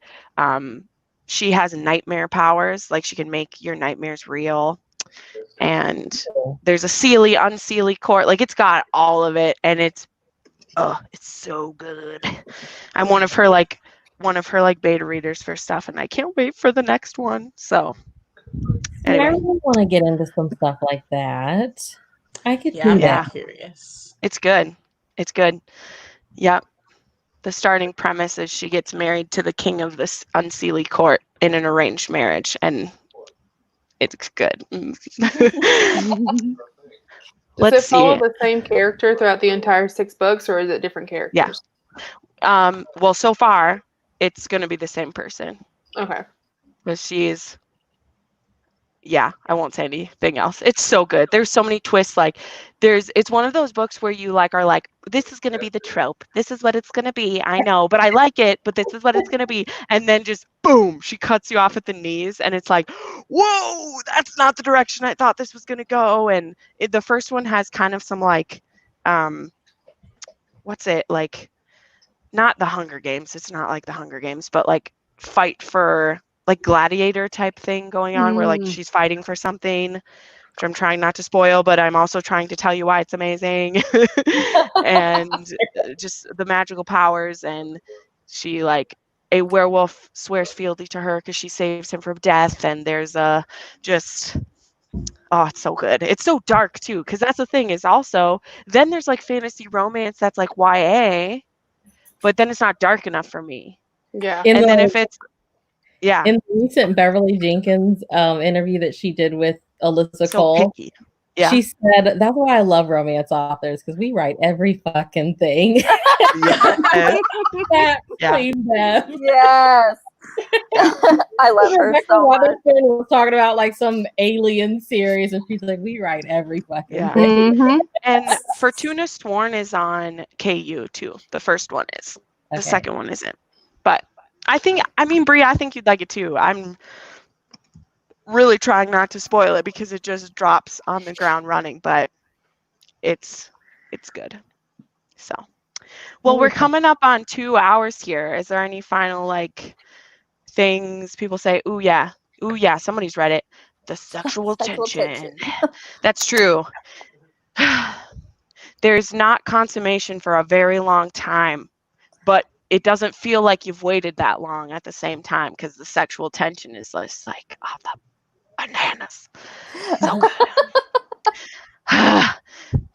She has nightmare powers, like she can make your nightmares real. And there's a Seelie, Unseelie court. Like it's got all of it, and it's so good. I'm one of her beta readers for stuff, and I can't wait for the next one. So anyway.
I really want to get into some stuff like that. I could do that.
Yeah, curious.
It's good. It's good. Yep. The starting premise is she gets married to the king of this Unseelie court in an arranged marriage, and it's good.
Does it follow the same character throughout the entire 6 books, or is it different characters?
Yeah. Well, so far, it's going to be the same person.
Okay.
But I won't say anything else. It's so good. There's so many twists. It's one of those books where you are like, this is going to be the trope. This is what it's going to be. I know, but I like it, but this is what it's going to be. And then just boom, she cuts you off at the knees, and it's like, whoa, that's not the direction I thought this was going to go. And the first one has kind of some not the Hunger Games. It's not like the Hunger Games, but fight for gladiator type thing going on where she's fighting for something, which I'm trying not to spoil, but I'm also trying to tell you why it's amazing. And just the magical powers, and she a werewolf swears fealty to her because she saves him from death, and there's it's so good. It's so dark too, because that's the thing is also then there's fantasy romance that's YA, but then it's not dark enough for me.
Yeah.
And then if it's
in the recent Beverly Jenkins interview that she did with Alyssa Cole, she said that's why I love romance authors, because we write every fucking thing.
Yes. I love her so much.
Was talking about some alien series, and she's like, we write every fucking thing.
Mm-hmm. And Fortuna Sworn is on KU too. The first one is. The second one isn't. But Brie, I think you'd like it too. I'm really trying not to spoil it because it just drops on the ground running, but it's good. So, well, we're coming up on 2 hours here. Is there any final things people say? Ooh yeah, somebody's read it. The sexual tension. That's true. There's not consummation for a very long time, but it doesn't feel like you've waited that long at the same time because the sexual tension is just bananas. So good.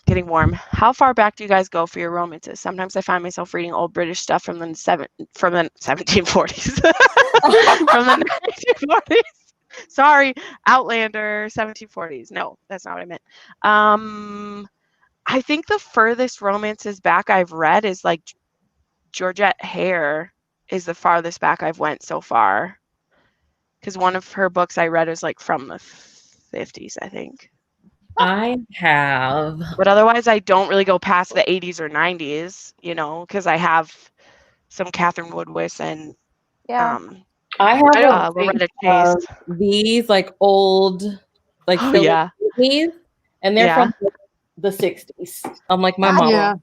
Getting warm. How far back do you guys go for your romances? Sometimes I find myself reading old British stuff from the 1740s. From the 1940s. Sorry, Outlander, 1740s. No, that's not what I meant. I think the furthest romances back I've read is like Georgette Hare is the farthest back I've went so far. Because one of her books I read is like from the 50s, I think.
I have.
But otherwise, I don't really go past the 80s or 90s, you know, because I have some Catherine Woodward and
I have
Loretta Chase.
These like old, like Disney's, and they're from the 60s. I'm like my mom.
Yeah.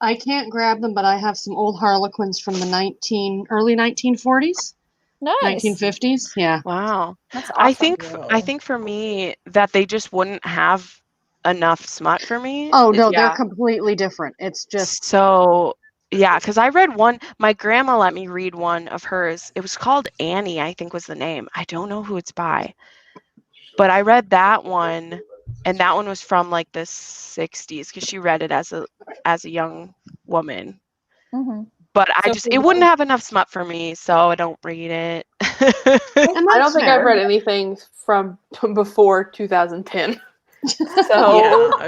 I can't grab them, but I have some old Harlequins from the early 1940s.
Nice.
1950s. Yeah.
Wow.
That's awesome.
I think for me that they just wouldn't have enough smut for me.
Oh no, they're completely different. It's just
so because I read one. My grandma let me read one of hers. It was called Annie, I think was the name. I don't know who it's by, but I read that one, and that one was from like the 60s because she read it as a young woman.
Mm-hmm.
But it wouldn't have enough smut for me, so I don't read it.
I don't think I've read anything from before 2010. So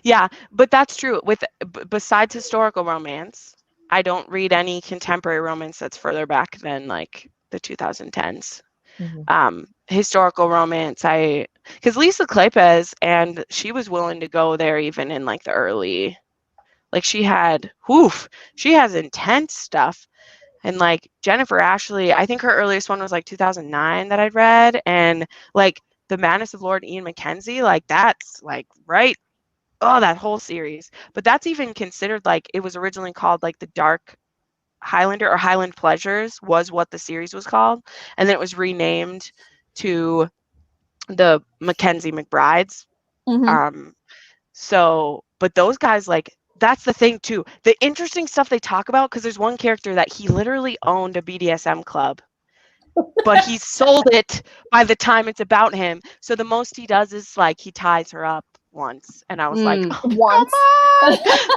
yeah, but that's true. Besides historical romance, I don't read any contemporary romance that's further back than like the 2010s. Mm-hmm. Historical romance, because Lisa Kleypas, and she was willing to go there even in like the early. Like she has intense stuff. And like Jennifer Ashley, I think her earliest one was like 2009 that I'd read. And like The Madness of Lord Ian Mackenzie, like that's like right. Oh, that whole series. But that's even considered like it was originally called like The Dark Highlander or Highland Pleasures was what the series was called. And then it was renamed to the Mackenzie McBrides.
Mm-hmm.
But those guys like, that's the thing too. The interesting stuff they talk about, because there's one character that he literally owned a BDSM club, but he sold it by the time it's about him. So the most he does is like he ties her up once, and I was like,
once,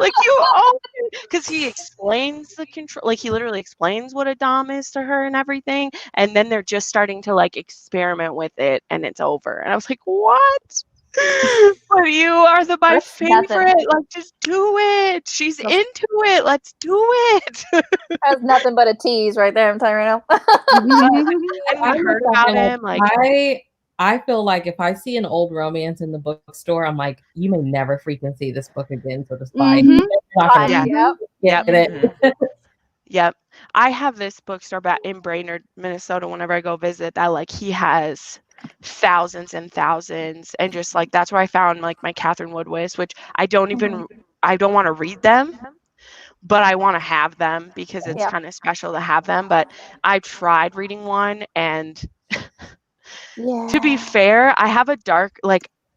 like you own it, because he explains the control, like he literally explains what a dom is to her and everything, and then they're just starting to like experiment with it, and it's over, and I was like, what? But you are my favorite. Nothing. Like, just do it. She's into it. Let's do it.
That's nothing but a tease right there. I'm telling you right now.
And we heard about him. Like,
I feel like if I see an old romance in the bookstore, I'm like, you may never freaking see this book again. So just buy it.
Yep. I have this bookstore back in Brainerd, Minnesota. Whenever I go visit, that like he has thousands and thousands, and just like that's where I found like my Catherine Woodward, which I don't want to read them, but I want to have them because it's kind of special to have them. But I tried reading one, and to be fair, I have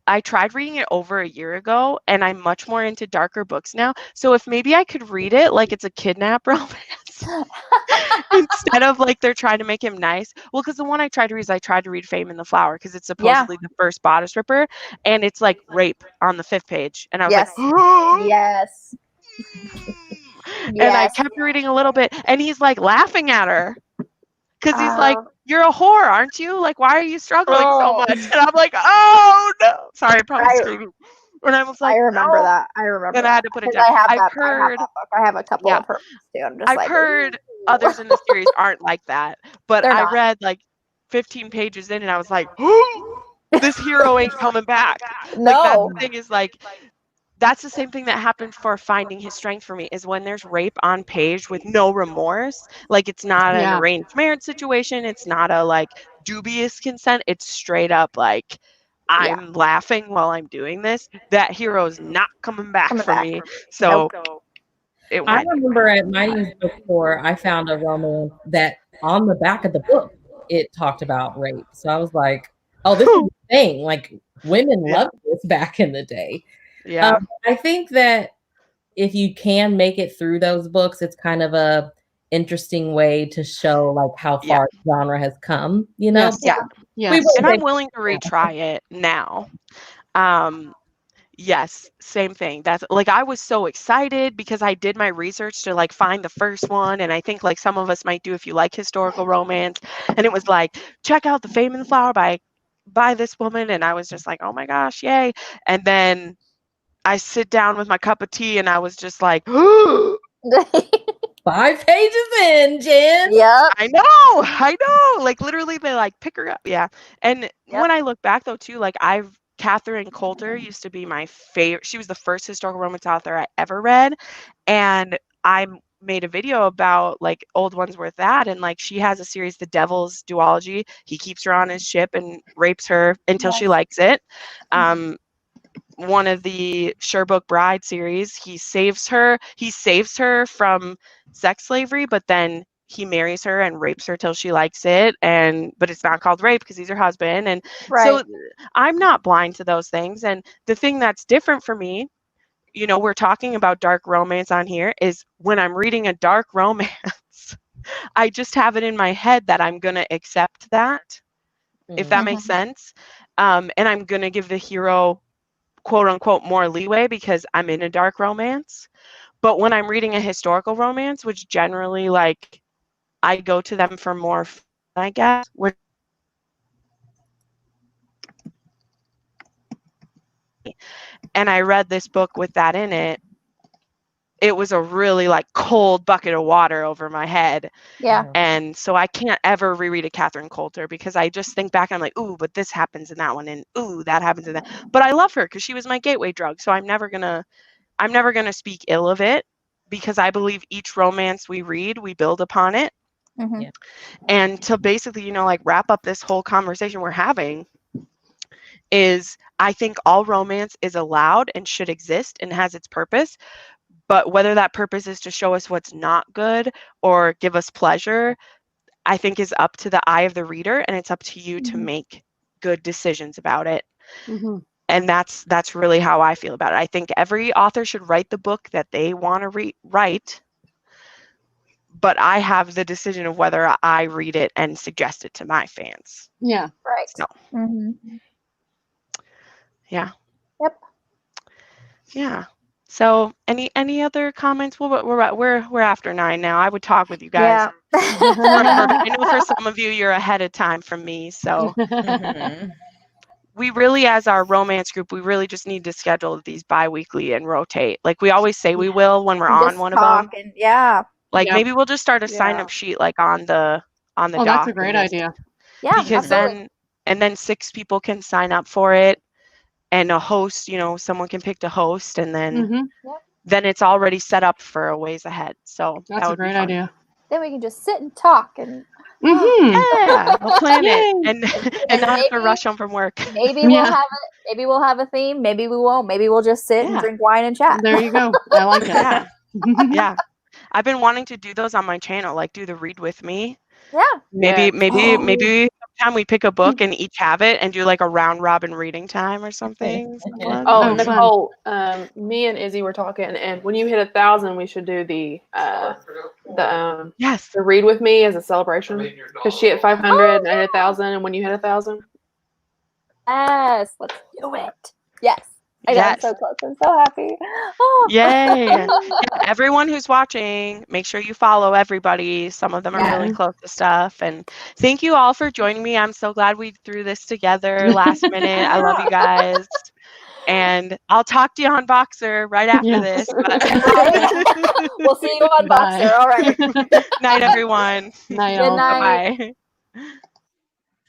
I tried reading it over a year ago, and I'm much more into darker books now. So if maybe I could read it like it's a kidnap romance instead of like they're trying to make him nice. Well, because the one I tried to read is I tried to read Fame in the Flower, because it's supposedly the first bodice ripper, and it's like rape on the 5th page. And I was like,
yes.
And I kept reading a little bit, and he's like laughing at her. Because he's like, you're a whore, aren't you? Like, why are you struggling so much? And I'm like, oh, no. Sorry, I'm probably screaming. And I was like,
I remember that. I remember
and
that.
I had to put it down. I
have a couple of her books, too. I'm just
I've heard others in the series aren't like that. But I read like 15 pages in, and I was like, this hero ain't coming back.
No.
Like, that's the thing is like, that's the same thing that happened for Finding His Strength for me, is when there's rape on page with no remorse. Like, it's not an arranged marriage situation. It's not a like dubious consent. It's straight up like, I'm laughing while I'm doing this. That hero's not coming back for me. So
I remember at my used bookstore, I found a romance that on the back of the book, it talked about rape. So I was like, oh, this is the thing. Like, women loved this back in the day. I think that if you can make it through those books, it's kind of interesting way to show like how far genre has come, you know?
Yes. And I'm willing to retry it now. Yes, same thing. That's like, I was so excited because I did my research to like find the first one. And I think like some of us might do if you like historical romance. And it was like, check out The Fame and the Flower by this woman. And I was just like, oh my gosh, yay. And then I sit down with my cup of tea and I was just like,
5 pages in, Jen.
Yeah.
I know. Like literally they like pick her up. Yeah. And when I look back though too, like Catherine Coulter used to be my favorite. She was the first historical romance author I ever read. And I made a video about like old ones worth that. And like she has a series, The Devil's Duology. He keeps her on his ship and rapes her until she likes it. One of the Sherbrooke Bride series, he saves her from sex slavery, but then he marries her and rapes her till she likes it, but it's not called rape because he's her husband. And so I'm not blind to those things. And the thing that's different for me, you know, we're talking about dark romance on here, is when I'm reading a dark romance, I just have it in my head that I'm going to accept that, if that makes sense. And I'm going to give the hero, quote unquote, more leeway because I'm in a dark romance. But when I'm reading a historical romance, which generally like I go to them for more fun, I guess. And I read this book with that in it. It was a really like cold bucket of water over my head.
Yeah.
And so I can't ever reread a Catherine Coulter because I just think back and I'm like, ooh, but this happens in that one, and ooh, that happens in that. But I love her because she was my gateway drug. So I'm never gonna speak ill of it because I believe each romance we read, we build upon it.
Mm-hmm.
And to basically, you know, like wrap up this whole conversation we're having is I think all romance is allowed and should exist and has its purpose. But whether that purpose is to show us what's not good or give us pleasure, I think is up to the eye of the reader, and it's up to you to make good decisions about it. And that's really how I feel about it. I think every author should write the book that they want to write, but I have the decision of whether I read it and suggest it to my fans.
Yeah.
Right.
So, yeah.
Yep.
Yeah. So, any other comments? We're after 9 now. I would talk with you guys.
Yeah.
I know for some of you, you're ahead of time from me. So, we really, as our romance group, we really just need to schedule these bi-weekly and rotate. Like we always say we will when we're on one of them.
Yeah.
Like maybe we'll just start a sign-up sheet like on the doc.
That's a great idea.
Yeah.
Because then 6 people can sign up for it, and a host, you know, someone can pick the host, and then it's already set up for a ways ahead. So
that's a great idea.
Then we can just sit and talk and
yeah, we'll plan it and not have to rush home from work.
Maybe we'll have a theme. Maybe we won't. Maybe we'll just sit and drink wine and chat.
There you go. I like it.
Yeah. Yeah. I've been wanting to do those on my channel, like do the read with me.
Yeah.
Maybe sometime we pick a book and each have it and do like a round robin reading time or something.
Oh, Nicole, me and Izzy were talking, and when you hit 1,000, we should do the read with me as a celebration, because she hit 500 and I hit 1,000, and when you hit 1,000.
Yes, let's do it. Yes. I know, I'm so close. I'm so happy. Oh.
Yay. Yeah, everyone who's watching, make sure you follow everybody. Some of them are really close to stuff. And thank you all for joining me. I'm so glad we threw this together last minute. I love you guys. And I'll talk to you on Boxer right after this.
We'll see you on Boxer. All right.
Night, everyone.
Night.
Good night.
Bye-bye.